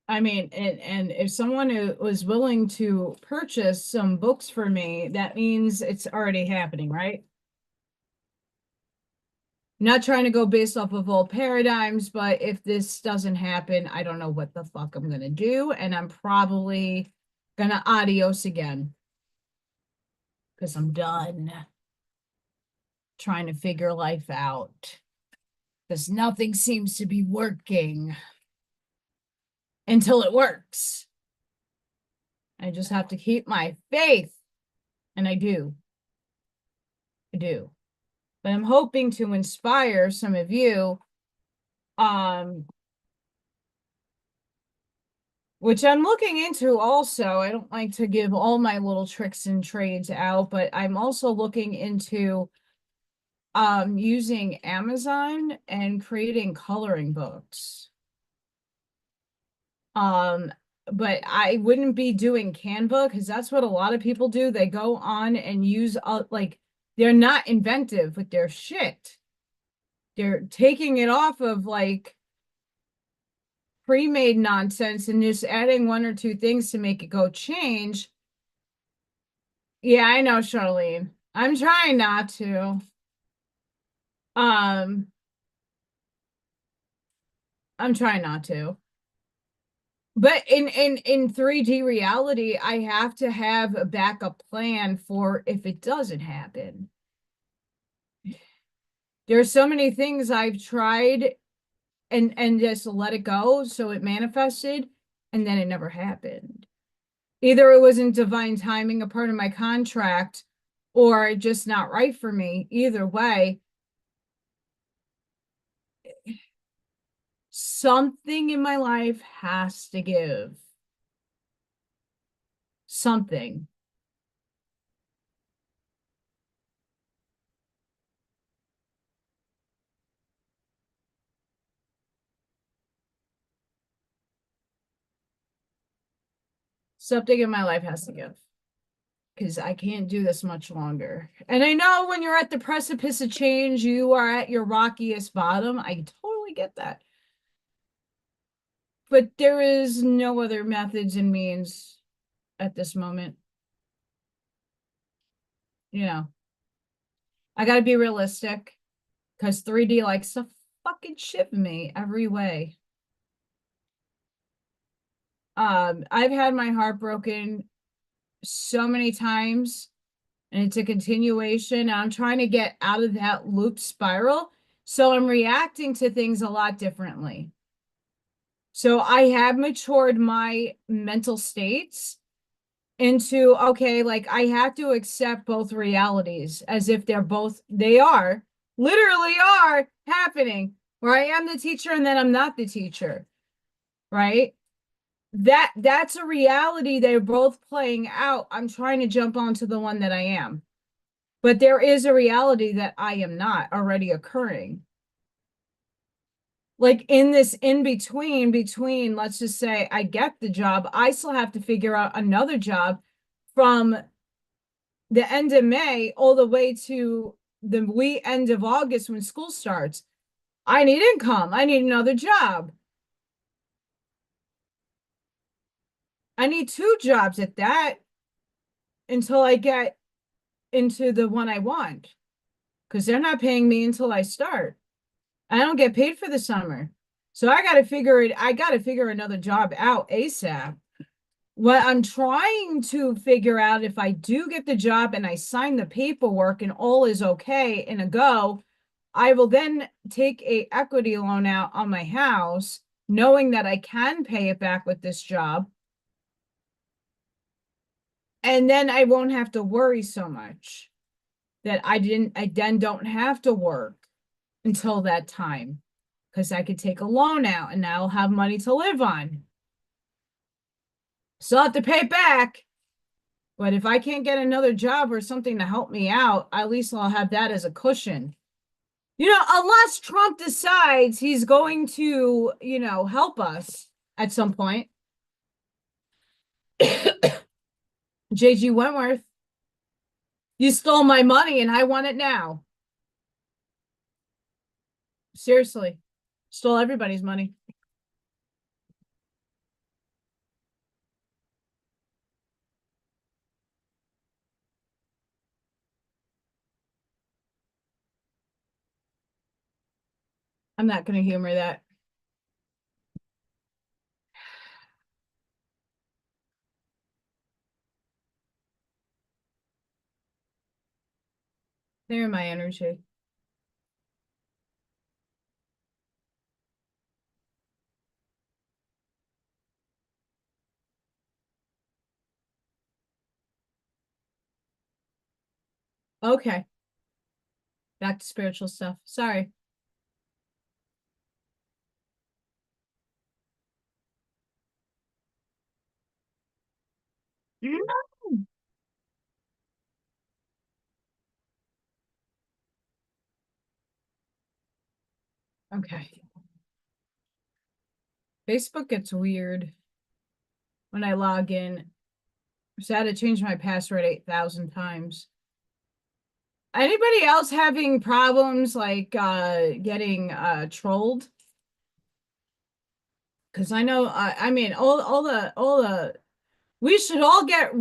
I mean, and if someone was willing to purchase some books for me, that means it's already happening, right? Not trying to go based off of old paradigms, but if this doesn't happen, I don't know what the fuck I'm gonna do, and I'm probably gonna adios again because I'm done trying to figure life out because nothing seems to be working until it works. I just have to keep my faith, and I do. I do. But I'm hoping to inspire some of you, which I'm looking into also. I don't like to give all my little tricks and trades out, but I'm also looking into using Amazon and creating coloring books. But I wouldn't be doing Canva because that's what a lot of people do. They go on and use like they're not inventive with their shit. They're taking it off of like pre-made nonsense and just adding one or two things to make it go change. Yeah, I know, Charlene. I'm trying not to. I'm trying not to. But in 3D reality, I have to have a backup plan for if it doesn't happen. There's so many things I've tried and just let it go, so it manifested, and then it never happened. Either it wasn't divine timing, a part of my contract, or just not right for me. Either way, something in my life has to give. Something. Something in my life has to give. Because I can't do this much longer. And I know when you're at the precipice of change, you are at your rockiest bottom. I totally get that. But there is no other methods and means at this moment. You know, I got to be realistic because 3D likes to fucking ship me every way. I've had my heart broken so many times, and it's a continuation. I'm trying to get out of that loop spiral. So I'm reacting to things a lot differently. So I have matured my mental states into, okay, like I have to accept both realities as if they are, literally are happening, where I am the teacher and then I'm not the teacher, right? That's a reality. They're both playing out. I'm trying to jump onto the one that I am. But there is a reality that I am not already occurring. Like in this in between, let's just say I get the job, I still have to figure out another job from the end of May all the way to the end of August when school starts. I need income. I need another job. I need two jobs at that until I get into the one I want because they're not paying me until I start. I don't get paid for the summer. So I got to figure another job out ASAP. What I'm trying to figure out, if I do get the job and I sign the paperwork and all is okay and a go, I will then take a equity loan out on my house, knowing that I can pay it back with this job. And then I won't have to worry so much that I then don't have to work until that time because I could take a loan out and now I'll have money to live on. Still have to pay it back. But if I can't get another job or something to help me out, at least I'll have that as a cushion. Unless Trump decides he's going to, help us at some point. JG Wentworth, you stole my money and I want it now. Seriously, stole everybody's money. I'm not going to humor that. They're my energy. Okay. Back to spiritual stuff. Sorry. Okay. Facebook gets weird when I log in. So I had to change my password 8,000 times. Anybody else having problems like getting trolled? Because I know I mean all the we should all get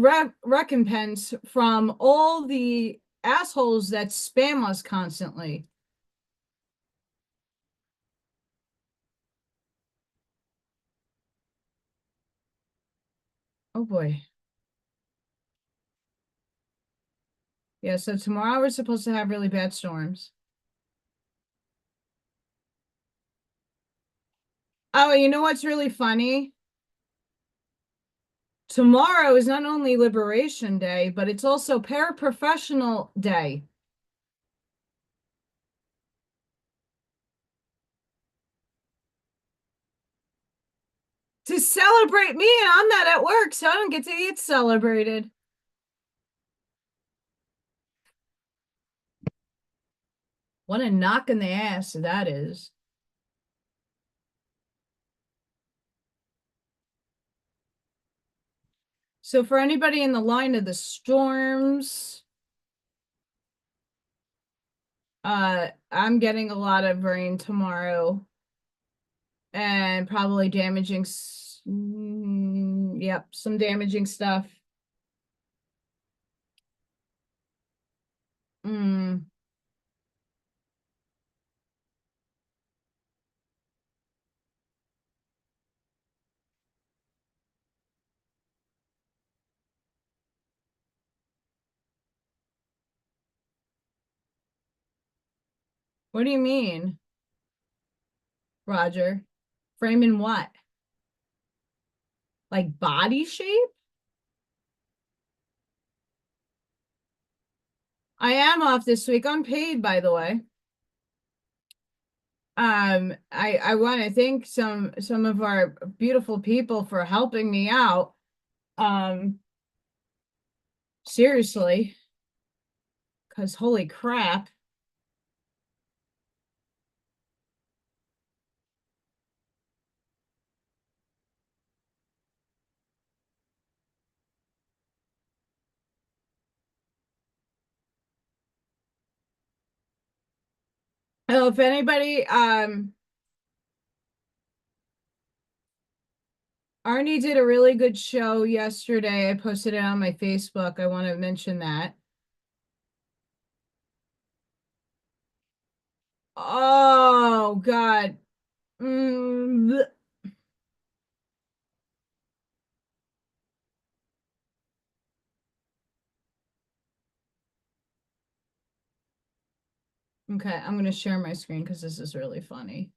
recompense from all the assholes that spam us constantly. Oh boy. Yeah, so tomorrow we're supposed to have really bad storms. Oh, you know what's really funny? Tomorrow is not only Liberation Day, but it's also Paraprofessional Day. To celebrate me, and I'm not at work, so I don't get to get celebrated. What a knock in the ass that is. So for anybody in the line of the storms, I'm getting a lot of rain tomorrow and probably damaging, yep, some damaging stuff. Mm. What do you mean, Roger? Frame in what? Like body shape? I am off this week. Unpaid, by the way. I want to thank some of our beautiful people for helping me out. Seriously, because holy crap. Oh, if anybody Arnie did a really good show yesterday. I posted it on my Facebook. I want to mention that. Oh, God. Bleh. Okay, I'm going to share my screen because this is really funny.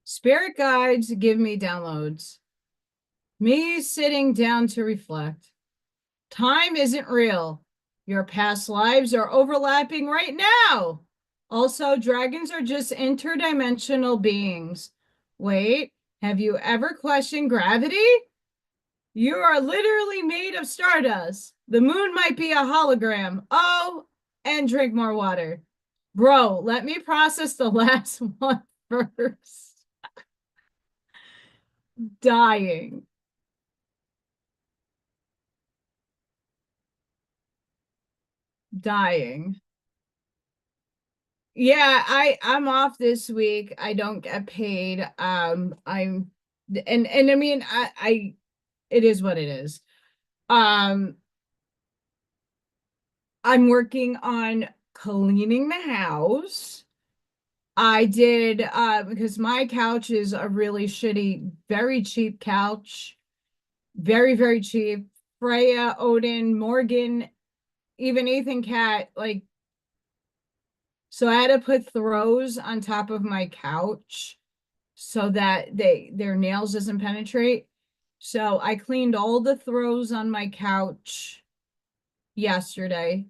Spirit guides give me downloads. Me sitting down to reflect. Time isn't real. Your past lives are overlapping right now. Also, dragons are just interdimensional beings. Wait, have you ever questioned gravity? You are literally made of stardust. The moon might be a hologram. Oh, and drink more water. Bro, let me process the last one first. Dying. Dying. Yeah, I'm off this week. I don't get paid. I'm and I mean I it is what it is. Um I'm working on cleaning the house. I did because my couch is a really shitty, very cheap couch. Very, very cheap. Freya, Odin, Morgan, even Ethan Cat, like so I had to put throws on top of my couch so that their nails doesn't penetrate. So I cleaned all the throws on my couch yesterday.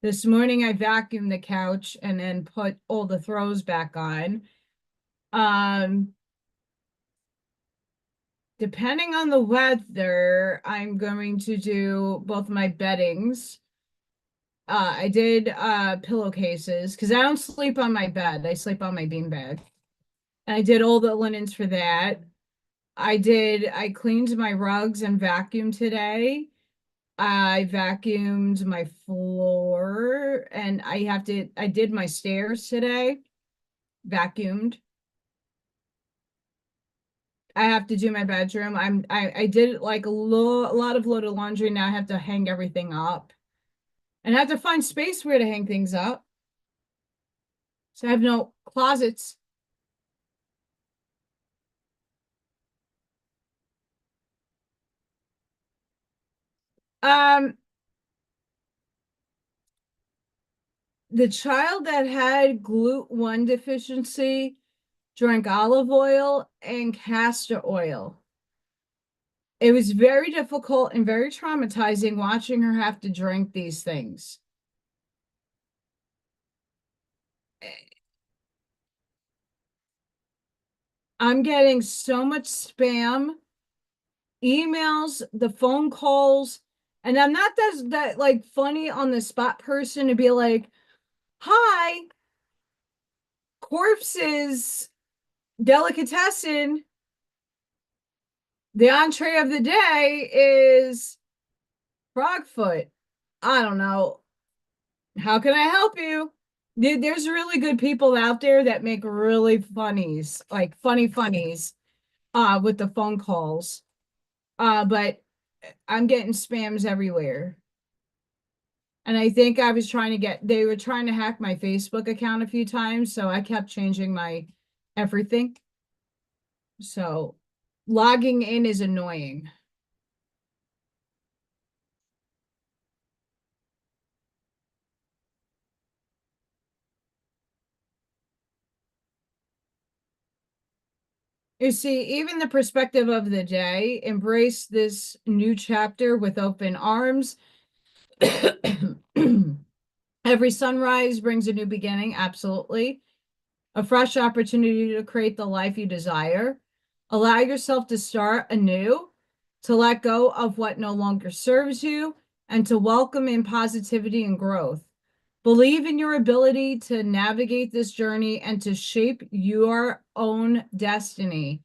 This morning I vacuumed the couch and then put all the throws back on. Um, Depending on the weather, I'm going to do both my beddings. I did pillowcases because I don't sleep on my bed. I sleep on my beanbag. And I did all the linens for that. I cleaned my rugs and vacuumed today. I vacuumed my floor and I did my stairs today, vacuumed. I have to do my bedroom. I did like a lot of loaded laundry. Now I have to hang everything up and I have to find space where to hang things up. So I have no closets. Um, the child that had GLUT1 deficiency drank olive oil and castor oil. It was very difficult and very traumatizing watching her have to drink these things. I'm getting so much spam, emails, the phone calls, and I'm not that like funny on the spot person to be like, "Hi, corpses, delicatessen. The entree of the day is frogfoot. I don't know. How can I help you?" There's really good people out there that make really funnies, like funnies, with the phone calls. But I'm getting spams everywhere. And I think they were trying to hack my Facebook account a few times, so I kept changing my everything. So logging in is annoying. You see, even the perspective of the day, embrace this new chapter with open arms. Every sunrise brings a new beginning, absolutely. A fresh opportunity to create the life you desire. Allow yourself to start anew, to let go of what no longer serves you, and to welcome in positivity and growth. Believe in your ability to navigate this journey and to shape your own destiny.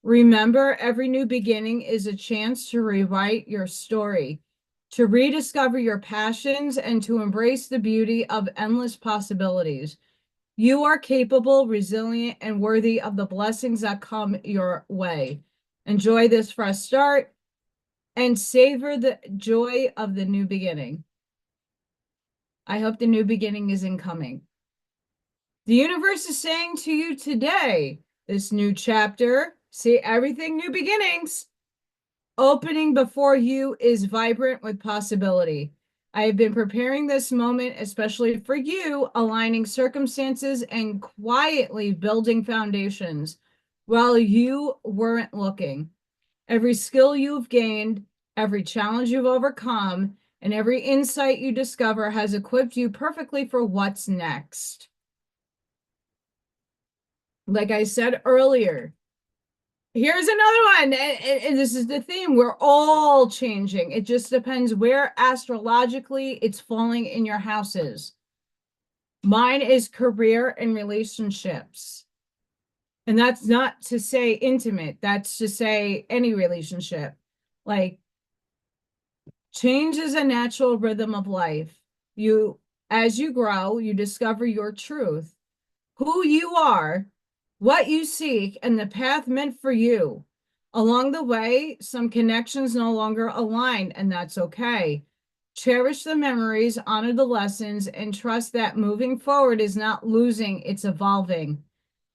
Remember, every new beginning is a chance to rewrite your story. to rediscover your passions and to embrace the beauty of endless possibilities. You are capable, resilient, and worthy of the blessings that come your way. Enjoy this fresh start and savor the joy of the new beginning. I hope the new beginning is incoming. The universe is saying to you today, this new chapter, see everything new beginnings, opening before you is vibrant with possibility. I have been preparing this moment, especially for you, aligning circumstances and quietly building foundations while you weren't looking. Every skill you've gained, every challenge you've overcome, and every insight you discover has equipped you perfectly for what's next. Like I said earlier, here's another one. And this is the theme. We're all changing. It just depends where astrologically it's falling in your houses. Mine is career and relationships. And that's not to say intimate. That's to say any relationship. Like, change is a natural rhythm of life. As you grow, you discover your truth, who you are, what you seek, and the path meant for you. Along the way, some connections no longer align, and that's okay. Cherish the memories, honor the lessons, and trust that moving forward is not losing, it's evolving.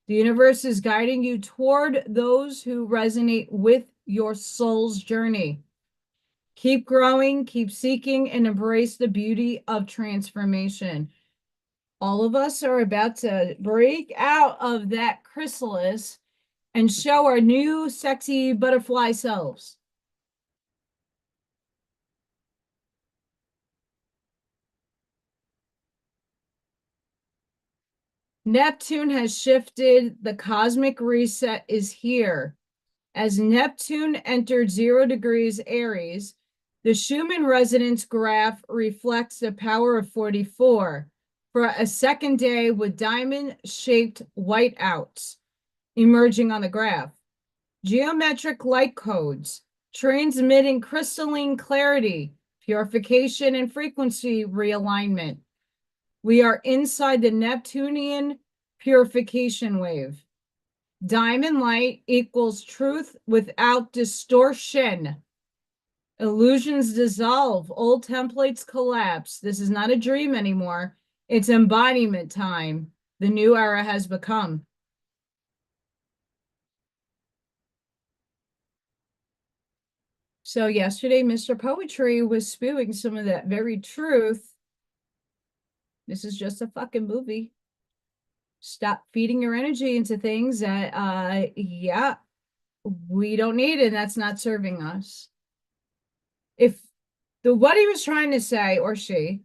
The universe is guiding you toward those who resonate with your soul's journey. Keep growing, keep seeking, and embrace the beauty of transformation. All of us are about to break out of that chrysalis and show our new sexy butterfly selves. Neptune has shifted. The cosmic reset is here. As Neptune entered 0 degrees Aries, the Schumann resonance graph reflects the power of 44 for a second day with diamond-shaped whiteouts emerging on the graph. Geometric light codes, transmitting crystalline clarity, purification, and frequency realignment. We are inside the Neptunian purification wave. Diamond light equals truth without distortion. Illusions dissolve, old templates collapse. This is not a dream anymore. It's embodiment time. The new era has become. So yesterday, Mr. Poetry was spewing some of that very truth. This is just a fucking movie. Stop feeding your energy into things that, yeah, we don't need, and that's not serving us. If what he was trying to say, or she,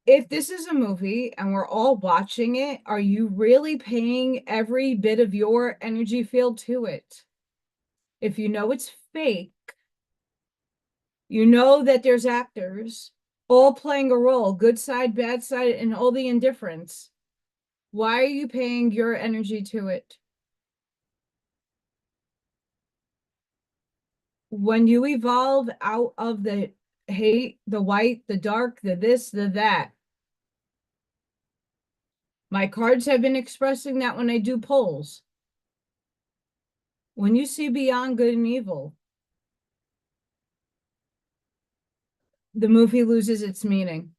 if this is a movie and we're all watching it, are you really paying every bit of your energy field to it? If you know it's fake, you know that there's actors all playing a role, good side, bad side, and all the indifference. Why are you paying your energy to it? When you evolve out of the hate, the white, the dark, the this, the that. My cards have been expressing that when I do polls. When you see beyond good and evil, the movie loses its meaning.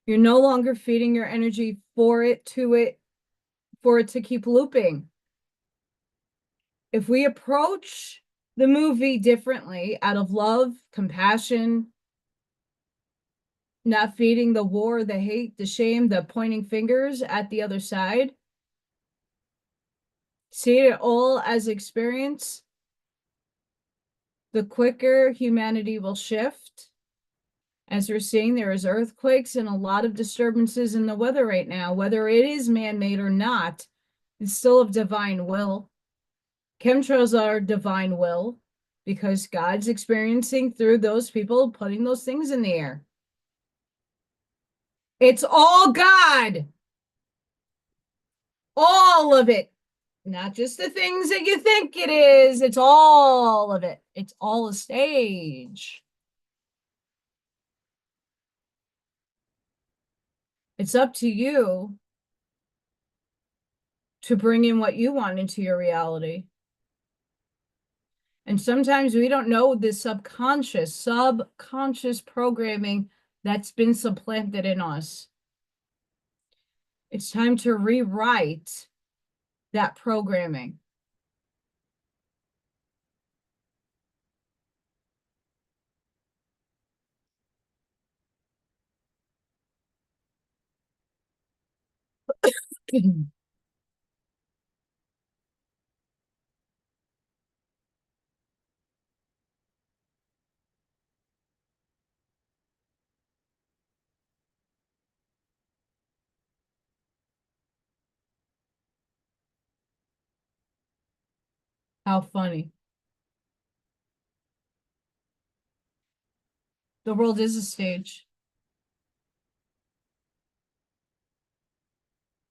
You're no longer feeding your energy for it, to it, for it to keep looping. If we approach the movie differently, out of love, compassion, not feeding the war, the hate, the shame, the pointing fingers at the other side, see it all as experience, the quicker humanity will shift. As we're seeing, there is earthquakes and a lot of disturbances in the weather right now. Whether it is man-made or not, it's still of divine will. Chemtrails are divine will because God's experiencing through those people putting those things in the air. It's all God. All of it. Not just the things that you think it is. It's all of it. It's all a stage. It's up to you to bring in what you want into your reality. And sometimes we don't know the subconscious programming that's been supplanted in us. It's time to rewrite that programming. How funny. The world is a stage.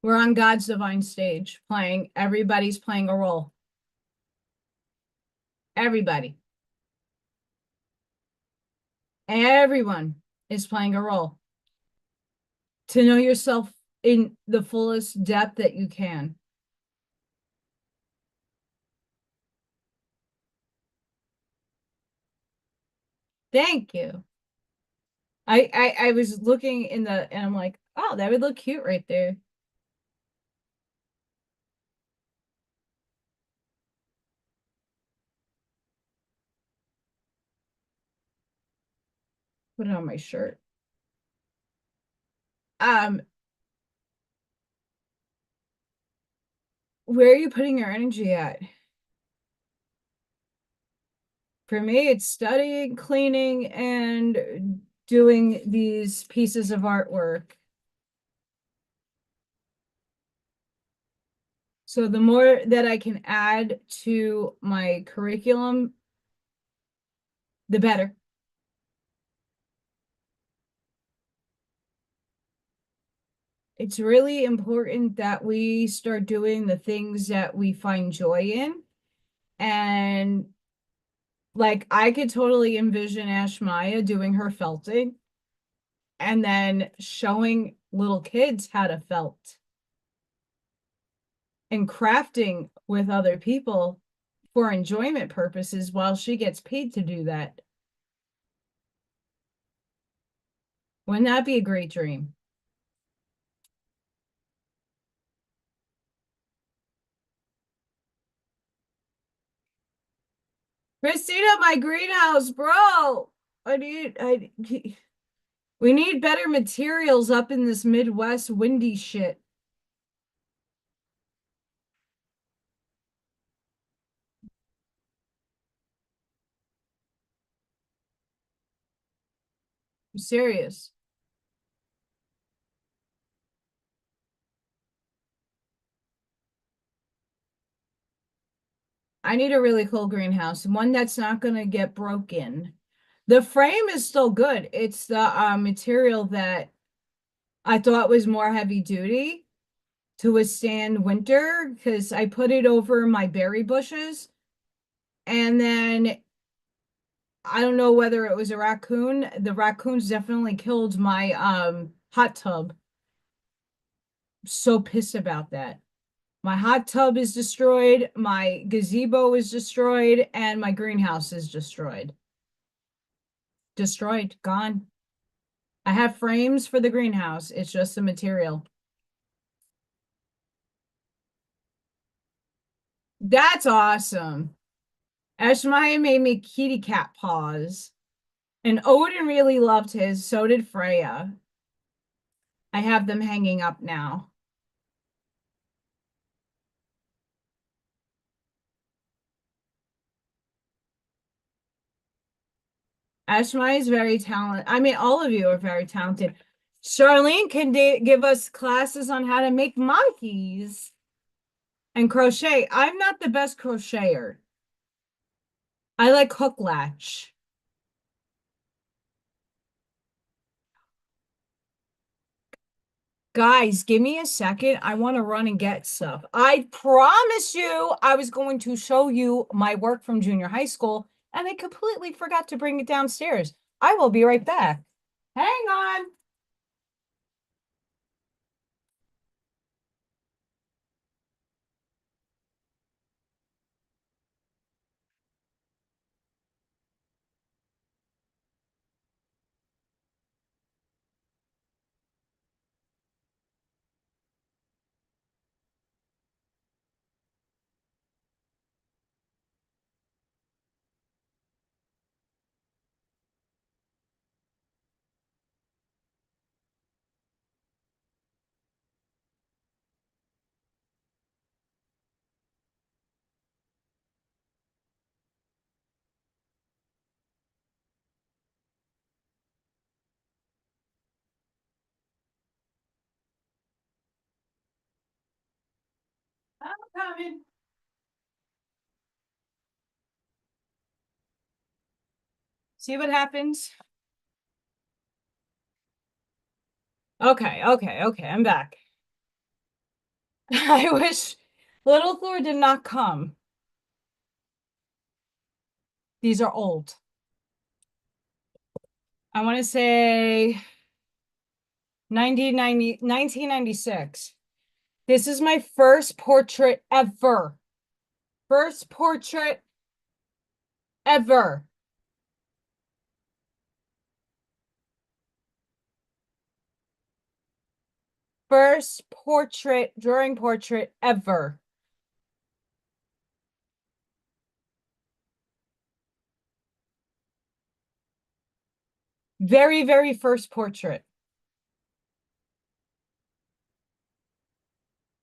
We're on God's divine stage playing. Everybody's playing a role. Everybody. Everyone is playing a role. To know yourself in the fullest depth that you can. Thank you. I was looking in the, and I'm like, oh, that would look cute right there. Put it on my shirt. Um, where are you putting your energy at? For me, it's studying, cleaning, and doing these pieces of artwork. So the more that I can add to my curriculum, the better. It's really important that we start doing the things that we find joy in. And like I could totally envision Ashmaya doing her felting and then showing little kids how to felt and crafting with other people for enjoyment purposes while she gets paid to do that. Wouldn't that be a great dream? Christina, my greenhouse, bro. I we need better materials up in this Midwest windy shit. I'm serious. I need a really cool greenhouse, one that's not going to get broken. The frame is still good. It's the material that I thought was more heavy duty to withstand winter because I put it over my berry bushes. And then I don't know whether it was a raccoon. The raccoons definitely killed my hot tub. So pissed about that. My hot tub is destroyed, my gazebo is destroyed, and my greenhouse is destroyed. Destroyed, gone. I have frames for the greenhouse. It's just the material. That's awesome. Ashmaya made me kitty cat paws. And Odin really loved his. So did Freya. I have them hanging up now. Ashmaya is very talented. I mean, all of you are very talented. Charlene can give us classes on how to make monkeys and crochet. I'm not the best crocheter. I like hook latch. Guys, give me a second. I want to run and get stuff. I promise you I was going to show you my work from junior high school, and I completely forgot to bring it downstairs. I will be right back. Hang on. I'm coming. See what happens? Okay, I'm back. I wish Little Thor did not come. These are old. I want to say 1996. This is my first portrait ever. First portrait ever. First portrait, drawing portrait ever. Very, very first portrait.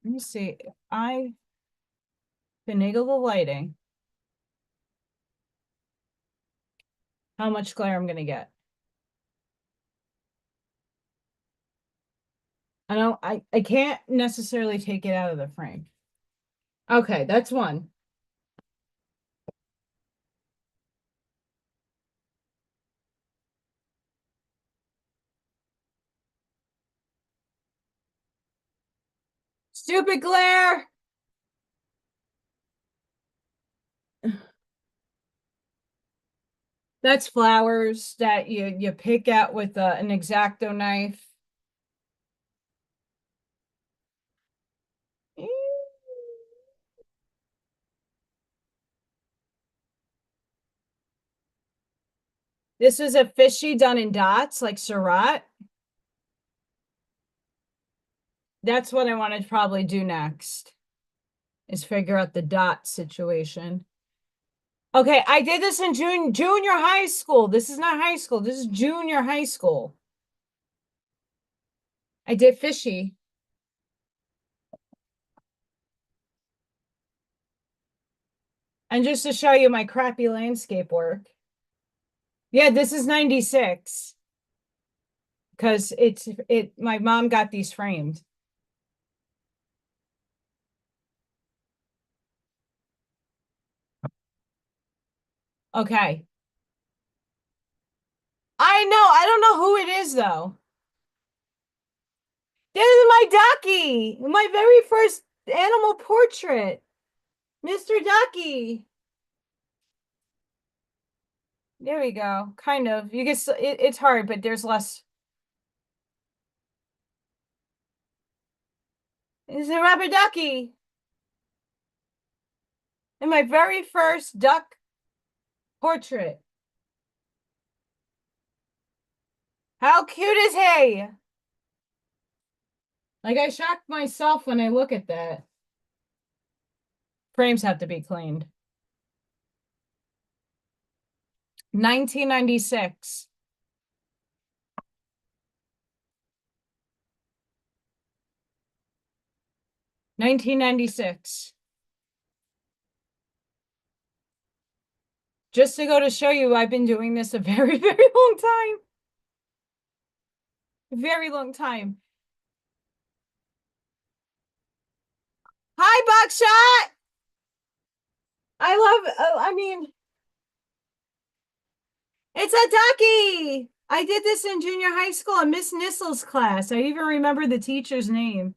Let me see. If I finagle the lighting, how much glare I'm going to get. I can't necessarily take it out of the frame. Okay, that's one. Stupid glare. That's flowers that you pick out with an X-Acto knife. This is a fishy done in dots, like Surratt. That's what I want to probably do next, is figure out the dot situation. Okay, I did this in junior high school. This is not high school. This is junior high school. I did fishy. And just to show you my crappy landscape work. Yeah, this is 96. Because my mom got these framed. Okay. I know. I don't know who it is though. This is my ducky. My very first animal portrait. Mr. Ducky. There we go. Kind of. You get it's hard, but there's less. It's a rubber ducky. And my very first duck portrait. How cute is he? Like, I shock myself when I look at that. Frames have to be cleaned. 1996. $19.96. Just to go to show you, I've been doing this a very, very long time. Very long time. Hi, Buckshot. I mean, it's a ducky. I did this in junior high school in Miss Nissel's class. I even remember the teacher's name.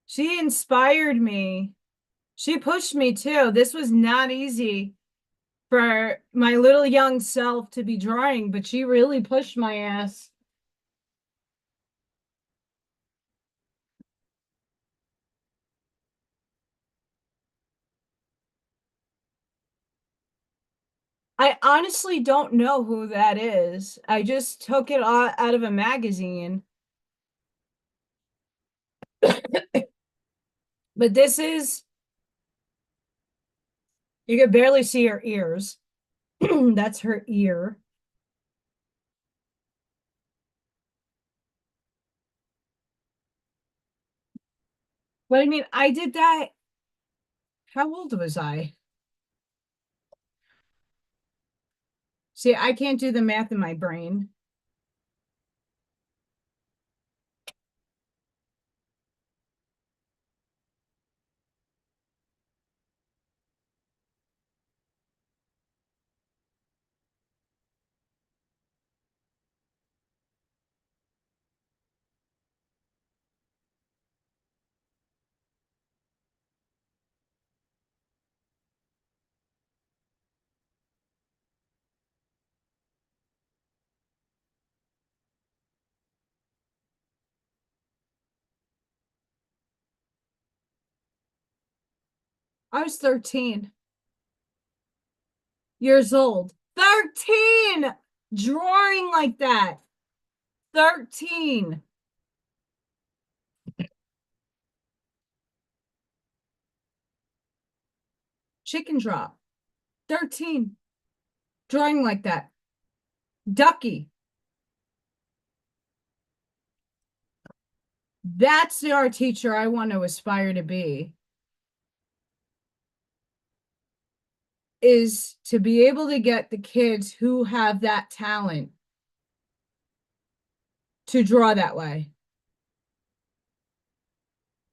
She inspired me. She pushed me too. This was not easy for my little young self to be drawing, but she really pushed my ass. I honestly don't know who that is. I just took it out of a magazine. But this is, you can barely see her ears. That's her ear. But I mean, I did that. How old was I? See, I can't do the math in my brain. I was 13 years old. 13 drawing like that. 13. Chicken drop. 13 drawing like that. Ducky. That's the art teacher I want to aspire to be. Is to be able to get the kids who have that talent to draw that way.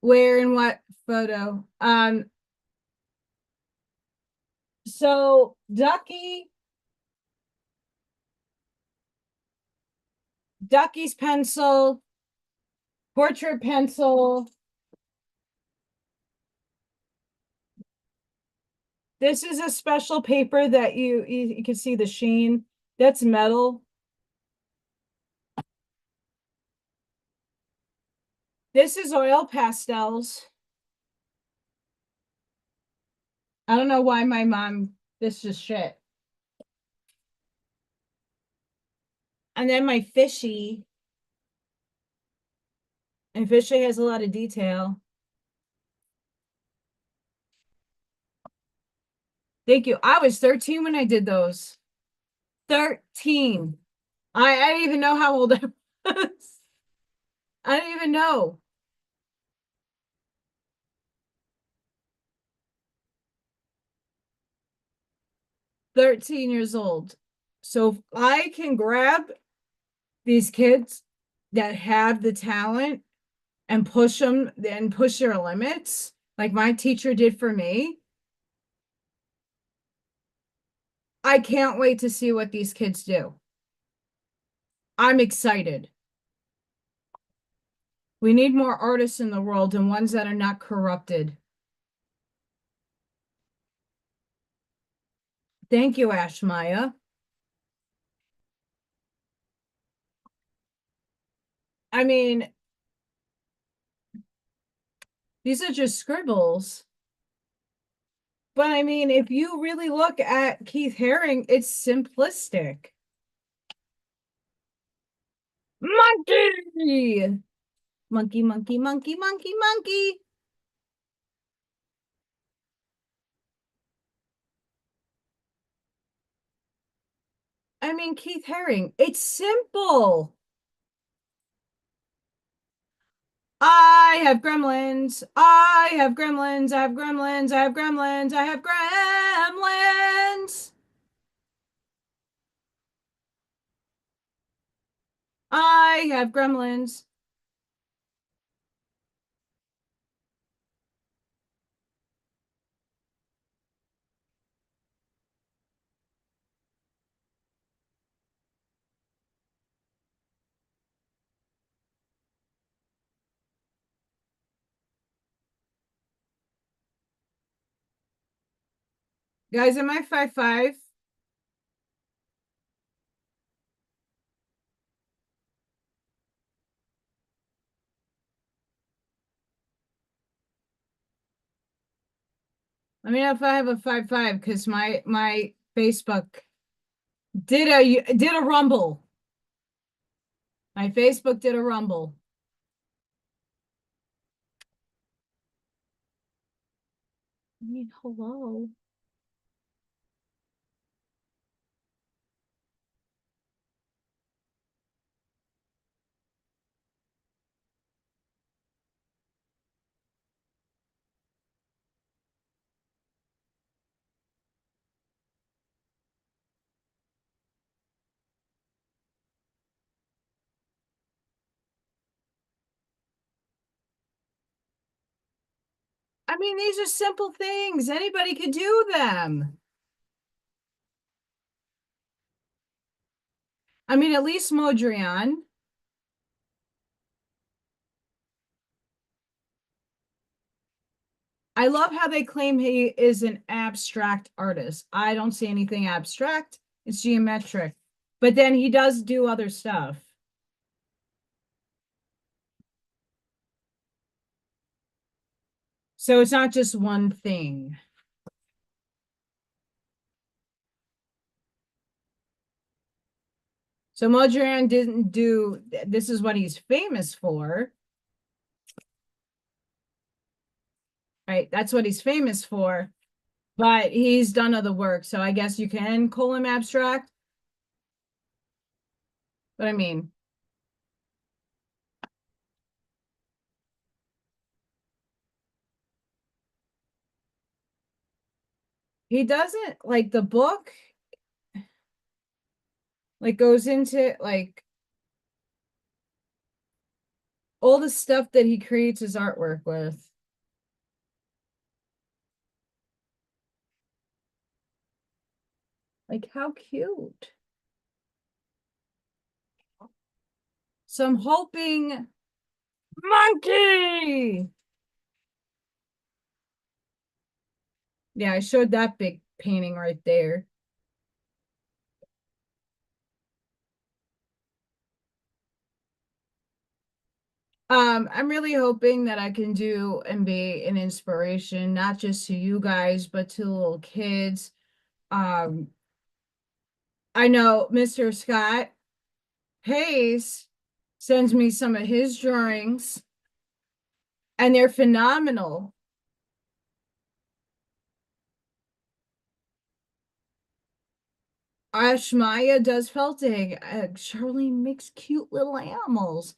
Where and what photo? So Ducky's pencil, portrait pencil. This is a special paper that you can see the sheen. That's metal. This is oil pastels. I don't know why my mom, this is shit. And then my fishy. And fishy has a lot of detail. Thank you. I was 13 when I did those. 13. I didn't even know how old I was. I didn't even know. 13 years old. So if I can grab these kids that have the talent and push them and push their limits, like my teacher did for me, I can't wait to see what these kids do. I'm excited. We need more artists in the world and ones that are not corrupted. Thank you, Ashmaya. I mean, these are just scribbles. But I mean, if you really look at Keith Haring, it's simplistic. Monkey! Monkey, monkey, monkey, monkey, monkey. I mean, Keith Haring, it's simple. I have gremlins. I have gremlins. I have gremlins. I have gremlins. I have gremlins. I have gremlins. Guys, am I 5'5"? Let me know if I have a 5'5" because my Facebook did a rumble. My Facebook did a rumble. I mean, hello. I mean, these are simple things. Anybody could do them. I mean, at least Modrian. I love how they claim he is an abstract artist. I don't see anything abstract. It's geometric. But then he does do other stuff. So it's not just one thing. So Modrian didn't do, this is what he's famous for. Right? That's what he's famous for. But he's done other work. So I guess you can call him abstract. But I mean, he doesn't like the book, like goes into like all the stuff that he creates his artwork with. Like, how cute. So I'm hoping monkey. Yeah, I showed that big painting right there. I'm really hoping that I can do and be an inspiration, not just to you guys, but to little kids. Um, I know Mr. Scott Hayes sends me some of his drawings, and they're phenomenal. Ashmaya does felting. Charlene makes cute little animals.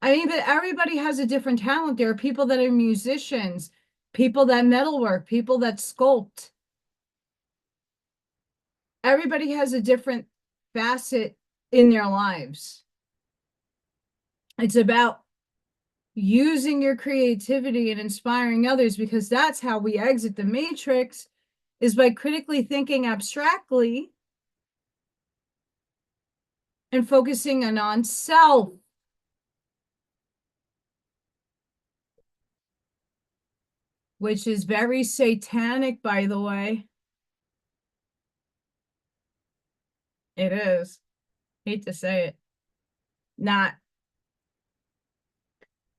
I mean, but everybody has a different talent. There are people that are musicians, people that metalwork, people that sculpt. Everybody has a different facet in their lives. It's about using your creativity and inspiring others because that's how we exit the matrix is by critically thinking abstractly and focusing on self, which is very satanic, by the way. It is. Hate to say it. Not,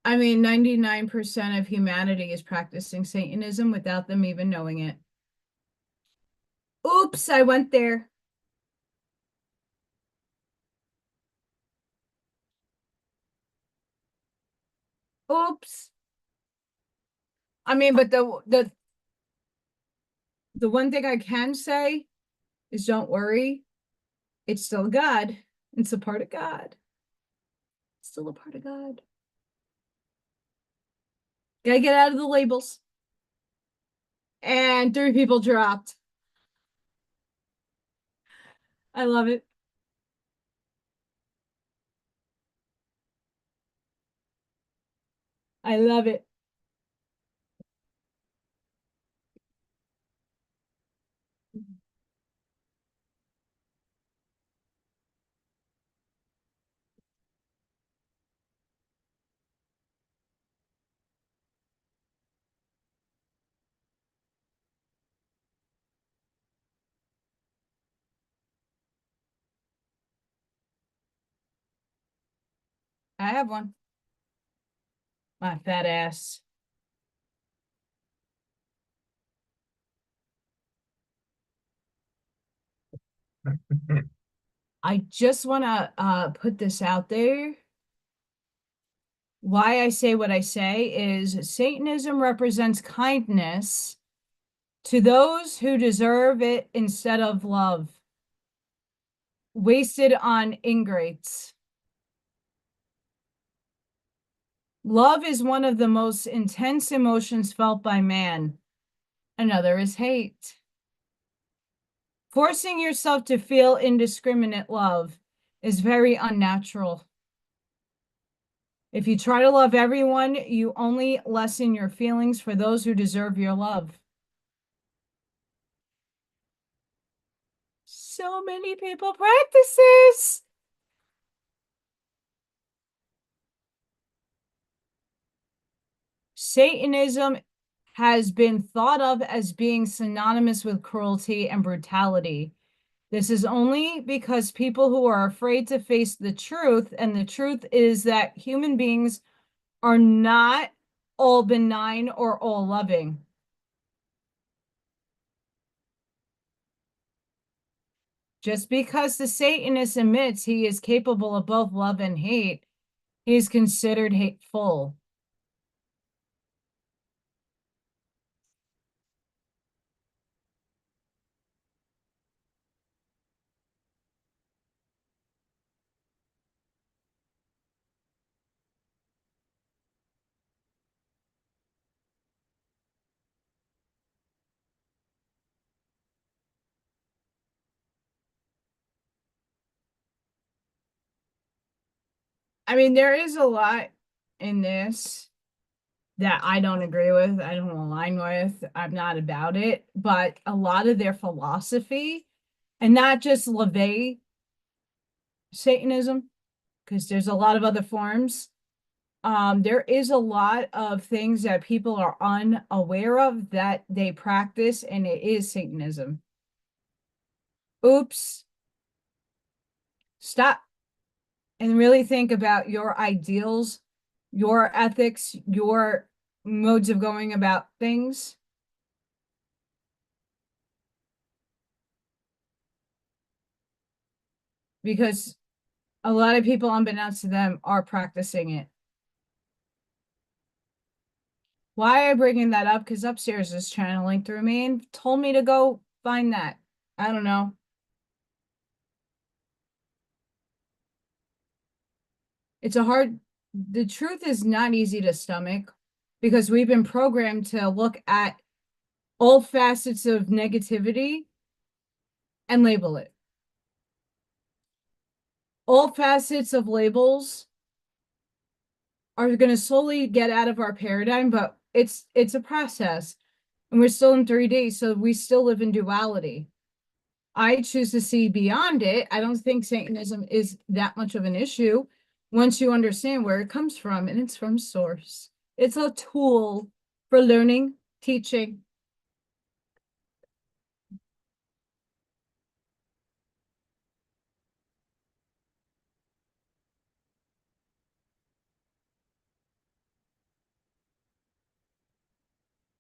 I mean, 99% of humanity is practicing Satanism without them even knowing it. Oops, I went there. Oops. I mean, but the one thing I can say is don't worry. It's still God. It's a part of God. It's still a part of God. Gotta get out of the labels. And 3 people dropped. I love it. I love it. I have one. My fat ass. I just want to put this out there. Why I say what I say is Satanism represents kindness to those who deserve it instead of love, wasted on ingrates. Love is one of the most intense emotions felt by man. Another is hate. Forcing yourself to feel indiscriminate love is very unnatural. If you try to love everyone, you only lessen your feelings for those who deserve your love. So many people practice this. Satanism has been thought of as being synonymous with cruelty and brutality. This is only because people who are afraid to face the truth, and the truth is that human beings are not all benign or all loving. Just because the Satanist admits he is capable of both love and hate, he is considered hateful. I mean, there is a lot in this that I don't agree with, I don't align with, I'm not about it, but a lot of their philosophy, and not just LaVey Satanism, because there's a lot of other forms. There is a lot of things that people are unaware of that they practice, and it is Satanism. Oops. Stop and really think about your ideals, your ethics, your modes of going about things. Because a lot of people, unbeknownst to them, are practicing it. Why am I bringing that up? Because upstairs is channeling through me and told me to go find that. I don't know. It's a hard, the truth is not easy to stomach because we've been programmed to look at all facets of negativity and label it. All facets of labels are going to slowly get out of our paradigm, but it's a process. And we're still in 3D, so we still live in duality. I choose to see beyond it. I don't think Satanism is that much of an issue once you understand where it comes from, and it's from source. It's a tool for learning, teaching.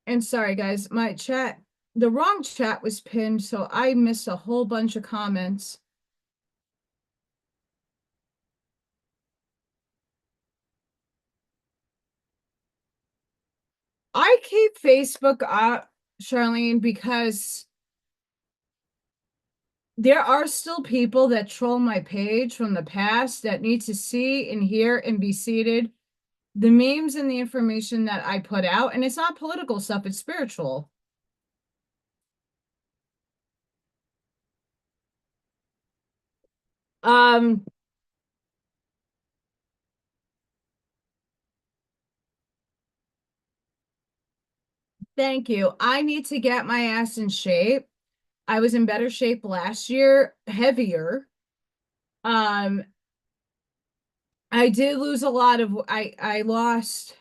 And sorry, guys, my chat, the wrong chat was pinned, so I missed a whole bunch of comments. I keep Facebook up, Charlene, because there are still people that troll my page from the past that need to see and hear and be seated the memes and the information that I put out. And it's not political stuff, it's spiritual. Um, thank you. I need to get my ass in shape. I was in better shape last year, heavier. Um, I did lose a lot of I lost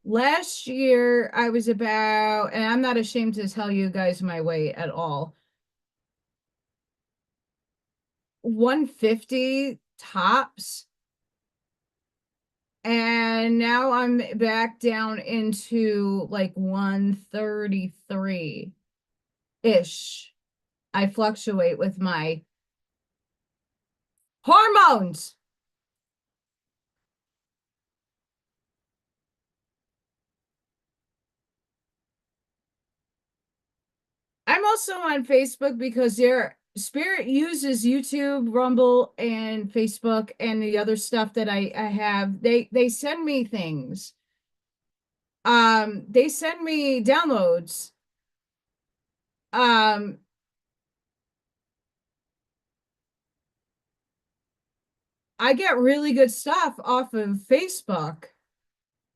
last year. I was about, and I'm not ashamed to tell you guys my weight at all. 150 tops. And now I'm back down into like 133-ish. I fluctuate with my hormones. I'm also on Facebook because their Spirit uses YouTube, Rumble, and Facebook and the other stuff that I have. They send me things. They send me downloads. Um, I get really good stuff off of Facebook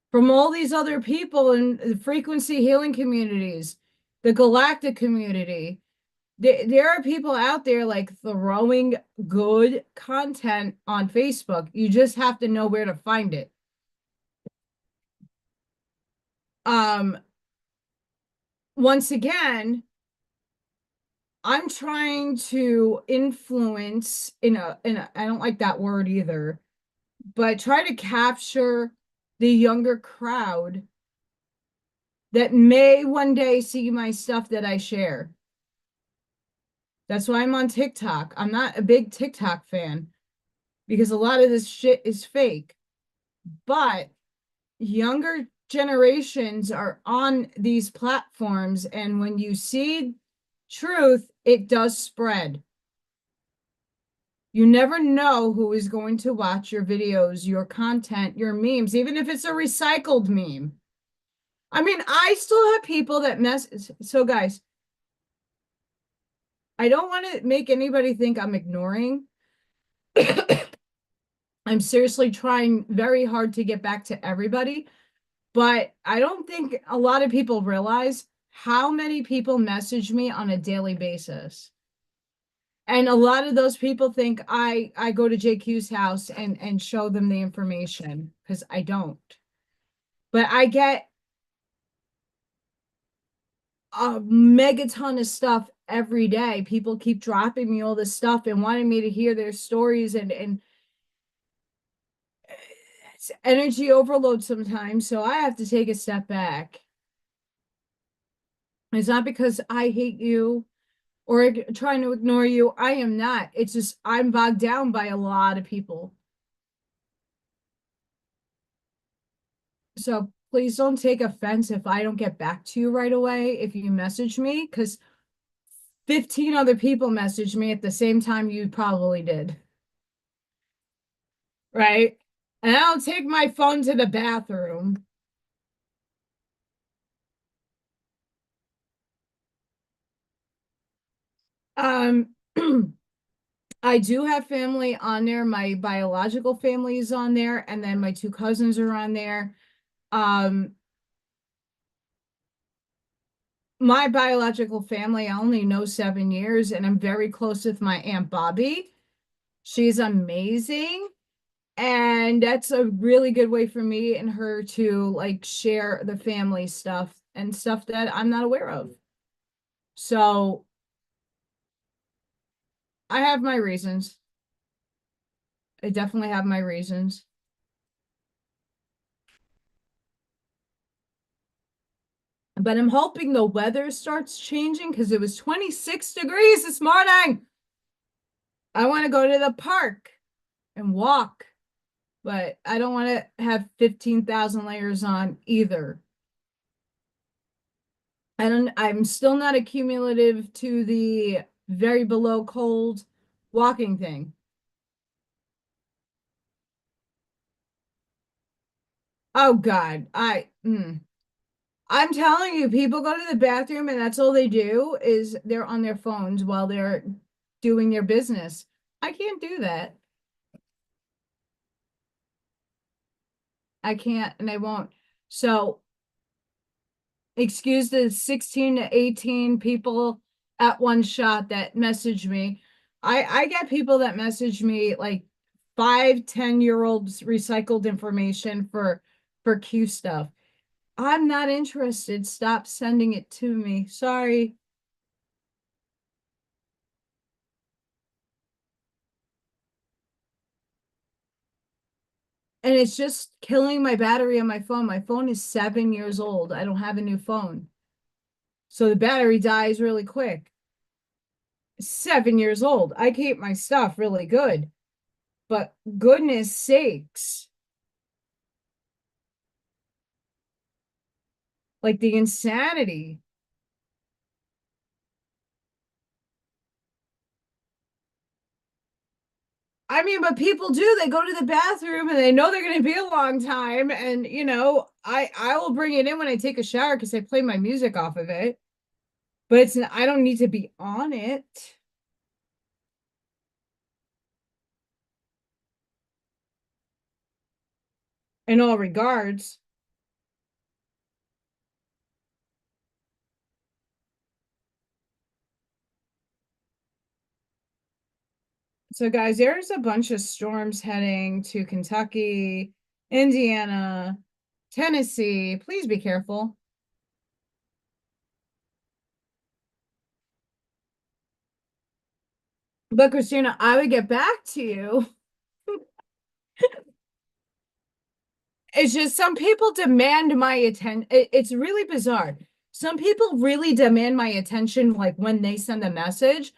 from all these other people in the frequency healing communities, the galactic community. There are people out there like throwing good content on Facebook. You just have to know where to find it. Um, Once again, I'm trying to influence I don't like that word either, but try to capture the younger crowd that may one day see my stuff that I share. That's why I'm on TikTok. I'm not a big TikTok fan because a lot of this shit is fake. But younger generations are on these platforms, and when you see truth, it does spread. You never know who is going to watch your videos, your content, your memes, even if it's a recycled meme. I mean, I still have people that so guys, I don't want to make anybody think I'm ignoring. I'm seriously trying very hard to get back to everybody, but I don't think a lot of people realize how many people message me on a daily basis. And a lot of those people think I go to JQ's house and show them the information, because I don't. But I get a megaton of stuff every day. People keep dropping me all this stuff and wanting me to hear their stories, and it's energy overload sometimes. So I have to take a step back. It's not because I hate you or trying to ignore you. I am not. It's just I'm bogged down by a lot of people. So please don't take offense if I don't get back to you right away if you message me, because 15 other people messaged me at the same time you probably did. Right? And I don't take my phone to the bathroom. Um, I do have family on there. My biological family is on there, and then my two cousins are on there. Um, my biological family, I only know 7 years, and I'm very close with my Aunt Bobby. She's amazing. And that's a really good way for me and her to like share the family stuff and stuff that I'm not aware of. So I have my reasons. I definitely have my reasons. But I'm hoping the weather starts changing because it was 26 degrees this morning. I want to go to the park and walk, but I don't want to have 15,000 layers on either. I'm still not accumulative to the very below cold walking thing. Oh God, I'm telling you, people go to the bathroom and that's all they do is they're on their phones while they're doing their business. I can't do that. I can't and I won't. So excuse the 16 to 18 people at one shot that message me. I get people that message me like 5, 10-year-olds recycled information for Q stuff. I'm not interested. Stop sending it to me. Sorry. And it's just killing my battery on my phone. My phone is 7 years old. I don't have a new phone. So the battery dies really quick. 7 years old. I keep my stuff really good. But goodness sakes, like the insanity. I mean, but people do. They go to the bathroom and they know they're going to be a long time. And, I will bring it in when I take a shower because I play my music off of it. But I don't need to be on it in all regards. So, guys, there's a bunch of storms heading to Kentucky, Indiana, Tennessee. Please be careful. But, Christina, I would get back to you. It's just some people demand my attention. It's really bizarre. Some people really demand my attention, like when they send a message.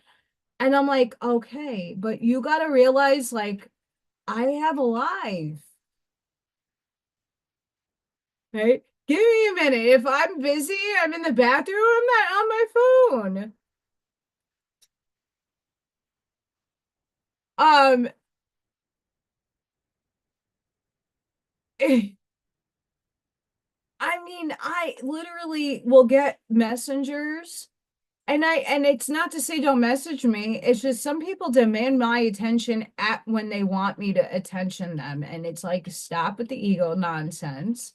And I'm like, okay, but you got to realize, like, I have a life, right? Give me a minute. If I'm busy, I'm in the bathroom, I'm not on my phone. Um, I mean, I literally will get messengers. And it's not to say don't message me. It's just some people demand my attention at when they want me to attention them. And it's like, stop with the ego nonsense.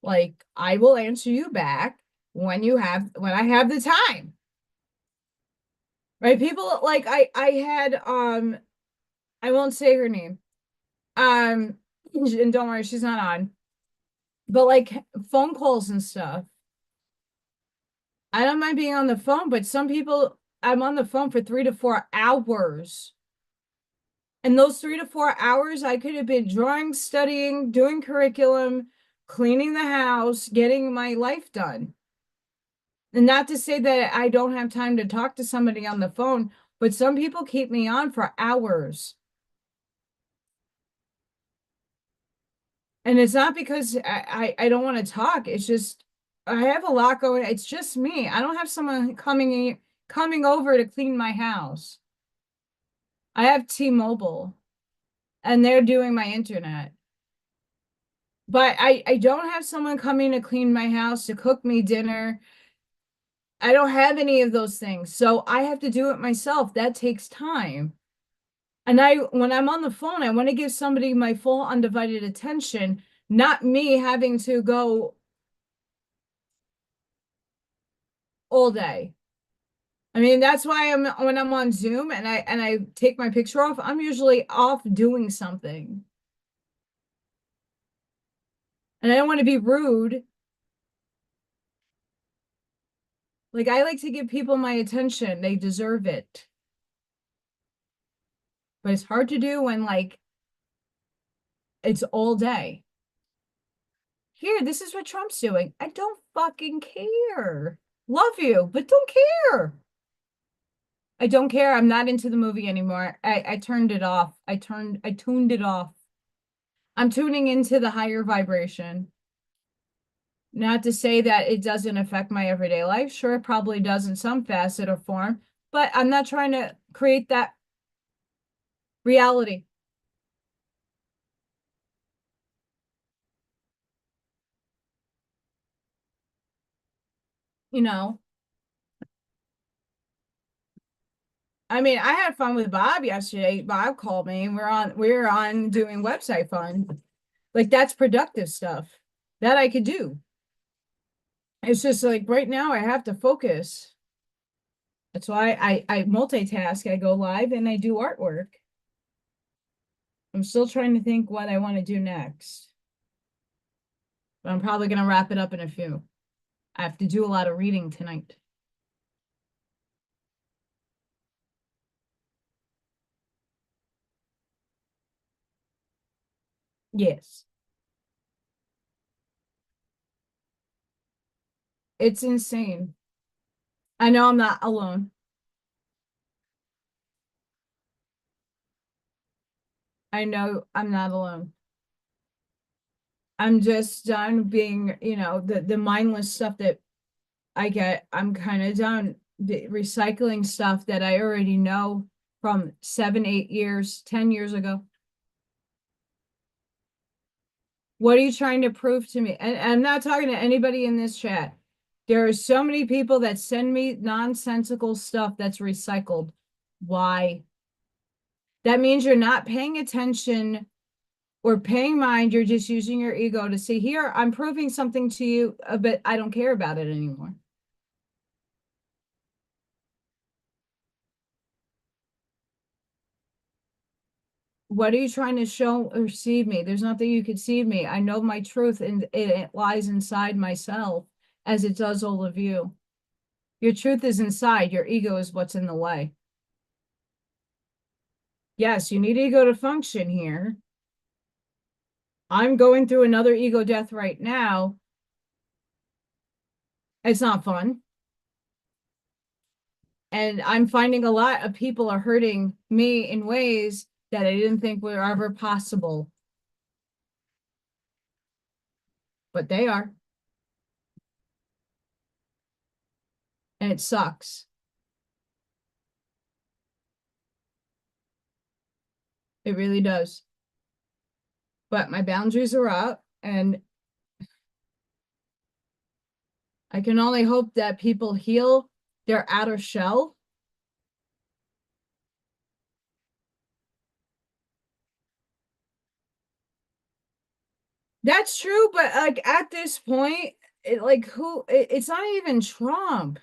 Like, I will answer you back when I have the time. Right? People like I had I won't say her name. Um and don't worry, she's not on. But like phone calls and stuff. I don't mind being on the phone, but some people I'm on the phone for 3 to 4 hours. And those 3 to 4 hours, I could have been drawing, studying, doing curriculum, cleaning the house, getting my life done. And not to say that I don't have time to talk to somebody on the phone, but some people keep me on for hours. And it's not because I don't want to talk. It's just I have a lot going. It's just me. I don't have someone coming over to clean my house. I have T-Mobile and they're doing my internet. But I don't have someone coming to clean my house, to cook me dinner. I don't have any of those things. So I have to do it myself. That takes time. And when I'm on the phone, I want to give somebody my full undivided attention, not me having to go all day. I mean, that's why when I'm on Zoom and I take my picture off, I'm usually off doing something. And I don't want to be rude. Like I like to give people my attention. They deserve it. But it's hard to do when like it's all day. Here, this is what Trump's doing. I don't fucking care. Love you, but don't care. I don't care. I'm not into the movie anymore. I turned it off. I tuned it off. I'm tuning into the higher vibration. Not to say that it doesn't affect my everyday life. Sure, it probably does in some facet or form, but I'm not trying to create that reality. You know, I mean, I had fun with Bob yesterday. Bob called me. We're on doing website fun. Like that's productive stuff that I could do. It's just like right now I have to focus. That's why I multitask. I go live and I do artwork. I'm still trying to think what I want to do next. But I'm probably gonna wrap it up in a few. I have to do a lot of reading tonight. Yes. It's insane. I know I'm not alone. I know I'm not alone. I'm just done being, the mindless stuff that I get. I'm kind of done the recycling stuff that I already know from 7, 8 years, 10 years ago. What are you trying to prove to me? And I'm not talking to anybody in this chat. There are so many people that send me nonsensical stuff that's recycled. Why? That means you're not paying attention or paying mind. You're just using your ego to say, here, I'm proving something to you, but I don't care about it anymore. What are you trying to show or see me? There's nothing you can see me. I know my truth, and it lies inside myself as it does all of you. Your truth is inside. Your ego is what's in the way. Yes, you need ego to function here. I'm going through another ego death right now. It's not fun. And I'm finding a lot of people are hurting me in ways that I didn't think were ever possible. But they are. And it sucks. It really does. But my boundaries are up, and I can only hope that people heal their outer shell. That's true, but like at this point, it's not even Trump.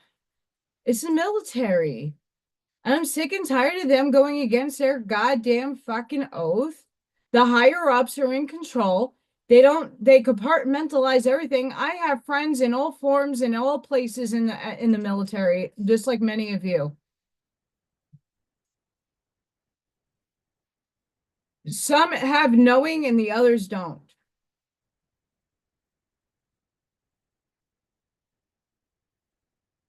It's the military. And I'm sick and tired of them going against their goddamn fucking oath. The higher ups are in control. They compartmentalize everything. I have friends in all forms, in all places in the military, just like many of you. Some have knowing and the others don't.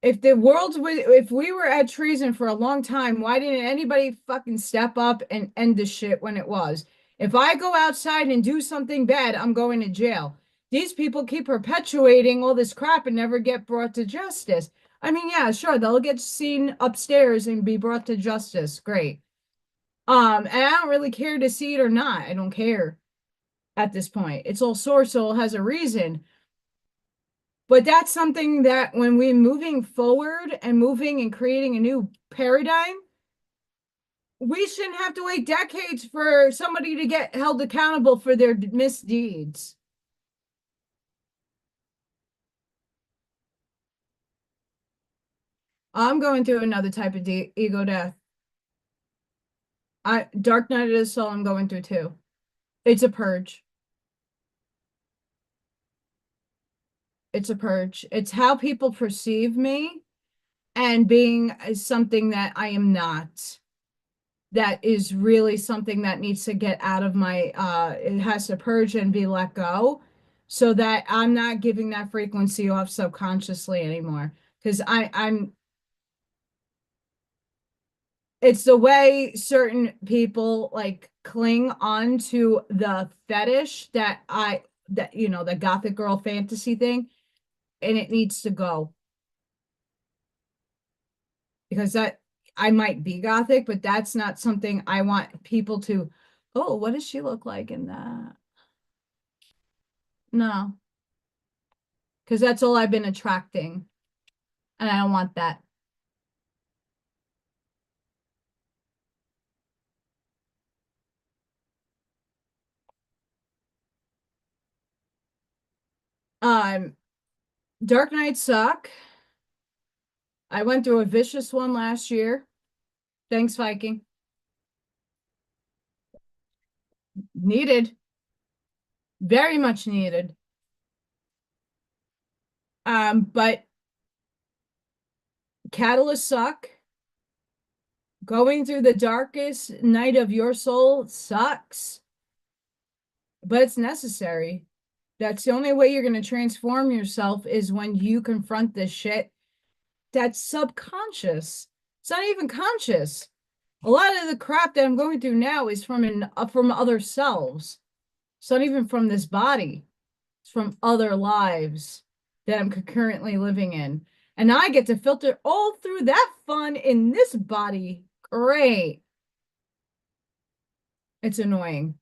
If we were at treason for a long time, why didn't anybody fucking step up and end the shit when it was? If I go outside and do something bad, I'm going to jail. These people keep perpetuating all this crap and never get brought to justice. I mean, yeah, sure, they'll get seen upstairs and be brought to justice. Great. And I don't really care to see it or not. I don't care at this point. It's all source, so it has a reason. But that's something that when we're moving forward and moving and creating a new paradigm, we shouldn't have to wait decades for somebody to get held accountable for their misdeeds. I'm going through another type of ego death. Dark Night of the Soul, I'm going through too. It's a purge. It's a purge. It's how people perceive me and being something that I am not. That is really something that needs to get out of my it has to purge and be let go so that I'm not giving that frequency off subconsciously anymore. Because I'm it's the way certain people like cling on to the fetish that the gothic girl fantasy thing, and it needs to go. Because that I might be gothic, but that's not something I want people to, oh, what does she look like in that? No, because that's all I've been attracting, and I don't want that. Um, Dark Nights suck. I went through a vicious one last year. Thanks, Viking. Needed, very much needed. But catalysts suck. Going through the darkest night of your soul sucks. but it's necessary. That's the only way you're going to transform yourself is when you confront this shit that's subconscious. It's not even conscious. A lot of the crap that I'm going through now is from other selves. It's not even from this body. It's from other lives that I'm currently living in. And I get to filter all through that fun in this body. Great. It's annoying.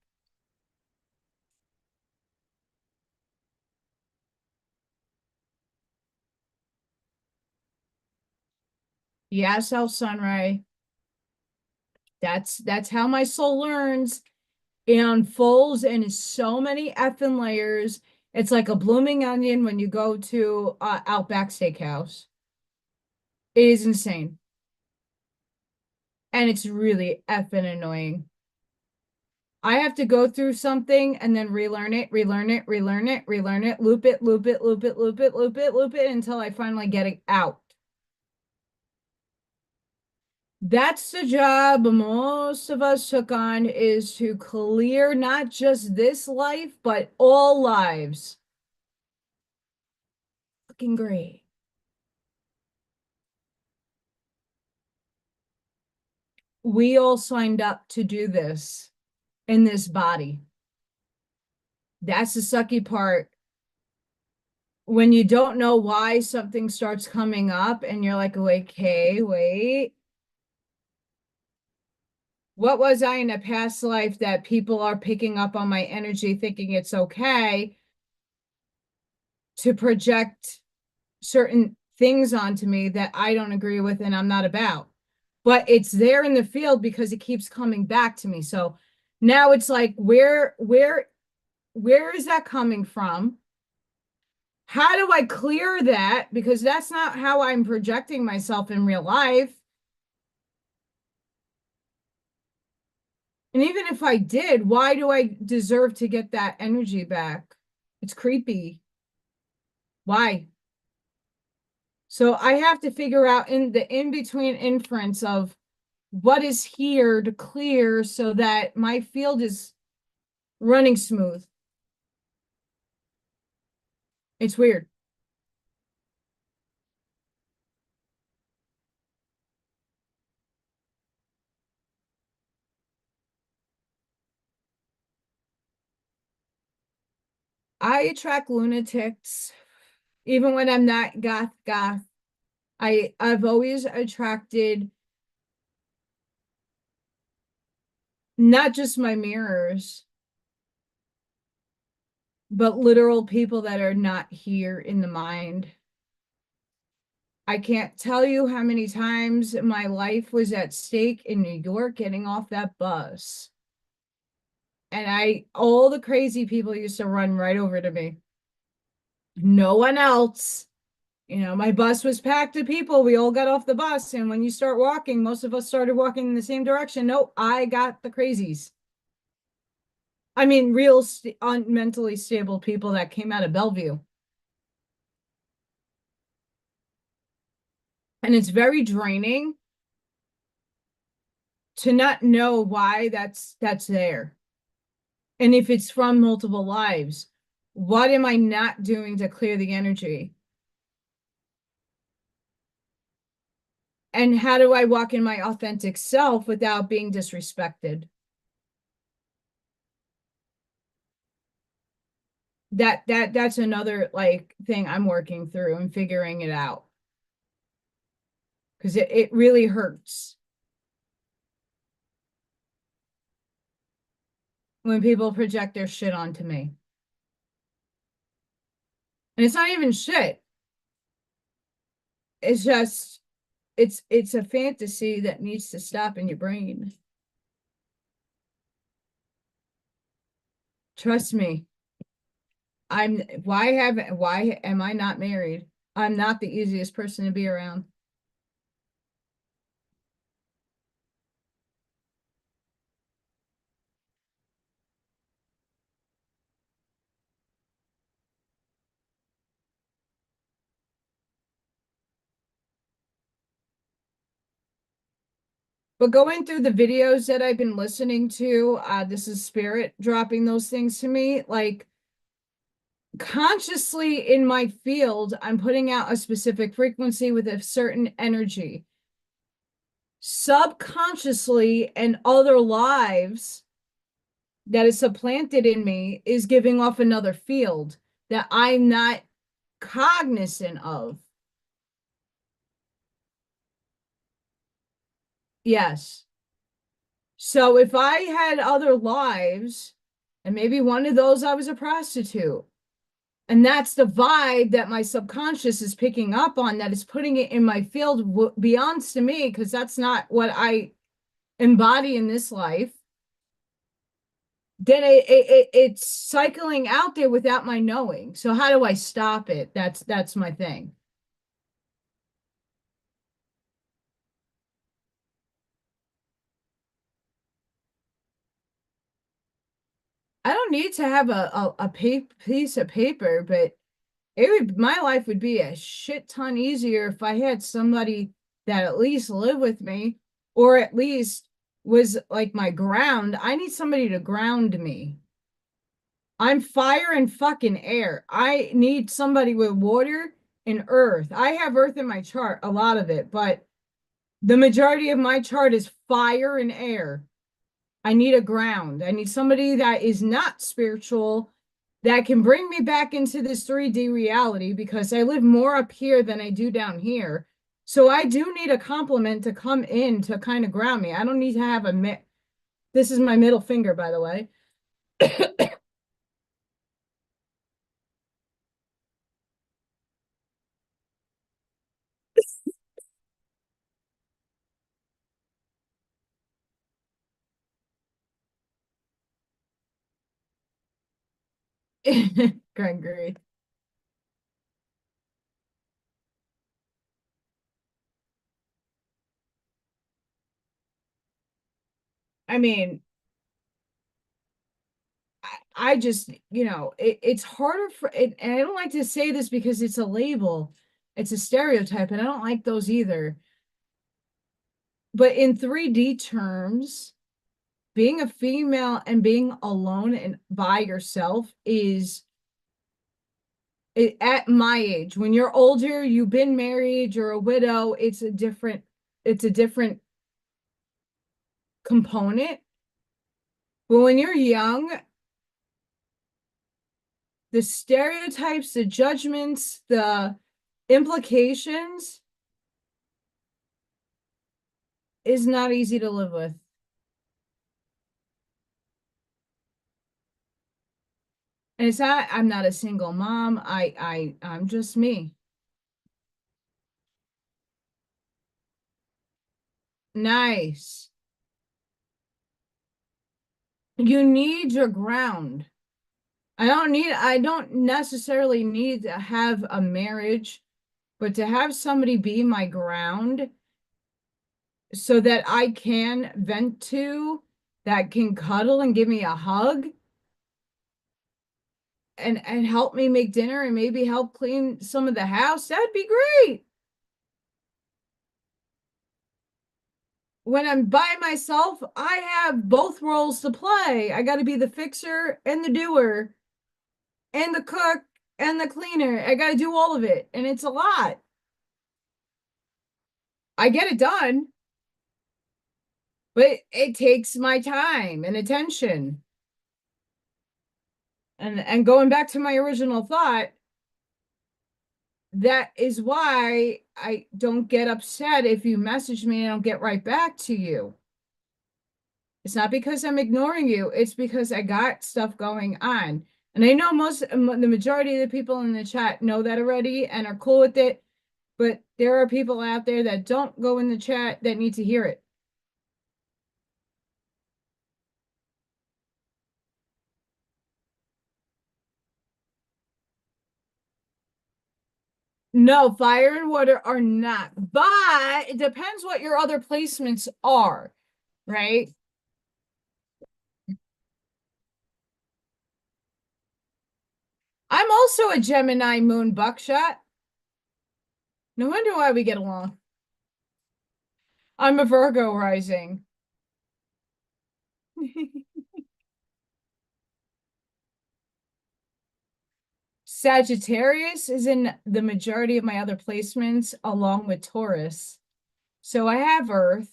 Yes, El Sunray. That's how my soul learns. It unfolds in so many effing layers. It's like a blooming onion when you go to Outback Steakhouse. It is insane. And it's really effing annoying. I have to go through something and then relearn it, relearn it, relearn it, relearn it, loop it, loop it, loop it, loop it, loop it, loop it until I finally get it out. That's the job most of us took on, is to clear not just this life, but all lives. Fucking great. We all signed up to do this in this body. That's the sucky part. When you don't know why something starts coming up and you're like, okay, wait. What was I in a past life that people are picking up on my energy, thinking it's okay to project certain things onto me that I don't agree with and I'm not about? But it's there in the field because it keeps coming back to me. So now it's like, where is that coming from? How do I clear that? Because that's not how I'm projecting myself in real life. And even if I did, why do I deserve to get that energy back? It's creepy. Why? So I have to figure out in the in-between inference of what is here to clear so that my field is running smooth. It's weird. I attract lunatics, even when I'm not goth. I've always attracted not just my mirrors, but literal people that are not here in the mind. I can't tell you how many times my life was at stake in New York getting off that bus. And all the crazy people used to run right over to me. No one else. My bus was packed with people. We all got off the bus. And when you start walking, most of us started walking in the same direction. No, I got the crazies. I mean, real mentally stable people that came out of Bellevue. And it's very draining to not know why that's there. And if it's from multiple lives, what am I not doing to clear the energy? And how do I walk in my authentic self without being disrespected? That's another like thing I'm working through and figuring it out. Because it really hurts when people project their shit onto me. And it's not even shit. It's just it's a fantasy that needs to stop in your brain. Trust me. Why am I not married? I'm not the easiest person to be around. But going through the videos that I've been listening to, this is spirit dropping those things to me. Like consciously in my field, I'm putting out a specific frequency with a certain energy. Subconsciously and other lives that is supplanted in me is giving off another field that I'm not cognizant of. Yes. So if I had other lives, and maybe one of those I was a prostitute, and that's the vibe that my subconscious is picking up on, that is putting it in my field beyonds to me, because that's not what I embody in this life, then it's cycling out there without my knowing. So how do I stop it? That's my thing. I don't need to have a piece of paper, but my life would be a shit ton easier if I had somebody that at least lived with me, or at least was like my ground. I need somebody to ground me. I'm fire and fucking air. I need somebody with water and earth. I have earth in my chart, a lot of it, but the majority of my chart is fire and air. I need a ground. I need somebody that is not spiritual, that can bring me back into this 3D reality, because I live more up here than I do down here. So I do need a complement to come in to kind of ground me. I don't need to have this is my middle finger, by the way. Great. I mean, I just, it's harder for it. And I don't like to say this because it's a label, it's a stereotype, and I don't like those either. But in 3D terms, being a female and being alone and by yourself is at my age. When you're older, you've been married, you're a widow, it's a different component. But when you're young, the stereotypes, the judgments, the implications is not easy to live with. And it's not, I'm not a single mom. I'm just me. Nice. You need your ground. I don't necessarily need to have a marriage, but to have somebody be my ground so that I can vent to, that can cuddle and give me a hug and help me make dinner and maybe help clean some of the house, that'd be great. When I'm by myself, I have both roles to play. I got to be the fixer and the doer and the cook and the cleaner. I got to do all of it, and it's a lot. I get it done, but it takes my time and attention. And going back to my original thought, that is why I don't get upset if you message me and I don't get right back to you. It's not because I'm ignoring you. It's because I got stuff going on. And I know the majority of the people in the chat know that already and are cool with it. But there are people out there that don't go in the chat that need to hear it. No, fire and water are not. But it depends what your other placements are, right? I'm also a Gemini moon buckshot. No wonder why we get along. I'm a Virgo rising. Sagittarius is in the majority of my other placements, along with Taurus. So I have Earth,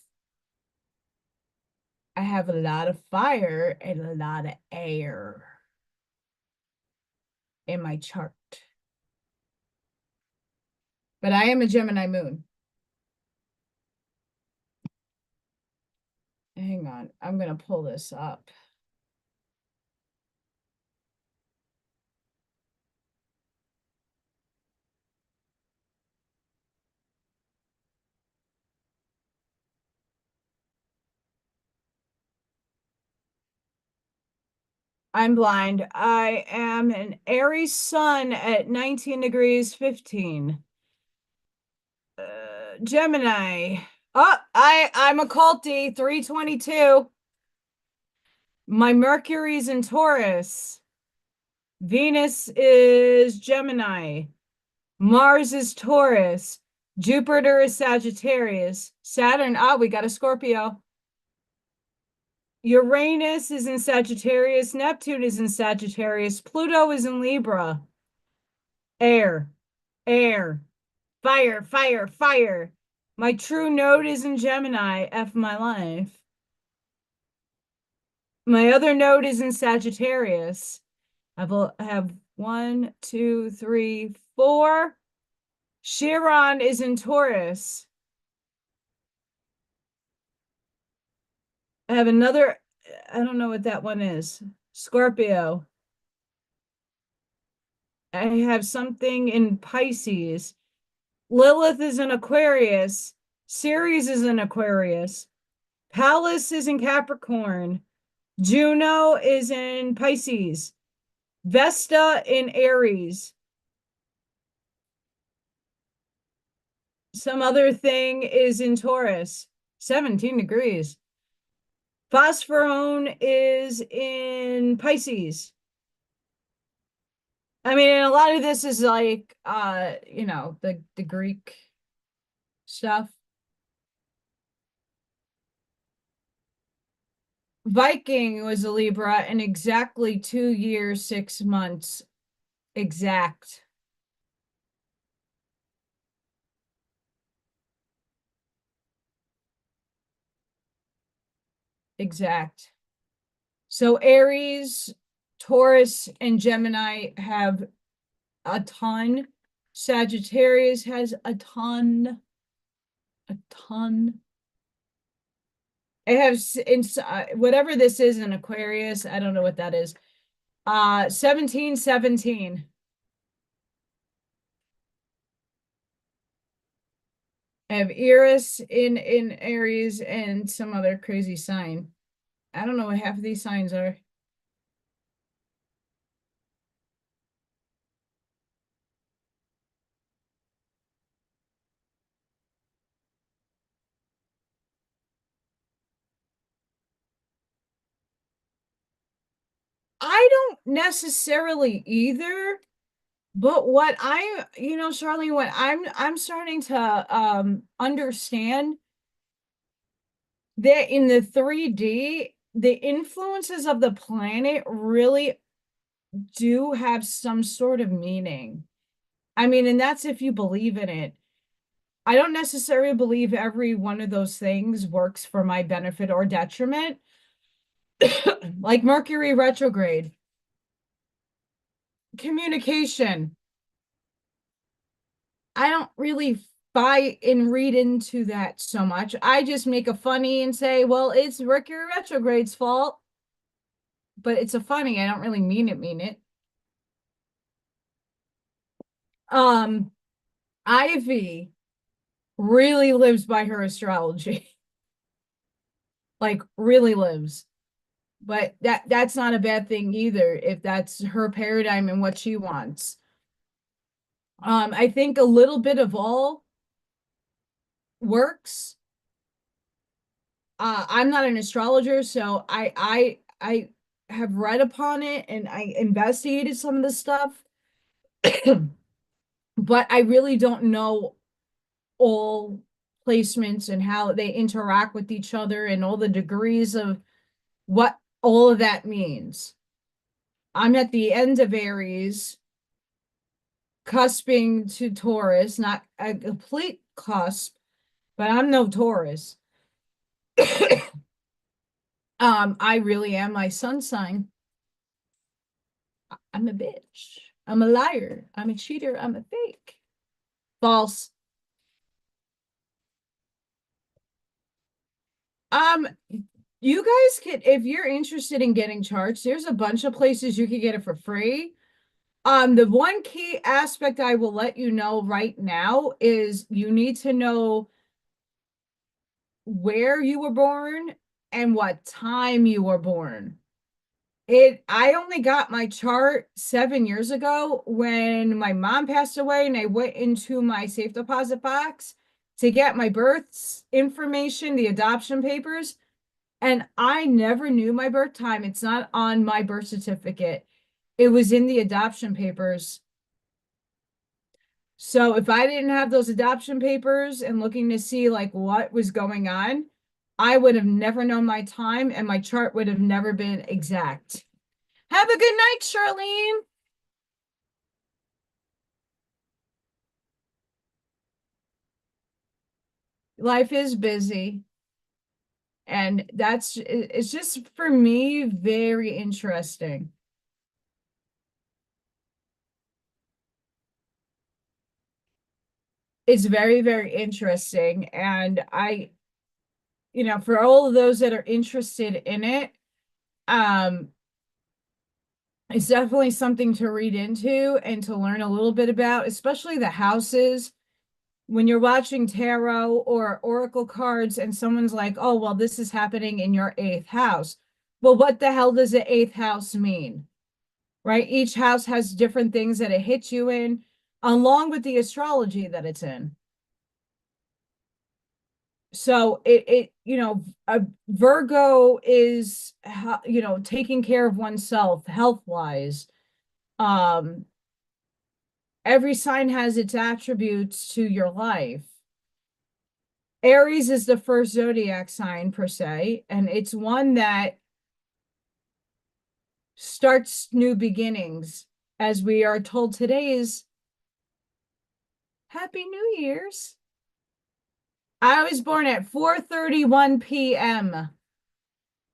I have a lot of fire, and a lot of air in my chart. But I am a Gemini moon. Hang on, I'm going to pull this up. I'm blind. I am an Aries sun at 19 degrees 15. Gemini. Oh, I'm a culty, 322. My Mercury's in Taurus. Venus is Gemini. Mars is Taurus. Jupiter is Sagittarius. Saturn, we got a Scorpio. Uranus is in Sagittarius. Neptune is in Sagittarius. Pluto is in Libra. Air, air, fire, fire, fire. My true node is in Gemini, F my life. My other node is in Sagittarius. I have 1, 2, 3, 4. Chiron is in Taurus. I have another, I don't know what that one is. Scorpio. I have something in Pisces. Lilith is in Aquarius. Ceres is in Aquarius. Pallas is in Capricorn. Juno is in Pisces. Vesta in Aries. Some other thing is in Taurus. 17 degrees. Phosphorone is in Pisces. I mean, and a lot of this is like, the Greek stuff. Viking was a Libra and exactly 2 years, 6 months. Exact. Exact. So Aries, Taurus, and Gemini have a ton. Sagittarius has a ton. A ton. It has in whatever this is in Aquarius. I don't know what that is. 1717. I have Eris in Aries and some other crazy sign. I don't know what half of these signs are. I don't necessarily either, but what Charlene, what I'm starting to understand that in the 3D, the influences of the planet really do have some sort of meaning. I mean, and that's if you believe in it. I don't necessarily believe every one of those things works for my benefit or detriment. Like Mercury retrograde, communication. I don't really buy and read into that so much. I just make a funny and say, well, it's Mercury retrograde's fault. But it's a funny. I don't really mean it. Um, Ivy really lives by her astrology. Like really lives. But that's not a bad thing either, if that's her paradigm and what she wants. I think a little bit of all works. I'm not an astrologer, so I have read upon it and I investigated some of the stuff, but I really don't know all placements and how they interact with each other and all the degrees of what all of that means. I'm at the end of Aries, cusping to Taurus, not a complete cusp, but I'm no Taurus. I really am my sun sign. I'm a bitch. I'm a liar. I'm a cheater. I'm a fake. False. You guys can, if you're interested in getting charts, there's a bunch of places you can get it for free. The one key aspect I will let you know right now is you need to know where you were born and what time you were born. I only got my chart 7 years ago when my mom passed away, and I went into my safe deposit box to get my birth information, the adoption papers, and I never knew my birth time. It's not on my birth certificate. It was in the adoption papers. So if I didn't have those adoption papers and looking to see like what was going on, I would have never known my time and my chart would have never been exact. Have a good night, Charlene. Life is busy. And it's just for me very interesting. It's very, very interesting. And for all of those that are interested in it, it's definitely something to read into and to learn a little bit about, especially the houses. When you're watching tarot or oracle cards and someone's like, oh, well, this is happening in your 8th house. Well, what the hell does the 8th house mean? Right? Each house has different things that it hits you in, along with the astrology that it's in. So a Virgo is, taking care of oneself health-wise. Every sign has its attributes to your life. Aries is the first zodiac sign per se, and it's one that starts new beginnings, as we are told today's Happy New Year's. I was born at 4:31 p.m.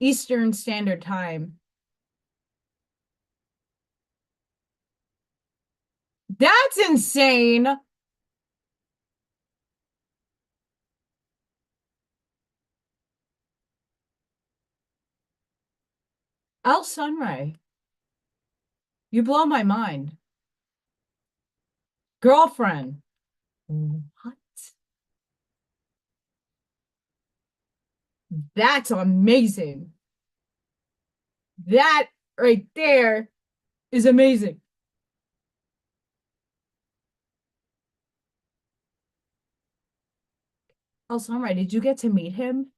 Eastern Standard Time. That's insane. El Sunray. You blow my mind. Girlfriend. What? That's amazing. That right there is amazing. El Sunray, did you get to meet him?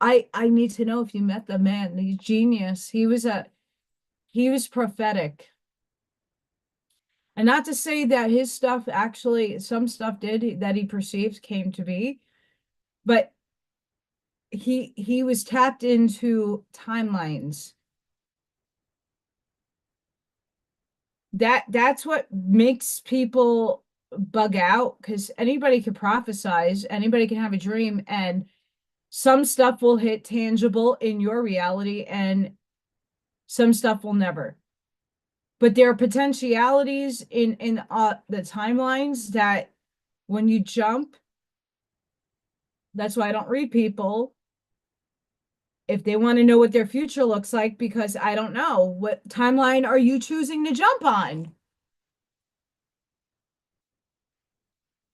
I need to know if you met the man, the genius. He was prophetic. And not to say that his stuff actually, some stuff did that he perceived came to be, but he was tapped into timelines. That's what makes people bug out, because anybody can prophesize, anybody can have a dream, and some stuff will hit tangible in your reality and some stuff will never. But there are potentialities in the timelines that when you jump, that's why I don't read people if they want to know what their future looks like, because I don't know. What timeline are you choosing to jump on?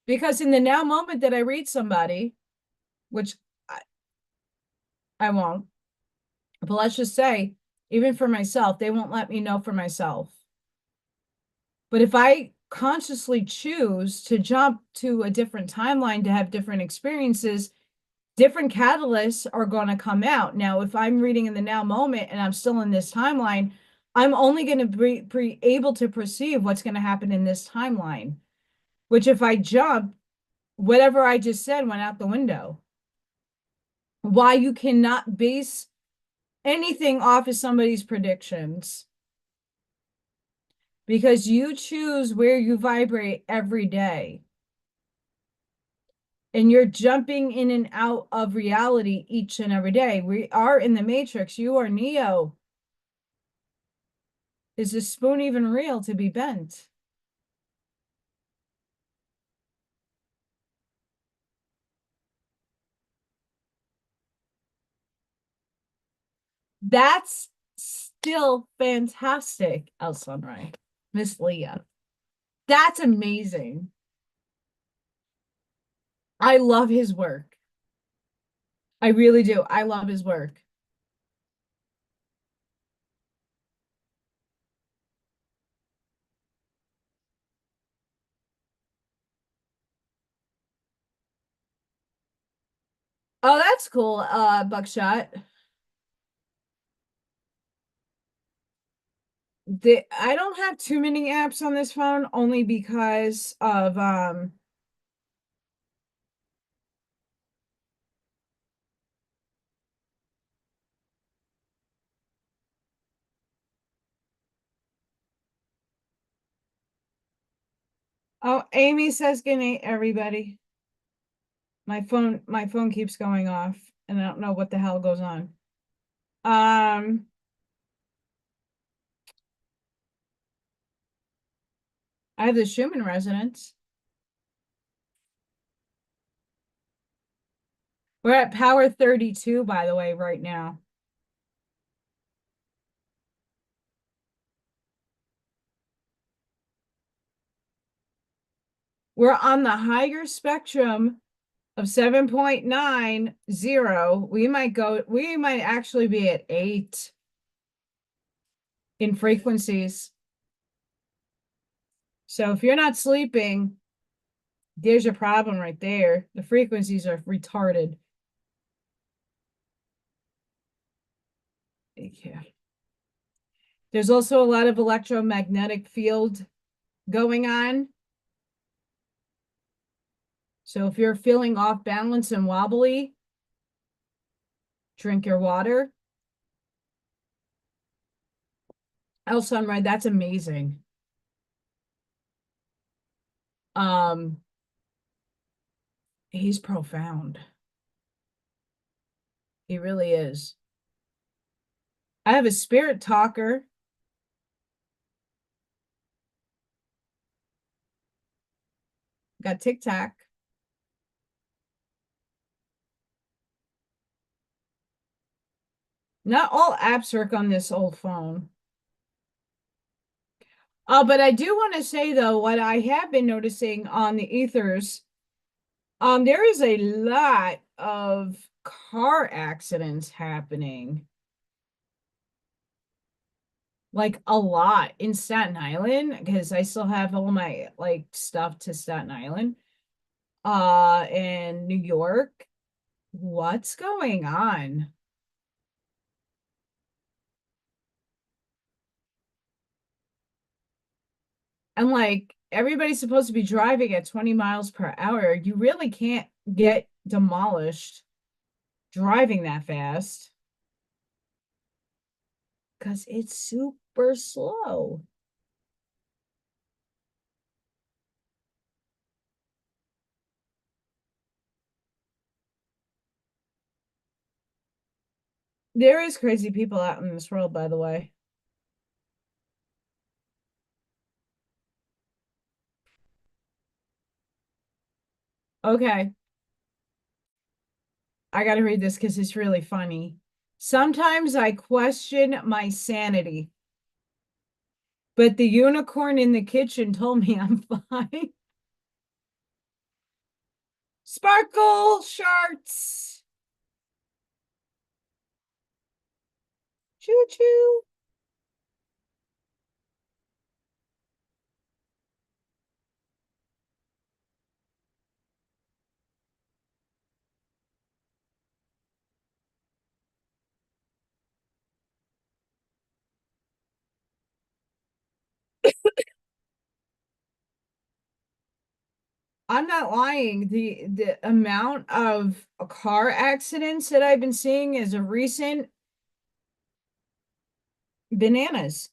Because in the now moment that I read somebody, which I won't, but let's just say, even for myself, they won't let me know for myself. But if I consciously choose to jump to a different timeline to have different experiences, different catalysts are going to come out. Now, if I'm reading in the now moment and I'm still in this timeline, I'm only going to be able to perceive what's going to happen in this timeline, which if I jump, whatever I just said went out the window. Why you cannot base anything off of somebody's predictions, because you choose where you vibrate every day. And you're jumping in and out of reality each and every day. We are in the Matrix. You are Neo. Is the spoon even real to be bent? That's still fantastic, El Sunray. Miss Leah. That's amazing. I love his work. I really do. I love his work. Oh, that's cool, Buckshot. I don't have too many apps on this phone only because of oh, Amy says good night, everybody. My phone keeps going off and I don't know what the hell goes on. Um I have the Schumann resonance. We're at power 32, by the way, right now. We're on the higher spectrum of 7.90. We might actually be at 8 in frequencies. So if you're not sleeping, there's your problem right there. The frequencies are retarded. Yeah. There's also a lot of electromagnetic field going on. So if you're feeling off balance and wobbly, drink your water. El Sunrise, that's amazing. Um, he's profound. He really is. I have a spirit talker. Got TikTok. Not all apps work on this old phone. But I do want to say though, what I have been noticing on the ethers, there is a lot of car accidents happening. Like a lot in Staten Island, because I still have all my like stuff to Staten Island. In New York. What's going on? And like everybody's supposed to be driving at 20 miles per hour. You really can't get demolished driving that fast because it's super slow. There is crazy people out in this world, by the way. Okay, I gotta read this because it's really funny. Sometimes I question my sanity, but the unicorn in the kitchen told me I'm fine. Sparkle sharks. Choo choo. I'm not lying. The amount of car accidents that I've been seeing as of recent, bananas.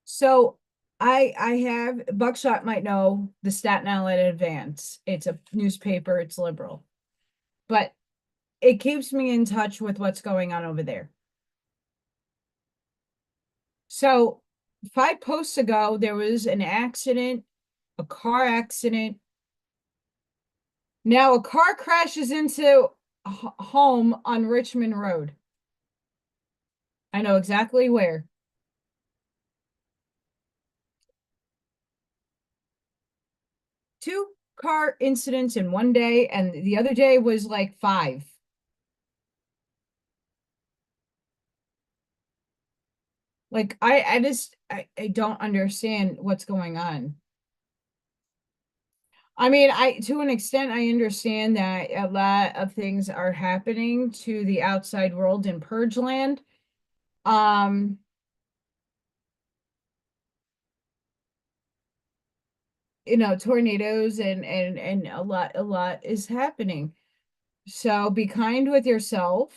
So I have Buckshot might know the Staten Island Advance. It's a newspaper, it's liberal. But it keeps me in touch with what's going on over there. So 5 posts ago, there was an accident, a car accident. Now a car crashes into a home on Richmond Road. I know exactly where. 2 car incidents in one day, and the other day was like 5. Like I don't understand what's going on. I mean, I to an extent I understand that a lot of things are happening to the outside world in Purge Land. Um, tornadoes and a lot is happening. So be kind with yourself.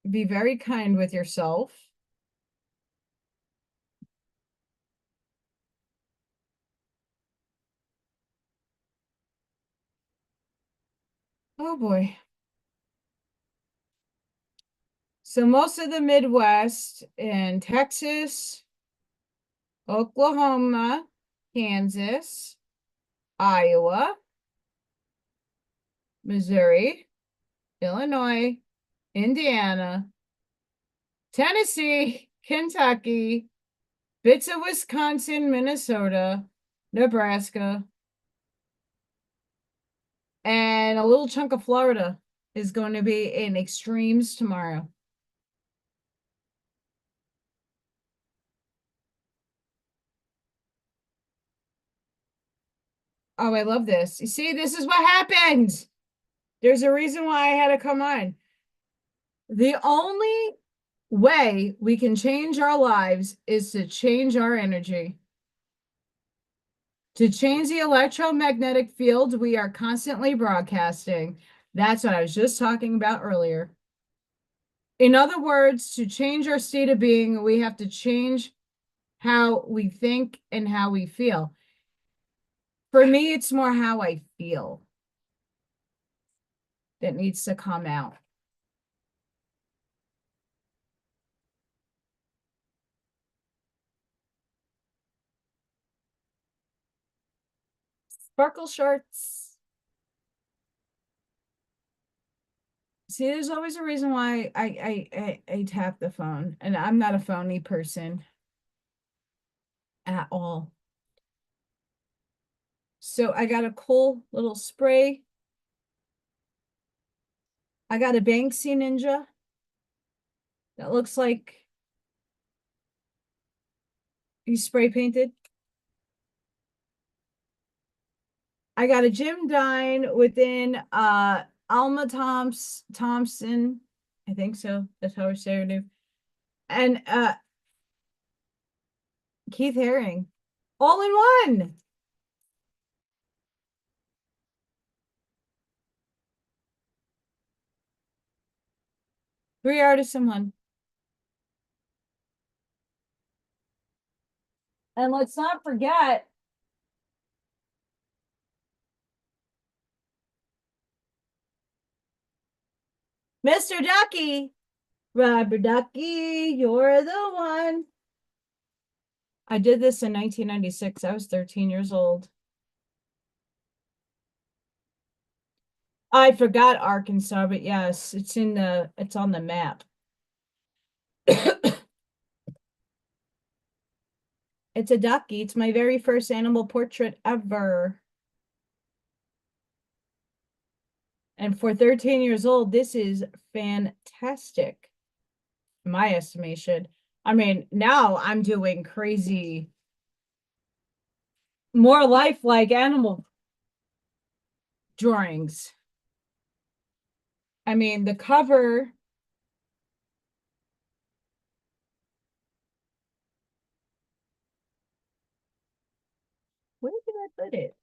Be very kind with yourself. Oh boy. So most of the Midwest and Texas, Oklahoma, Kansas, Iowa, Missouri, Illinois, Indiana, Tennessee, Kentucky, bits of Wisconsin, Minnesota, Nebraska, and a little chunk of Florida is going to be in extremes tomorrow. Oh, I love this. You see, this is what happens. There's a reason why I had to come on. The only way we can change our lives is to change our energy. To change the electromagnetic field we are constantly broadcasting. That's what I was just talking about earlier. In other words, to change our state of being, we have to change how we think and how we feel. For me, it's more how I feel that needs to come out. Sparkle shorts. See, there's always a reason why I tap the phone, and I'm not a phony person at all. So I got a cool little spray. I got a Banksy Ninja that looks like he's spray painted. I got a Jim Dine within Alma Thompson. I think so. That's how I say her name. And Keith Haring. All in one. Three artists in one. And let's not forget Mr. Ducky. Rubber Ducky, you're the one. I did this in 1996. I was 13 years old. I forgot Arkansas, but yes, it's on the map. It's a ducky. It's my very first animal portrait ever. And for 13 years old, this is fantastic, in my estimation. I mean, now I'm doing crazy, more lifelike animal drawings. I mean, the cover, where did I put it?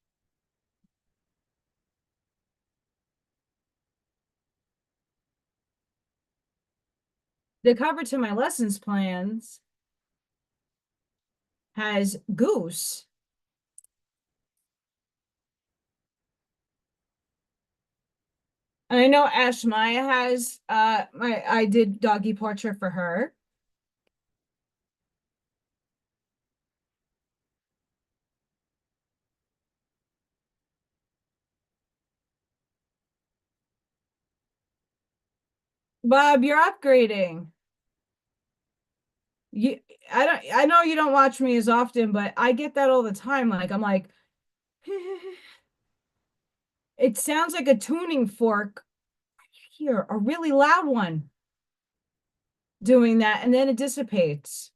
The cover to my lessons plans has Goose. And I know Ash Maya has I did doggy portrait for her. Bob, you're upgrading. You I know you don't watch me as often, but I get that all the time. Like I'm like, it sounds like a tuning fork here, a really loud one doing that, and then it dissipates.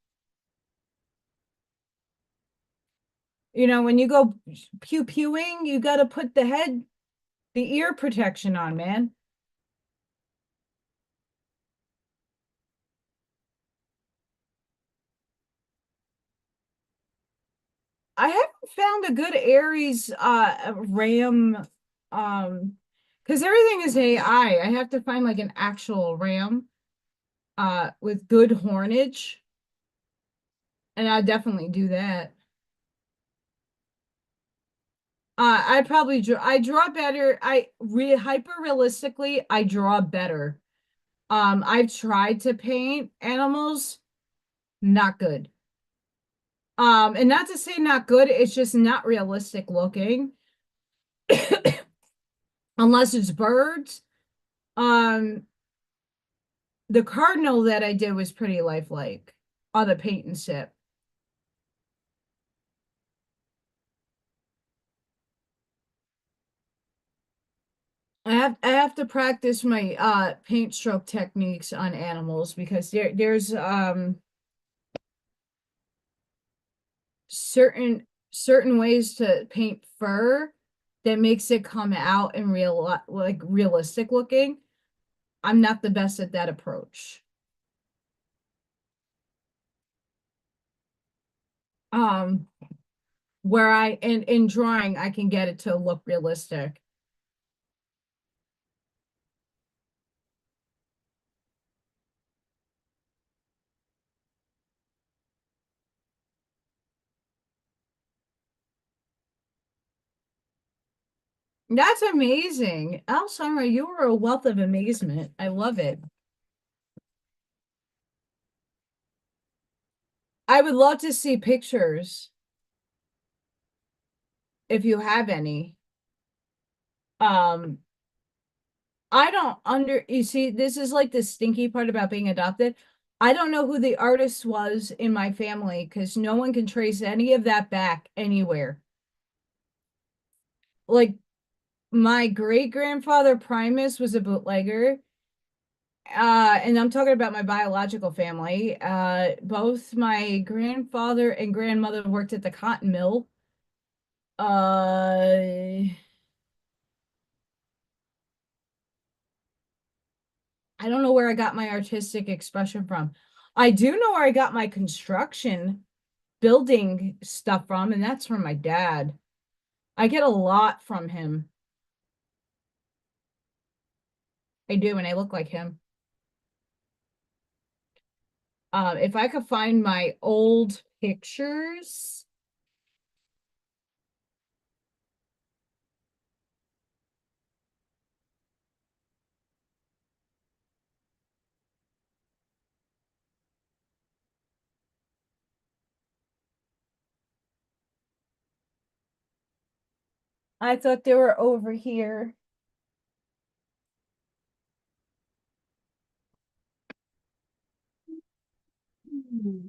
You know, when you go pew pewing, you got to put the ear protection on, man. I haven't found a good Aries RAM because everything is AI. I have to find like an actual RAM with good hornage, and I definitely do that. I draw better. Hyper realistically, I draw better. I've tried to paint animals, not good. And not to say not good, it's just not realistic looking unless it's birds. Um, the cardinal that I did was pretty lifelike on the paint and sip. I have to practice my paint stroke techniques on animals because there's certain ways to paint fur that makes it come out in realistic looking. I'm not the best at that approach. Um, where I in drawing I can get it to look realistic. That's amazing. Alzheimer, you are a wealth of amazement. I love it. I would love to see pictures if you have any. Um, I don't you see, this is like the stinky part about being adopted. I don't know who the artist was in my family because no one can trace any of that back anywhere. Like my great grandfather Primus was a bootlegger. And I'm talking about my biological family. Both my grandfather and grandmother worked at the cotton mill. I don't know where I got my artistic expression from. I do know where I got my construction building stuff from, and that's from my dad. I get a lot from him. I do, and I look like him. If I could find my old pictures, I thought they were over here. Hmm.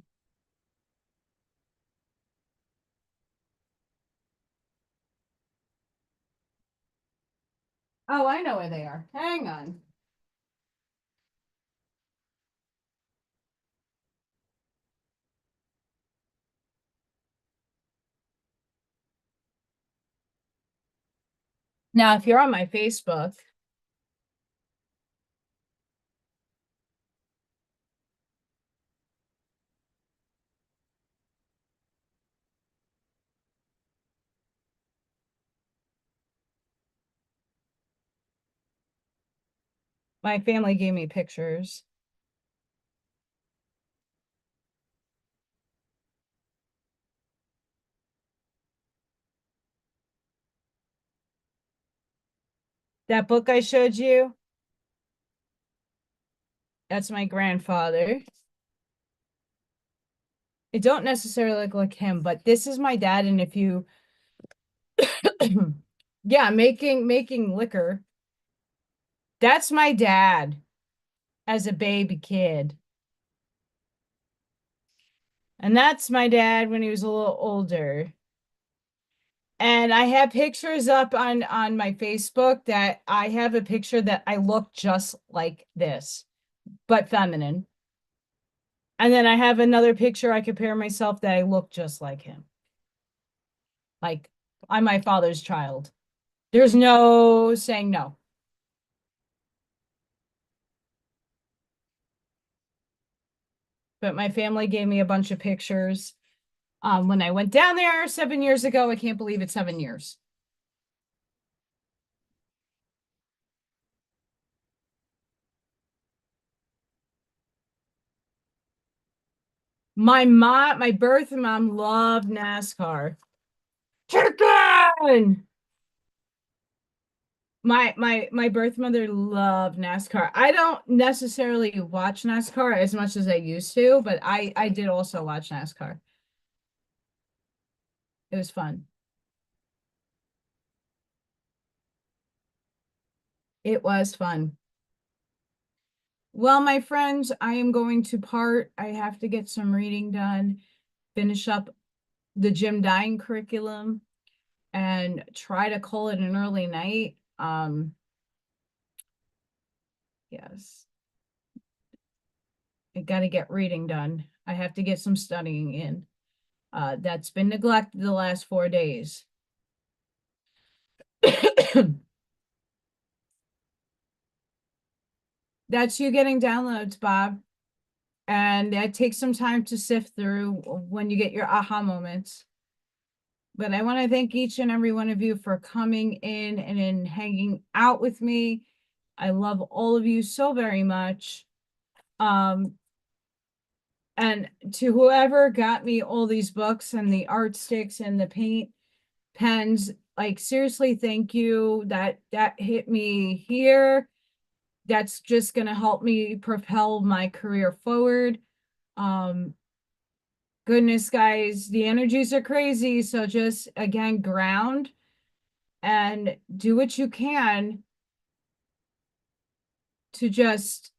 Oh, I know where they are. Hang on. Now, if you're on my Facebook, my family gave me pictures. That book I showed you, that's my grandfather. It don't necessarily look like him, but this is my dad. And if you, yeah, making liquor. That's my dad as a baby kid. And that's my dad when he was a little older. And I have pictures up on my Facebook that I have a picture that I look just like this, but feminine. And then I have another picture I compare myself that I look just like him. Like I'm my father's child. There's no saying no. But my family gave me a bunch of pictures. When I went down there 7 years ago, I can't believe it's 7 years. My birth mom loved NASCAR. Chicken! My birth mother loved NASCAR. I don't necessarily watch NASCAR as much as I used to, but I did also watch NASCAR. It was fun. It was fun. Well, my friends, I am going to part. I have to get some reading done, finish up the gym dying curriculum, and try to call it an early night. Yes. I got to get reading done. I have to get some studying in. That's been neglected the last 4 days. That's you getting downloads, Bob. And that takes some time to sift through when you get your aha moments. But I want to thank each and every one of you for coming in and in hanging out with me. I love all of you so very much. And to whoever got me all these books and the art sticks and the paint pens, like seriously, thank you. That hit me here. That's just gonna help me propel my career forward. Goodness, guys, the energies are crazy. So just again, ground and do what you can to just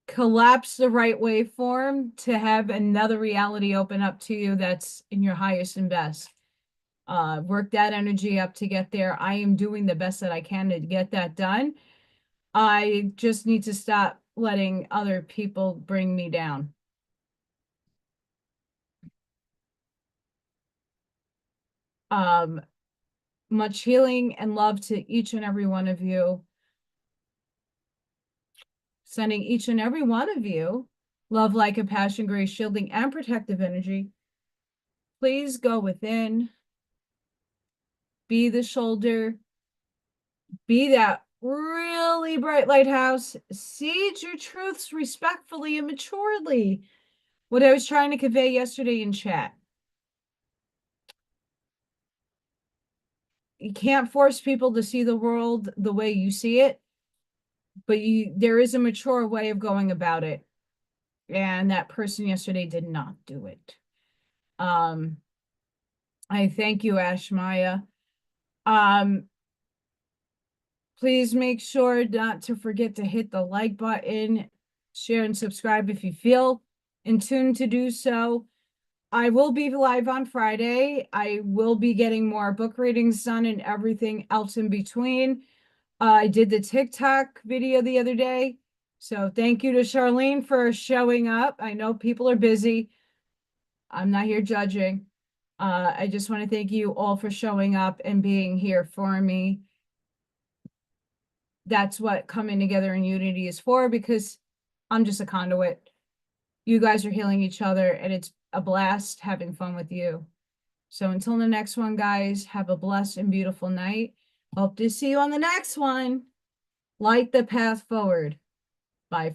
collapse the right waveform to have another reality open up to you that's in your highest and best. Work that energy up to get there. I am doing the best that I can to get that done. I just need to stop letting other people bring me down. Much healing and love to each and every one of you. Sending each and every one of you love, light, compassion, grace, shielding, and protective energy. Please go within. Be the shoulder. Be that really bright lighthouse. Seed your truths respectfully and maturely. What I was trying to convey yesterday in chat. You can't force people to see the world the way you see it, but there is a mature way of going about it. And that person yesterday did not do it. I thank you, Ashmaya. Please make sure not to forget to hit the like button, share and subscribe if you feel in tune to do so. I will be live on Friday. I will be getting more book readings done and everything else in between. I did the TikTok video the other day. So thank you to Charlene for showing up. I know people are busy. I'm not here judging. I just want to thank you all for showing up and being here for me. that's what coming together in unity is for, because I'm just a conduit. You guys are healing each other, and it's a blast having fun with you. So until the next one, guys, have a blessed and beautiful night. Hope to see you on the next one. Light the path forward.